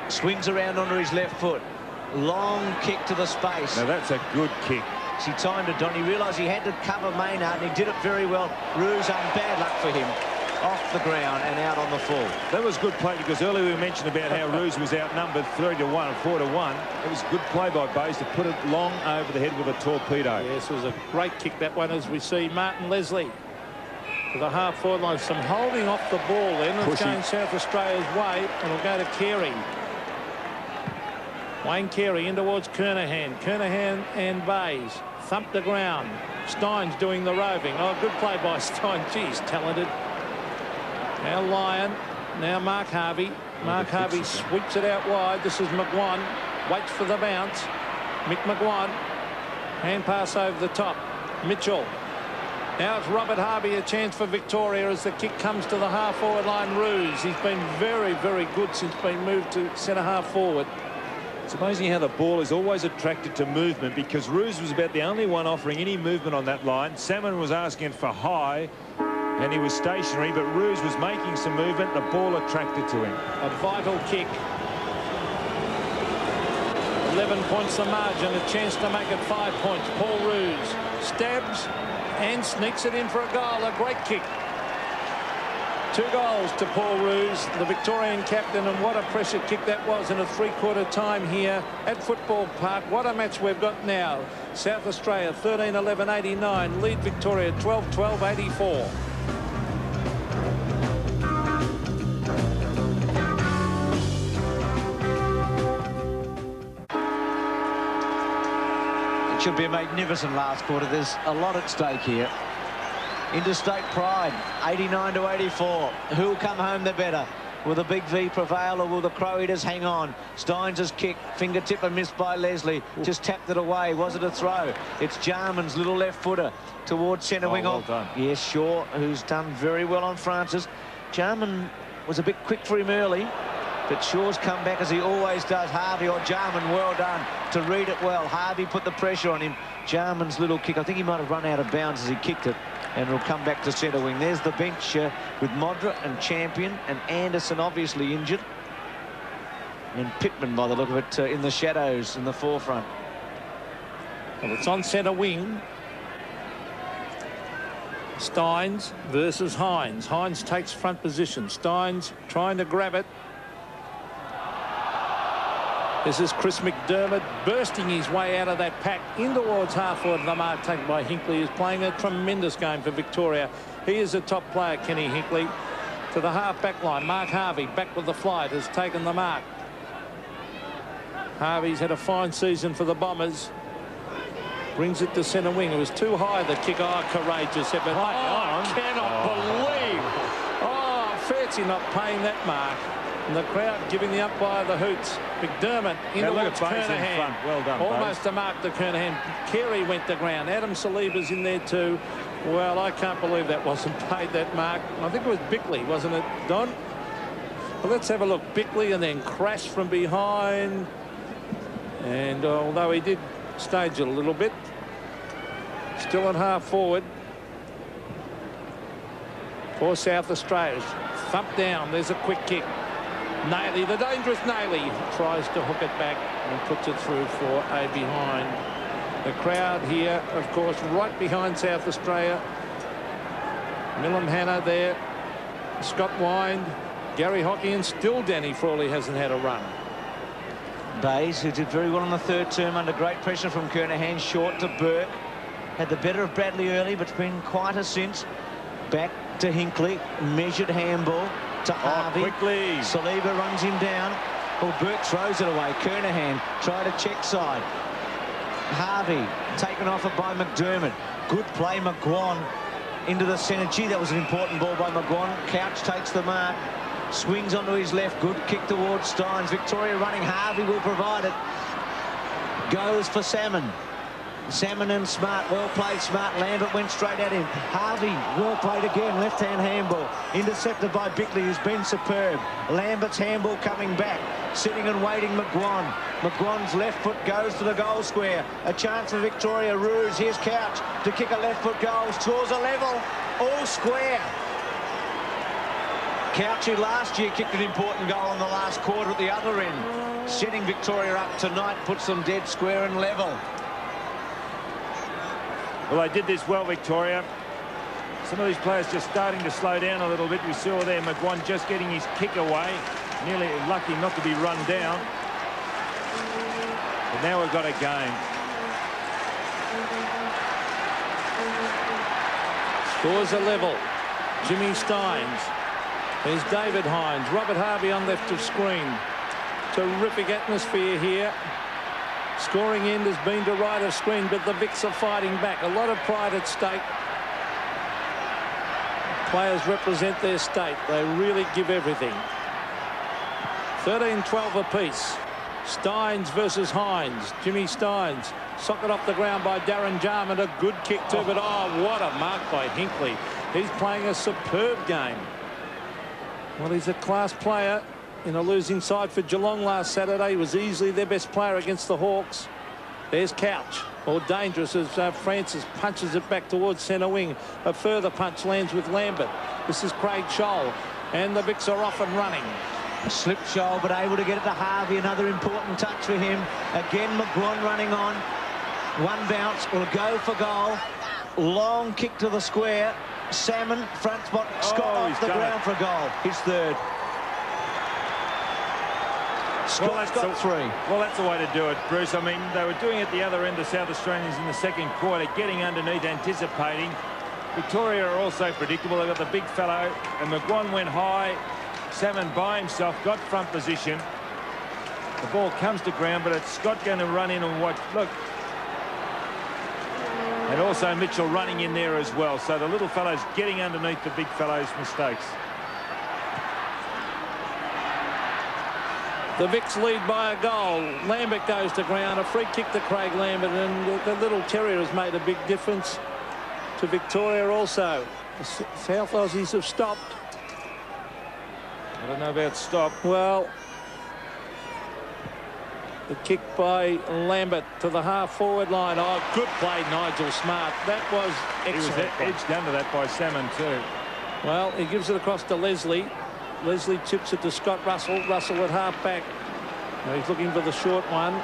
Swings around onto his left foot. Long kick to the space. Now that's a good kick. He timed it, Don. He realised he had to cover Maynard, and he did it very well. Ruse, bad luck for him. Off the ground and out on the full. That was good play, because earlier we mentioned about how Ruse was outnumbered 3-1 and 4-1. It was good play by Bayes to put it long over the head with a torpedo. Yes, it was a great kick, that one, as we see Martin Leslie to the half-forward line. Some holding off the ball then. It's going South Australia's way, and it'll go to Carey. Wayne Carey in towards Kernahan. Kernahan and Bayes thump the ground. Steins doing the roving. Oh, good play by Stein. Geez, talented. Now Lyon. Now Mark Harvey. Mark Harvey sweeps it out wide. This is McGuan. Waits for the bounce. Mick McGuan. Hand pass over the top. Mitchell. Now it's Robert Harvey, a chance for Victoria as the kick comes to the half-forward line. Ruse. He's been very, very good since being moved to centre-half forward. It's amazing how the ball is always attracted to movement, because Ruse was about the only one offering any movement on that line. Salmon was asking for high, and he was stationary, but Ruse was making some movement. The ball attracted to him. A vital kick. 11 points the margin, a chance to make it 5 points. Paul Ruse stabs and sneaks it in for a goal. A great kick. 2 goals to Paul Ruse, the Victorian captain, and what a pressure kick that was in a three-quarter time here at Football Park. What a match we've got now. South Australia 13-11-89, lead Victoria 12-12-84. It should be a magnificent last quarter. There's a lot at stake here. Interstate pride, 89-84. Who'll come home the better? Will the big V prevail, or will the Crow Eaters hang on? Steins' kick, fingertip and missed by Leslie. Just tapped it away. Was it a throw? It's Jarman's little left footer towards centre wing. Well done. Yes, Shaw, who's done very well on Francis. Jarman was a bit quick for him early, but Shaw's come back as he always does. Harvey or Jarman, well done to read it well. Harvey put the pressure on him. Jarman's little kick, I think he might have run out of bounds as he kicked it. and will come back to centre wing. There's the bench with Modra and Champion and Anderson obviously injured. And Pittman, by the look of it, in the shadows in the forefront. Well, it's on centre wing. Steins versus Hines. Hines takes front position. Steins trying to grab it. This is Chris McDermott bursting his way out of that pack in towards half forward. The mark taken by Hinkley, is playing a tremendous game for Victoria. He is a top player, Kenny Hinkley. To the half back line. Mark Harvey back with the flight has taken the mark. Harvey's had a fine season for the Bombers. Brings it to centre wing. It was too high, the kick. Oh, courageous effort. Oh, I cannot believe. Oh, fancy not paying that mark. And the crowd giving the umpire the hoots. McDermott in towards Kernahan. Well done, almost a mark to Kernahan. Carey went to ground. Adam Saliba's in there too. Well, I can't believe that wasn't paid, that mark. I think it was Bickley, wasn't it, Don? Well, let's have a look. Bickley, and then crash from behind. And although he did stage it a little bit, still at half forward for South Australia. Thump down. There's a quick kick. Nailey, the dangerous Nailey, tries to hook it back and puts it through for a behind. The crowd here, of course, right behind South Australia. Milam Hanna there. Scott Wind, Gary Hockey, and still Danny Frawley hasn't had a run. Bays, who did very well in the third term under great pressure from Kernahan, short to Burke. Had the better of Bradley early, but it's been quieter since. Back to Hinkley, measured handball to Harvey. Quickly. Saliba runs him down. Well, Burke throws it away. Kernahan tried a check side. Harvey taken off it by McDermott. Good play, McGuan into the centre. Gee, that was an important ball by McGuan. Couch takes the mark. Swings onto his left. Good kick towards Steins. Victoria running. Harvey will provide it. Goes for Salmon. Salmon and Smart. Well played, Smart. Lambert went straight at him. Harvey, well played again. Left-hand handball. Intercepted by Bickley, who's been superb. Lambert's handball coming back. Sitting and waiting, McGuan. McGuan's left foot goes to the goal square. A chance for Victoria. Ruse. Here's Couch to kick a left foot goal. Scores a level. All square. Couch, who last year kicked an important goal in the last quarter at the other end. Setting Victoria up tonight, puts them dead square and level. Well, they did this well, Victoria. Some of these players just starting to slow down a little bit. We saw there McGuan just getting his kick away. Nearly lucky not to be run down. But now we've got a game. Scores a level. Jimmy Steins. There's David Hines. Robert Harvey on left of screen. Terrific atmosphere here. Scoring end has been to right of screen, but the Vics are fighting back. A lot of pride at stake. Players represent their state. They really give everything. 13-12 apiece. Steins versus Hines. Jimmy Steins. Socket off the ground by Darren Jarman. A good kick too, but oh, what a mark by Hinkley. He's playing a superb game. Well, he's a class player. In a losing side for Geelong last Saturday, he was easily their best player against the Hawks. There's Couch. All dangerous as Francis punches it back towards centre wing. A further punch lands with Lambert. This is Craig Scholl. And the Vics are off and running. Slip Scholl, but able to get it to Harvey. Another important touch for him. Again, McGuan running on. One bounce will go for goal. Long kick to the square. Salmon, front spot. Scott off the ground for a goal. His third. Scott's got three. Well, that's the way to do it, Bruce. I mean, they were doing it the other end, the South Australians, in the second quarter, getting underneath, anticipating. Victoria are also predictable. They've got the big fellow, and McGuan went high. Salmon by himself, got front position. The ball comes to ground, but it's Scott going to run in and watch. Look. And also Mitchell running in there as well. So the little fellow's getting underneath the big fellow's mistakes. The Vics lead by a goal. Lambert goes to ground. A free kick to Craig Lambert, and the little terrier has made a big difference to Victoria also. The South Aussies have stopped. I don't know about stop. Well, The kick by Lambert to the half-forward line. Oh, good play, Nigel Smart. That was excellent. He was edged under that by Salmon too. Well, he gives it across to Leslie. Leslie chips it to Scott Russell. Russell at half-back. Now he's looking for the short one.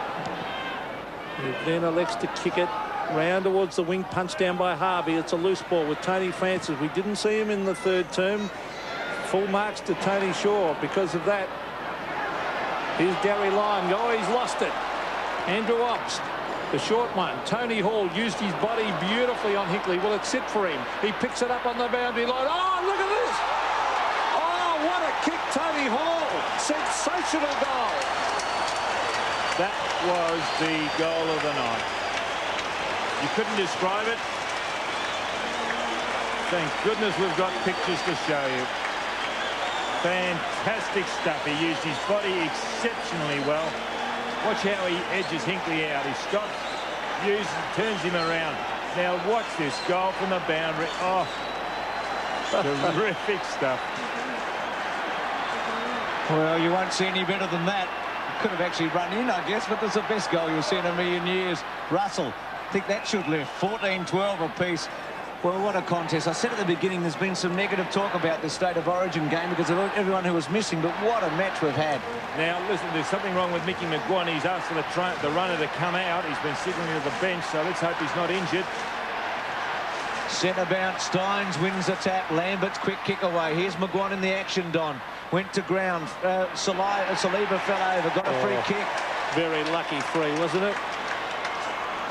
He then elects to kick it round towards the wing, punched down by Harvey. It's a loose ball with Tony Francis. We didn't see him in the third term. Full marks to Tony Shaw because of that. Here's Gary Lyon. Oh, he's lost it. Andrew Obst, the short one. Tony Hall used his body beautifully on Hinkley. Will it sit for him? He picks it up on the boundary line. Oh, look at this. Oh, what a kick, Tony Hall. Sensational goal. That was the goal of the night. You couldn't describe it. Thank goodness we've got pictures to show you. Fantastic stuff. He used his body exceptionally well. Watch how he edges Hinkley out. He stops, turns him around. Now watch this goal from the boundary. Oh, terrific stuff. Well, you won't see any better than that. Could have actually run in, I guess, but that's the best goal you'll see in a million years. Russell, I think that should lift. 14-12 apiece. Well, what a contest. I said at the beginning there's been some negative talk about this State of Origin game because of everyone who was missing, but what a match we've had. Now, listen, there's something wrong with Mickey McGuane. He's asked for the runner to come out. He's been signalling to the bench, so let's hope he's not injured. Centre bounce. Steins wins the tap. Lambert's quick kick away. Here's McGuane in the action, Don. Went to ground. Saliba fell over. Got a free kick. Very lucky free, wasn't it?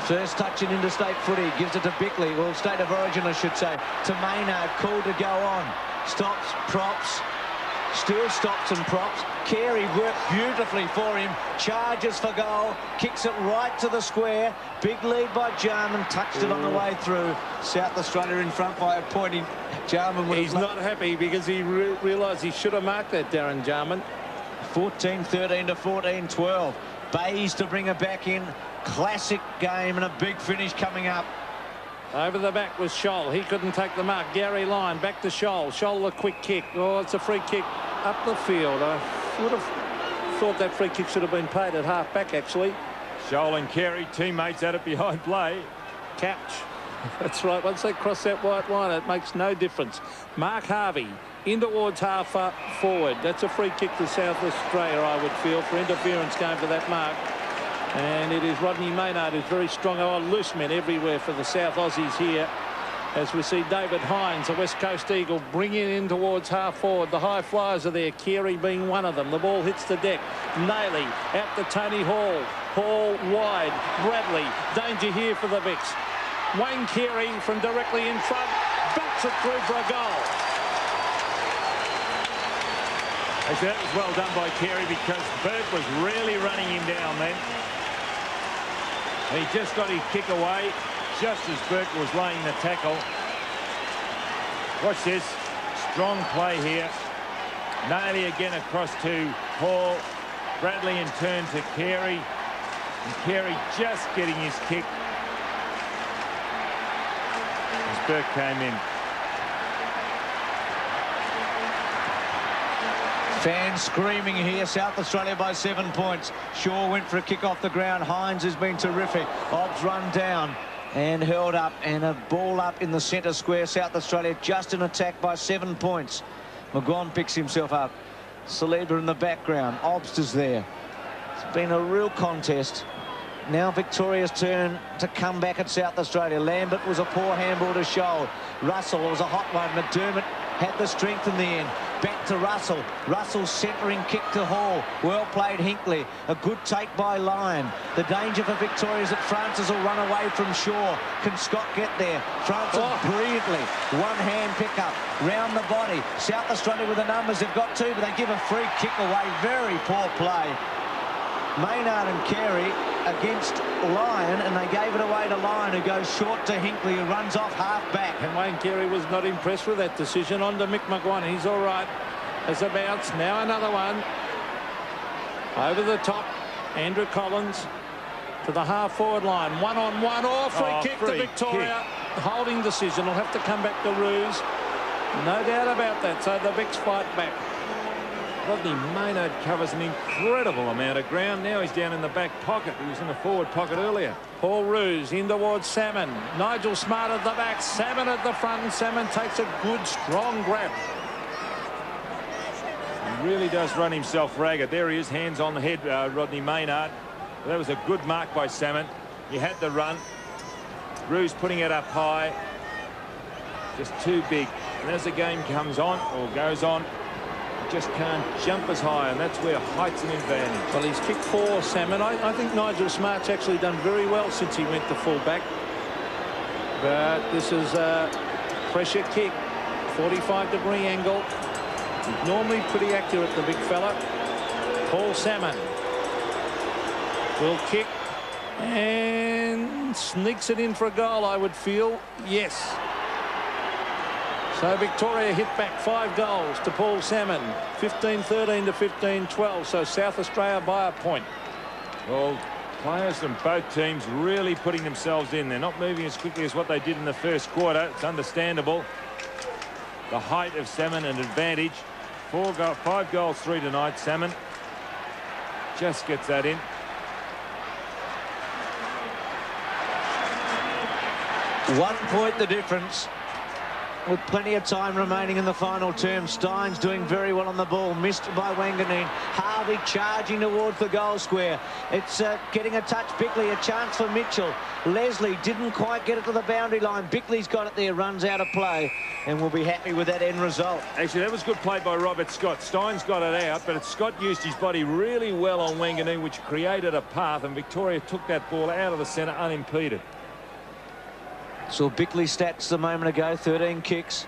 First touch in interstate footy. Gives it to Bickley. Well, State of Origin, I should say. To Maynard. Cool to go on. Stops. Props. Still stops and props. Carey worked beautifully for him. Charges for goal. Kicks it right to the square. Big lead by Jarman. Touched it on the way through. South Australia in front by a point. Jarman would have... He's not happy because he realised he should have marked that, Darren Jarman. 14-13 to 14-12. Bays to bring her back in. Classic game and a big finish coming up. Over the back was Scholl. He couldn't take the mark. Gary Lyon back to Scholl. Scholl a quick kick. Oh, it's a free kick up the field. I would have thought that free kick should have been paid at half back, actually. Scholl and Carey, teammates at it behind play. Couch. That's right. Once they cross that white line, it makes no difference. Mark Harvey in towards half forward. That's a free kick to South Australia, I would feel, for interference going for that mark. And it is Rodney Maynard who's very strong. Oh, loose men everywhere for the South Aussies here. As we see David Hines, a West Coast Eagle, bringing in towards half forward. The high flyers are there, Carey being one of them. The ball hits the deck. Nayley out to Tony Hall. Hall wide. Bradley, danger here for the Vicks. Wayne Carey from directly in front. Belts it through for a goal. Actually, that was well done by Carey because Burke was really running him down then. He just got his kick away just as Burke was laying the tackle. Watch this. Strong play here. Nayley again across to Hall. Bradley in turn to Carey. And Carey just getting his kick as Burke came in. Fans screaming here. South Australia by 7 points. Shaw went for a kick off the ground. Hines has been terrific. Obbs run down and held up, and a ball up in the centre square. South Australia just in attack by 7 points. McGuane picks himself up. Saliba in the background. Obst is there. It's been a real contest. Now Victoria's turn to come back at South Australia. Lambert was a poor handball to Scholl. Russell was a hot one. McDermott had the strength in the end. Back to Russell. Russell's centering kick to Hall. Well played Hinkley. A good take by Lyon. The danger for Victoria is that Francis will run away from Shaw. Can Scott get there? Francis brilliantly. One hand pick up. Round the body. South Australia with the numbers. They've got two, but they give a free kick away. Very poor play. Maynard and Carey against Lyon, and they gave it away to Lyon, who goes short to Hinkley, who runs off half back. And Wayne Carey was not impressed with that decision. On to Mick McGuane. He's all right. As a bounce. Now another one. Over the top. Andrew Collins to the half-forward line. One-on-one. Oh, free kick to Victoria. Kick. Holding decision. Will have to come back to Roos. No doubt about that. So the Vicks fight back. Rodney Maynard covers an incredible amount of ground. Now he's down in the back pocket. He was in the forward pocket earlier. Paul Roos in towards Salmon. Nigel Smart at the back. Salmon at the front. And Salmon takes a good, strong grab. He really does run himself ragged. There he is, hands on the head, Rodney Maynard. Well, that was a good mark by Salmon. He had the run. Roos putting it up high. Just too big. And as the game comes on, or goes on, he just can't jump as high, and that's where height's an advantage. Well, he's kicked 4, Salmon. I think Nigel Smart's actually done very well since he went to full-back. But this is a pressure kick. 45-degree angle. He's normally pretty accurate, the big fella. Paul Salmon will kick and sneaks it in for a goal, I would feel. Yes. So Victoria hit back 5 goals to Paul Salmon. 15-13 to 15-12. So South Australia by a point. Well, players from both teams really putting themselves in. They're not moving as quickly as what they did in the first quarter. It's understandable. The height of Salmon an advantage. 5 goals, 3 tonight. Salmon just gets that in. One point the difference. With plenty of time remaining in the final term. Steins doing very well on the ball. Missed by Wanganeen. Harvey charging towards the goal square. It's getting a touch. Bickley, a chance for Mitchell. Leslie didn't quite get it to the boundary line. Bickley's got it there. Runs out of play. And we'll be happy with that end result. Actually, that was good play by Robert Scott. Steins got it out, but Scott used his body really well on Wanganeen, which created a path, and Victoria took that ball out of the centre unimpeded. Saw Bickley stats a moment ago. 13 kicks.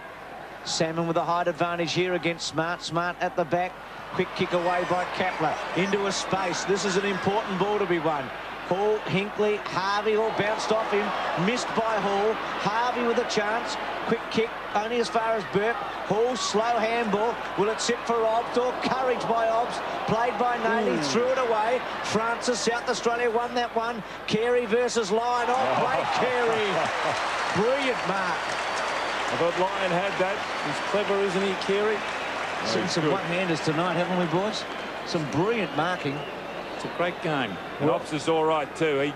Salmon with a height advantage here against Smart. Smart at the back. Quick kick away by Kapler. Into a space. This is an important ball to be won. Hall, Hinkley, Harvey all bounced off him. Missed by Hall. Harvey with a chance. Quick kick only as far as Burke. Hall, slow handball. Will it sit for Obbs or courage by Obbs? Played by Naley. Threw it away. Francis, South Australia won that one. Carey versus Lyon. Oh, great Carey. Brilliant mark. I thought Lyon had that. He's clever, isn't he, Carey? Seen some one-handers tonight, haven't we, boys? Some brilliant marking. It's a great game. And Ops is all right too. He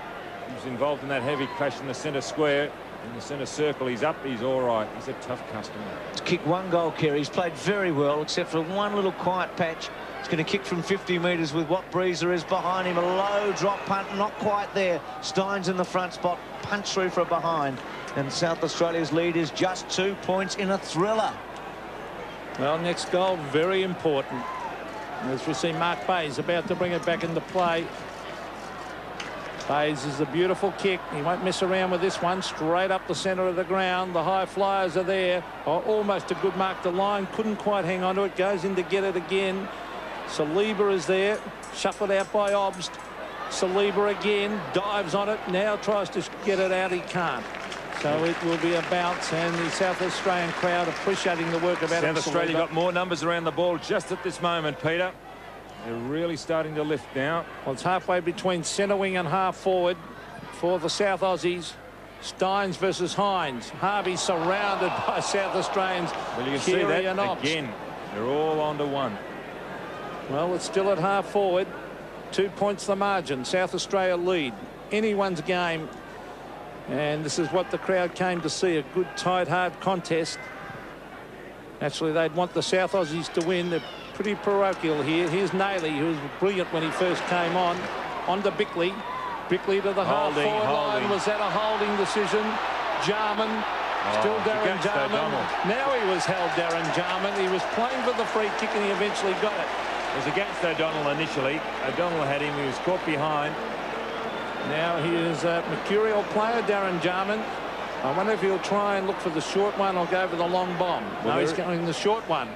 was involved in that heavy crash in the centre square. In the centre circle, he's up. He's all right. He's a tough customer. To kick 1 goal, Carey. He's played very well, except for one little quiet patch. He's going to kick from 50 metres with what breeze there is behind him. A low drop punt, not quite there. Steins in the front spot, punch through for a behind. And South Australia's lead is just 2 points in a thriller. Well, next goal, very important. As we see Mark Bayes about to bring it back into play. Bayes is a beautiful kick. He won't mess around with this one. Straight up the centre of the ground. The high flyers are there. Oh, almost a good mark to line. Couldn't quite hang on to it. Goes in to get it again. Saliba is there. Shuffled out by Obst. Saliba again. Dives on it. Now tries to get it out. He can't. So it will be a bounce, and the South Australian crowd appreciating the work of Adam South Australia Saliba. got more numbers around the ball just at this moment, Peter. They're really starting to lift now. Well, it's halfway between centre wing and half forward for the South Aussies. Steins versus Hines. Harvey surrounded by South Australians. Well, you can see that again. They're all onto one. Well, it's still at half forward. 2 points the margin. South Australia lead. Anyone's game. And this is what the crowd came to see, a good, tight, hard contest. Naturally, they'd want the South Aussies to win. They're pretty parochial here. Here's Naley, who was brilliant when he first came on. On to Bickley. Bickley to the half-forward line. Was that a holding decision? Jarman. Still Darren Jarman. Now he was held, Darren Jarman. He was playing for the free kick and he eventually got it. It was against O'Donnell initially. O'Donnell had him. He was caught behind. Now he is a mercurial player, Darren Jarman. I wonder if he'll try and look for the short one or go for the long bomb. Well, no, he's going the short one.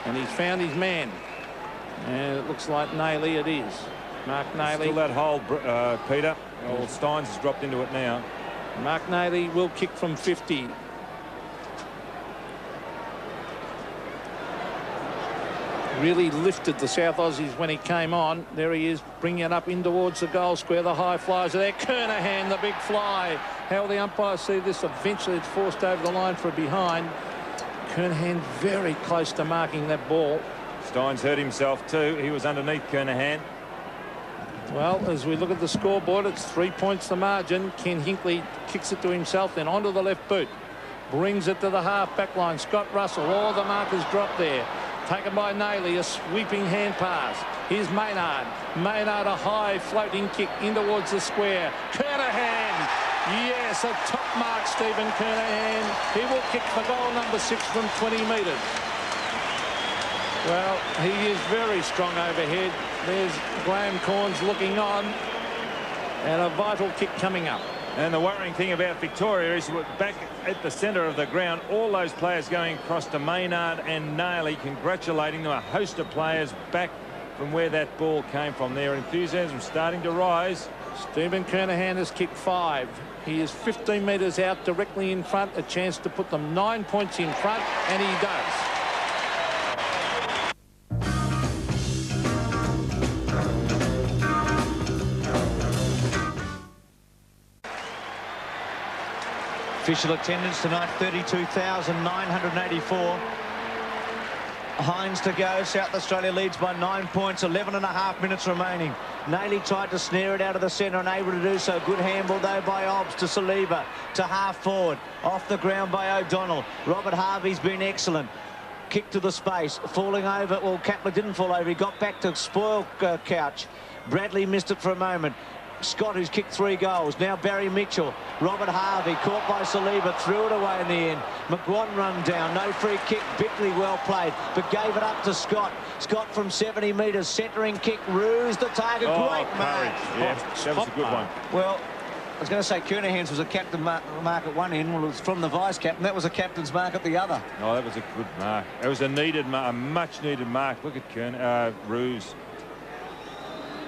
And he's found his man. And it looks like Naley it is. Mark Naley. Still that hold, Peter. Well, Steins has dropped into it now. Mark Naley will kick from 50. Really lifted the South Aussies when he came on. There he is, bringing it up in towards the goal square. The high flies are there. Kernahan, the big fly. How will the umpires see this? Eventually it's forced over the line for a behind. Kernahan very close to marking that ball. Steins hurt himself too. He was underneath Kernahan. Well, as we look at the scoreboard, it's 3 points the margin. Ken Hinkley kicks it to himself, then onto the left boot. Brings it to the half-back line. Scott Russell, all the markers drop there. Taken by Nayley, a sweeping hand pass. Here's Maynard. Maynard, a high floating kick in towards the square. Kernahan, yes, a top mark, Stephen Kernahan. He will kick for goal number 6 from 20 metres. Well, he is very strong overhead. There's Graham Corns looking on. And a vital kick coming up. And the worrying thing about Victoria is back at the centre of the ground, all those players going across to Maynard and Nayley, congratulating them, a host of players back from where that ball came from. Their enthusiasm starting to rise. Stephen Kernahan has kicked 5. He is 15 metres out, directly in front, a chance to put them 9 points in front, and he does. Official attendance tonight, 32,984. Hines to go. South Australia leads by 9 points, 11.5 minutes remaining. Nayley tried to snare it out of the centre, unable to do so. Good handball though by Obbs to Saliba, to half forward. Off the ground by O'Donnell. Robert Harvey's been excellent. Kick to the space, falling over. Well, Kapler didn't fall over. He got back to spoil Couch. Bradley missed it for a moment. Scott, who's kicked 3 goals. Now Barry Mitchell. Robert Harvey caught by Saliba, threw it away in the end. McGuan run down, no free kick. Bickley well played, but gave it up to Scott. Scott from 70 metres, centering kick, ruse the target. Great mark. Yeah, that was a good one. Well, I was going to say Kernahan's was a captain mark at one end. Well, it was from the vice-captain. That was a captain's mark at the other. Oh, that was a good mark. It was a needed mark, a much-needed mark. Look at Ruse.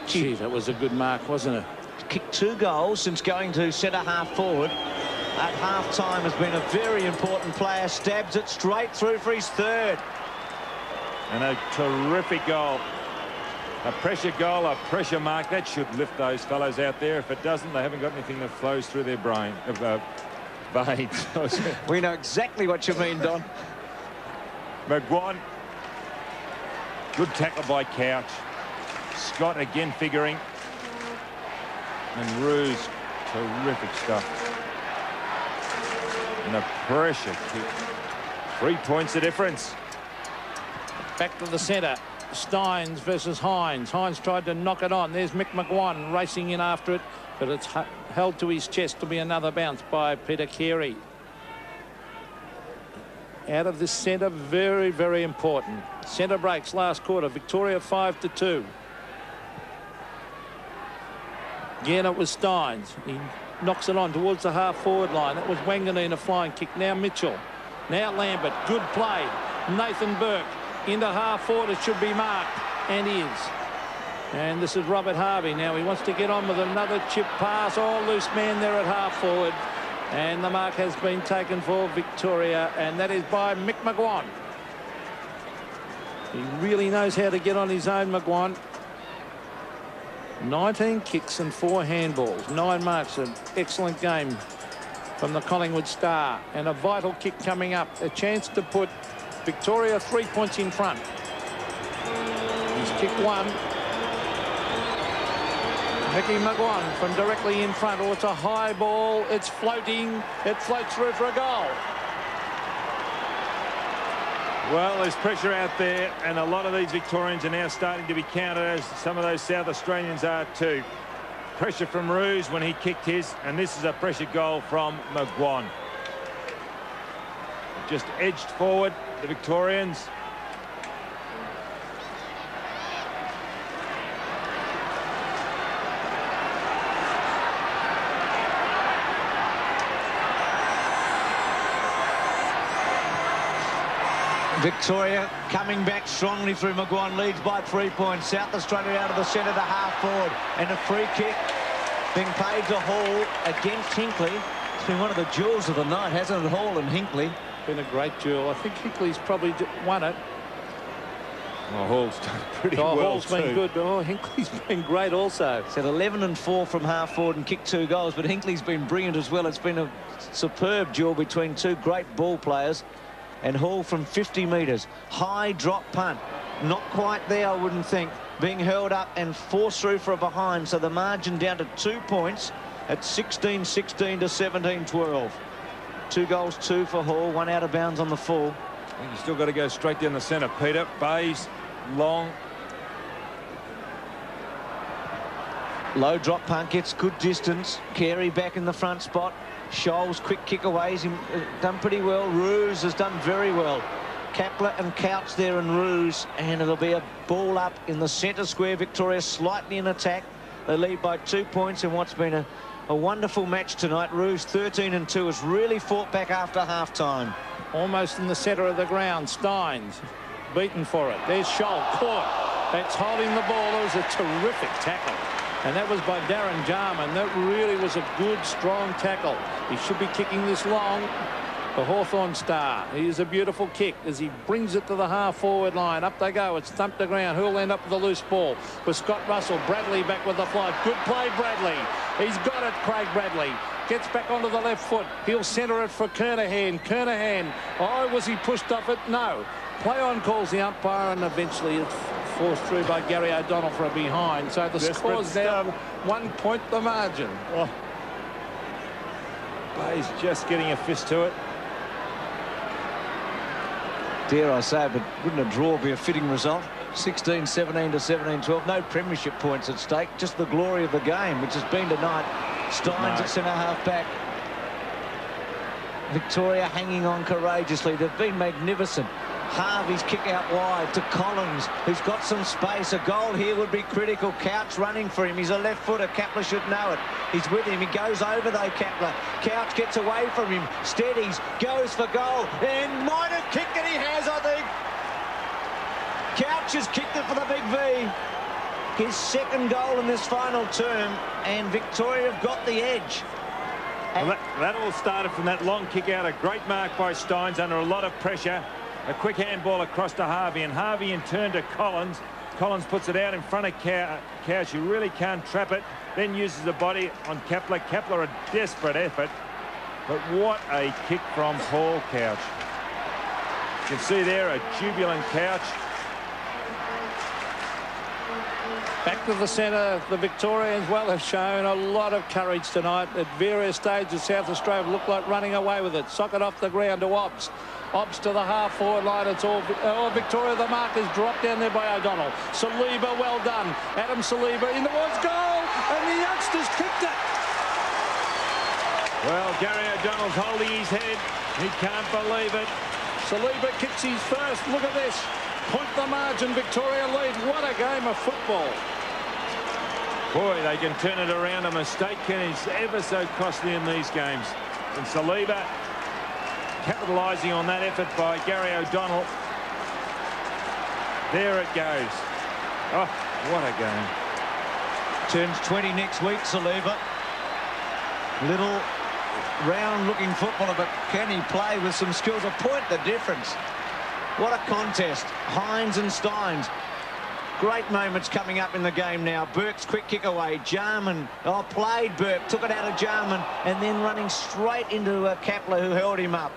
Gee, that was a good mark, wasn't it? Kicked 2 goals since going to centre half forward at half time. Has been a very important player. Stabs it straight through for his 3rd. And a terrific goal. A pressure goal, a pressure mark. That should lift those fellows out there. If it doesn't, they haven't got anything that flows through their brain. Veins. We know exactly what you mean, Don. McGuan. Good tackle by Couch. Scott again figuring. And Ruse, terrific stuff. And a pressure kick. 3 points the difference. Back to the centre. Steins versus Hines. Hines tried to knock it on. There's Mick McGuan racing in after it, but it's held to his chest to be another bounce by Peter Carey. Out of this centre, very, very important. Centre breaks last quarter. Victoria 5-2. Again, it was Steins. He knocks it on towards the half-forward line. That was Wanganeen, a flying kick. Now Mitchell. Now Lambert. Good play. Nathan Burke into half-forward. It should be marked. And is. And this is Robert Harvey. Now he wants to get on with another chip pass. Oh, loose man there at half-forward. And the mark has been taken for Victoria. And that is by Mick McGuan. He really knows how to get on his own, McGuan. 19 kicks and 4 handballs, 9 marks. An excellent game from the Collingwood Star, and a vital kick coming up, a chance to put Victoria 3 points in front. He's kicked 1. Mickey McGuan from directly in front. Oh, it's a high ball. It's floating. It floats through for a goal. Well, there's pressure out there, and a lot of these Victorians are now starting to be counted, as some of those South Australians are too. Pressure from Ruse when he kicked his, and this is a pressure goal from McGuan. Just edged forward, the Victorians. Victoria coming back strongly through. McGuan leads by 3 points. South Australia out of the centre to half forward, and a free kick being paid to Hall against Hinkley. It's been one of the jewels of the night, hasn't it? Hall and Hinkley. Been a great duel. I think Hinkley's probably won it. Well, Hall's done pretty well Hall's too. been good, but Hinkley's been great also. It's at 11 and 4 from half forward and kicked 2 goals, but Hinkley's been brilliant as well. It's been a superb duel between 2 great ball players. And Hall from 50 metres. High drop punt. Not quite there, I wouldn't think. Being held up and forced through for a behind, so the margin down to 2 points at 16-16 to 17-12. 2 goals, 2 for Hall, 1 out of bounds on the full. I think you still got to go straight down the centre, Peter. Bays, long. Low drop punt, gets good distance. Carey back in the front spot. Scholes, quick kick away. He's done pretty well. Roos has done very well. Kapler and Couch there and Roos, and it'll be a ball up in the centre square. Victoria slightly in attack. They lead by 2 points in what's been a wonderful match tonight. Roos 13-2 has really fought back after half-time. Almost in the centre of the ground. Steins beaten for it. There's Scholl caught. That's holding the ball. It was a terrific tackle. And that was by Darren Jarman. That really was a good, strong tackle. He should be kicking this long. The Hawthorn star. He is a beautiful kick as he brings it to the half-forward line. Up they go. It's thumped the ground. Who'll end up with the loose ball? With Scott Russell. Bradley back with the flight. Good play, Bradley. He's got it, Craig Bradley. Gets back onto the left foot. He'll centre it for Kernahan. Kernahan. Oh, was he pushed off it? No. Play on calls the umpire, and eventually it's forced through by Gary O'Donnell for a behind. So the score's now 1 point the margin. Oh. Bay's just getting a fist to it. Dare I say, but wouldn't a draw be a fitting result? 16-17 to 17-12. No premiership points at stake. Just the glory of the game, which has been tonight. Steins at centre half back. Victoria hanging on courageously. They've been magnificent. Harvey's kick out wide to Collins, who's got some space. A goal here would be critical. Couch running for him. He's a left footer. Kapler should know it. He's with him. He goes over though, Kapler. Couch gets away from him. Steadies. Goes for goal. And might have kicked it. He has, I think. Couch has kicked it for the big V. His second goal in this final term. And Victoria have got the edge. Well, that all started from that long kick out. A great mark by Steins under a lot of pressure. A quick handball across to Harvey, and Harvey in turn to Collins. Collins puts it out in front of Couch. You really can't trap it. Then uses the body on Kapler. Kapler a desperate effort. But what a kick from Paul Couch. You can see there a jubilant Couch. Back to the centre. The Victorians, well, have shown a lot of courage tonight. At various stages, South Australia looked like running away with it. Sock it off the ground to Obbs. Obbs to the half-forward line. It's all Victoria. The mark is dropped down there by O'Donnell. Saliba, well done. Adam Saliba in towards goal, and the youngsters kicked it. Well, Gary O'Donnell's holding his head. He can't believe it. Saliba kicks his first. Look at this. Point the margin. Victoria lead. What a game of football. Boy, they can turn it around. A mistake is ever so costly in these games. And Saliba capitalising on that effort by Gary O'Donnell. There it goes. Oh, what a game. Turns 20 next week, Saliba. Little round-looking footballer, but can he play with some skills? A point the difference. What a contest. Hines and Steins. Great moments coming up in the game now. Burke's quick kick away. Jarman, played Burke, took it out of Jarman, and then running straight into Kapler, who held him up.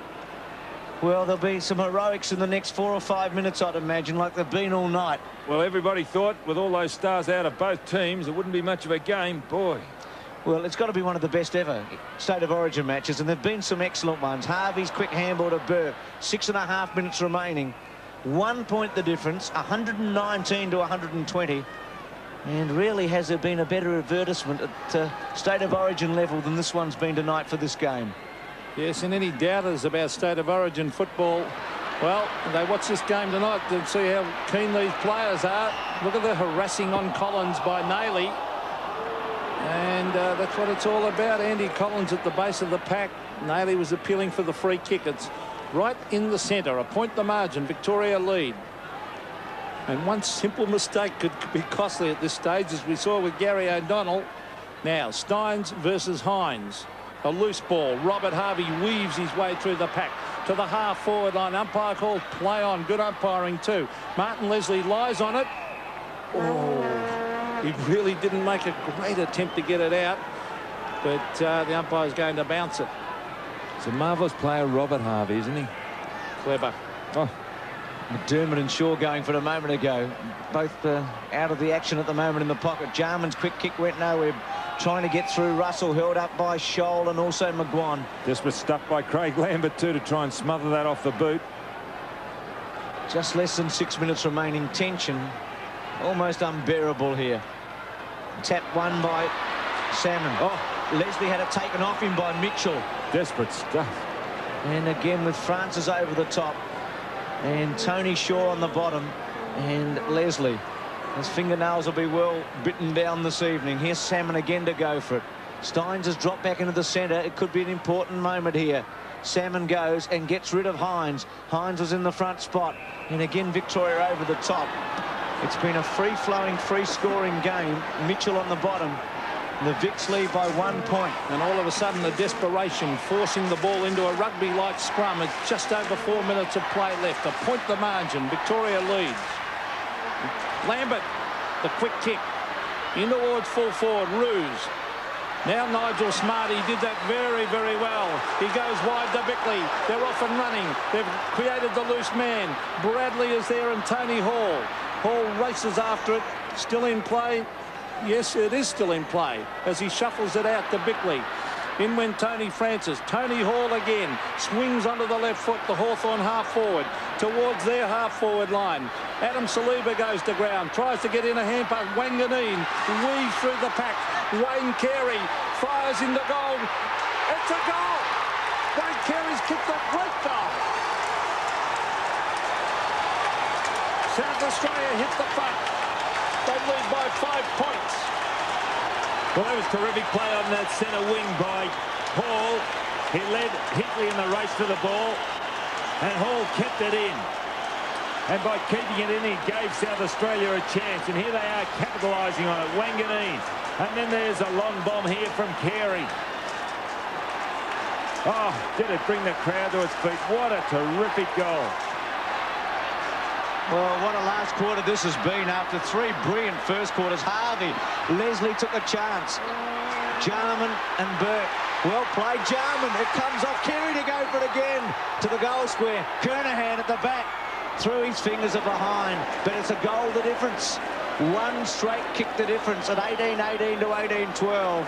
Well, there'll be some heroics in the next 4 or 5 minutes, I'd imagine, like they've been all night. Well, everybody thought with all those stars out of both teams, it wouldn't be much of a game. Boy. Well, it's got to be one of the best ever State of Origin matches, and there've been some excellent ones. Harvey's quick handball to Burke. 6.5 minutes remaining. 1 point the difference, 119 to 120. And really, has there been a better advertisement at State of Origin level than this one's been tonight for this game? Yes, and any doubters about State of Origin football, well, they watch this game tonight to see how keen these players are. Look at the harassing on Collins by Nailey. And that's what it's all about. Andy Collins at the base of the pack. Nailey was appealing for the free kick. It's right in the centre. A point the margin. Victoria lead. And one simple mistake could be costly at this stage, as we saw with Gary O'Donnell. Now, Steins versus Hines. A loose ball. Robert Harvey weaves his way through the pack to the half-forward line. Umpire called play on. Good umpiring too. Martin Leslie lies on it. Oh, he really didn't make a great attempt to get it out, but the umpire's going to bounce it. It's a marvellous player, Robert Harvey, isn't he? Clever. Oh, McDermott and Shaw going for it a moment ago. Both out of the action at the moment in the pocket. Jarman's quick kick went nowhere. Trying to get through. Russell held up by Scholl and also McGuan. Desperate stuff by Craig Lambert too to try and smother that off the boot. Just less than 6 minutes remaining. Tension almost unbearable here. Tap won by Salmon. Oh, Leslie had it taken off him by Mitchell. Desperate stuff. And again with Francis over the top. And Tony Shaw on the bottom. And Leslie. His fingernails will be well bitten down this evening. Here's Salmon again to go for it. Steins has dropped back into the centre. It could be an important moment here. Salmon goes and gets rid of Hines. Hines was in the front spot. And again Victoria over the top. It's been a free-flowing, free-scoring game. Mitchell on the bottom. The Vics lead by 1 point. And all of a sudden the desperation forcing the ball into a rugby-like scrum. It's just over 4 minutes of play left. A point the margin. Victoria leads. Lambert, the quick kick in towards full forward. Ruse. Now Nigel Smart. He did that very, very well. He goes wide to Bickley. They're off and running. They've created the loose man. Bradley is there and Tony Hall. Hall races after it. Still in play. Yes, it is still in play as he shuffles it out to Bickley. In went Tony Francis. Tony Hall again swings onto the left foot. The Hawthorn half forward towards their half forward line. Adam Saliba goes to ground, tries to get in a hand pass. Wanganeen weaves through the pack. Wayne Carey fires in the goal. It's a goal. Wayne Carey's kicked a great goal. South Australia hit the front. They lead by 5 points. Well, that was terrific play on that centre wing by Hall. He led Hickley in the race to the ball, and Hall kept it in. And by keeping it in, he gave South Australia a chance. And here they are capitalising on it. Wanganeen. And then there's a long bomb here from Carey. Oh, did it bring the crowd to its feet. What a terrific goal. Well, what a last quarter this has been after 3 brilliant first quarters. Harvey, Leslie took a chance. Jarman and Burke. Well played, Jarman. It comes off. Carey to go for it again to the goal square. Kernahan at the back. Through his fingers are behind. But it's a goal the difference. One straight kick the difference at 18-18 to 18-12.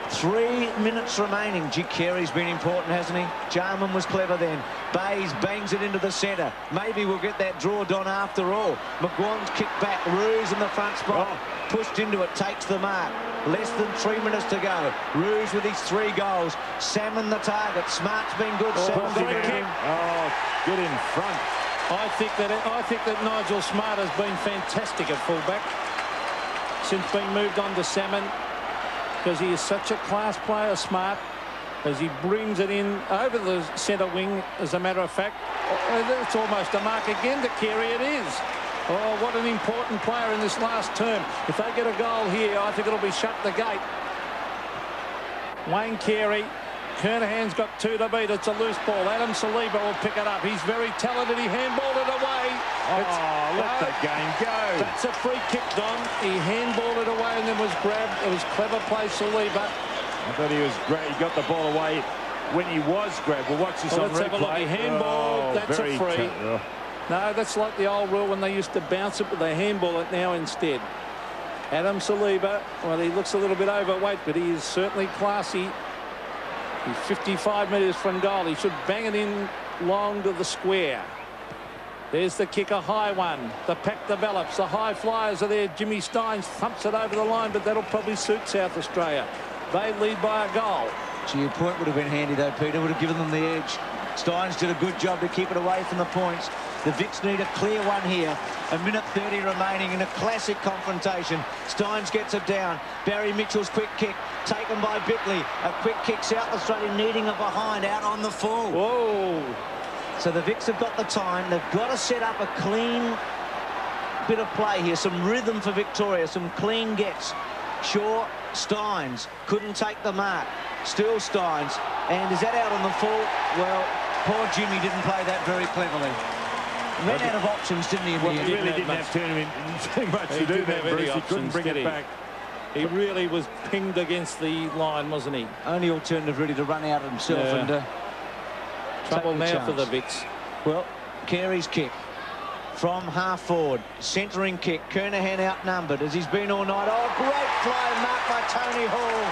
3 minutes remaining. Gee, Carey's been important, hasn't he? Jarman was clever then. Bays bangs it into the centre. Maybe we'll get that draw done after all. McGuan's kicked back. Ruse in the front spot. Pushed into it. Takes the mark. Less than 3 minutes to go. Ruse with his 3 goals. Salmon the target. Smart's been good. Salmon's been good. Oh, good in front. I think that Nigel Smart has been fantastic at fullback since being moved on to Salmon, because he is such a class player, Smart, as he brings it in over the centre wing. As a matter of fact, it's almost a mark again to Carey. It is. Oh, what an important player in this last term. If they get a goal here, I think it'll be shut the gate. Wayne Carey. Kernahan's got 2 to beat. It's a loose ball. Adam Saliba will pick it up. He's very talented. He handballed it away. Let the game go. That's a free kick, Don. He handballed it away and then was grabbed. It was clever play, Saliba. I thought he was great. He got the ball away when he was grabbed. Well, watch this on let's have a look. He handballed. That's a free. No, that's like the old rule when they used to bounce it, but they handball it now instead. Adam Saliba, well, he looks a little bit overweight, but he is certainly classy. He's 55 metres from goal. He should bang it in long to the square. There's the kick, a high one. The pack develops. The high flyers are there. Jimmy Steins thumps it over the line, but that'll probably suit South Australia. They lead by a goal. Gee, a point would have been handy though, Peter. Would have given them the edge. Steins did a good job to keep it away from the points. The Vics need a clear one here. 1:30 remaining in a classic confrontation. Steins gets it down. Barry Mitchell's quick kick taken by Bickley. A quick kick. South Australia needing a behind out on the full. Whoa. So the Vics have got the time. They've got to set up a clean bit of play here. Some rhythm for Victoria. Some clean gets. Shaw, Steins couldn't take the mark. Still Steins. And is that out on the full? Well, poor Jimmy didn't play that very cleverly. Ran out of options, didn't he? Well, he really didn't have too much to do there, Bruce. He couldn't bring it back. He really was pinged against the line, wasn't he? Only alternative really to run out himself and trouble now for the Vics. Well, Carey's kick. from half forward. Centering kick. Kernahan outnumbered as he's been all night. Oh, great fly marked by Tony Hall,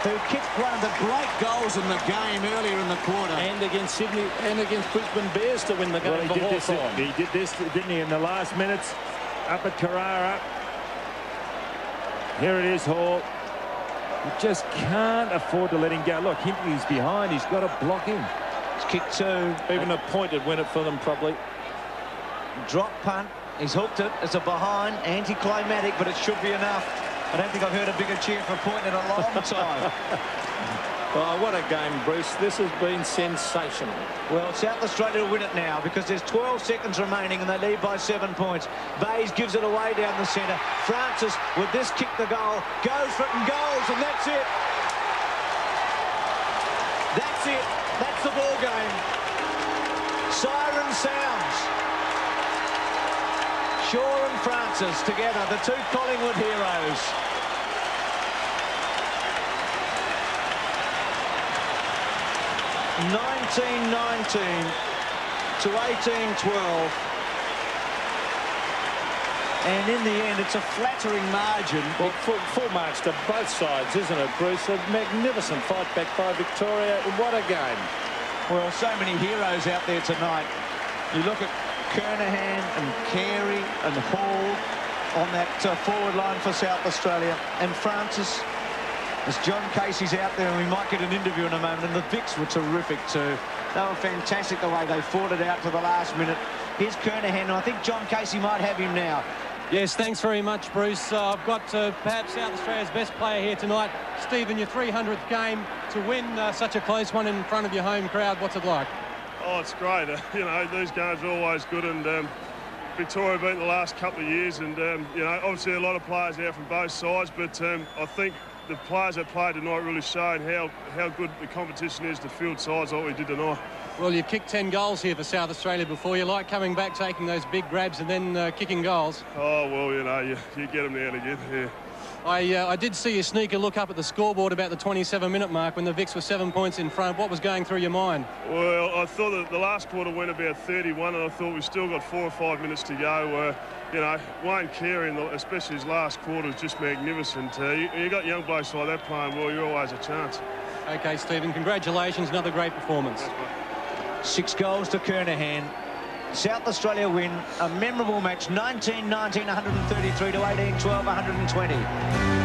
who kicked one of the great goals in the game earlier in the quarter. And against Sydney and against Brisbane Bears to win the game for Hawthorn. He did this, didn't he, in the last minutes up at Carrara. Here it is, Hall. You just can't afford to let him go. Look, Hintley's behind. He's got to block him. It's kick 2. Even a point would win it for them, probably. Drop punt. He's hooked it. It's a behind. Anticlimactic, but it should be enough. I don't think I've heard a bigger cheer for a point in a long time. Oh, what a game, Bruce. This has been sensational. Well, South Australia will win it now because there's 12 seconds remaining and they lead by 7 points. Bayes gives it away down the centre. Francis, with this kick the goal, goes for it and goes, and that's it. That's it. That's the ball game. Siren sounds. Shaw and Francis together, the two Collingwood heroes. (19-19 to 18-12), and in the end it's a flattering margin. Well, full marks to both sides, isn't it, Bruce? A magnificent fight back by Victoria. What a game. Well, so many heroes out there tonight. You look at Kernahan and Carey and Hall on that forward line for South Australia, and Francis, as John Casey's out there, and we might get an interview in a moment, and the Vicks were terrific too. They were fantastic the way they fought it out to the last minute. Here's Kernahan, and I think John Casey might have him now. Yes, thanks very much, Bruce. I've got perhaps South Australia's best player here tonight. Stephen, your 300th game to win such a close one in front of your home crowd. What's it like? Oh, it's great. You know, these games are always good, and Victoria beat the last couple of years, and you know, obviously a lot of players there from both sides, but I think the players that played tonight really showed how good the competition is to field sides like we did tonight. Well, you've kicked 10 goals here for South Australia before. You like coming back, taking those big grabs and then kicking goals? Oh, well, you know, you get them now and again, yeah. I did see you sneak a look up at the scoreboard about the 27-minute mark when the Vicks were 7 points in front. What was going through your mind? Well, I thought that the last quarter went about 31, and I thought we still got 4 or 5 minutes to go. You know, Wayne Carey, especially his last quarter, was just magnificent. You got young blokes like that playing well, you're always a chance. OK, Stephen, congratulations. Another great performance. 6 goals to Kernahan. South Australia win a memorable match, 19-19, 133 to 18-12, 120.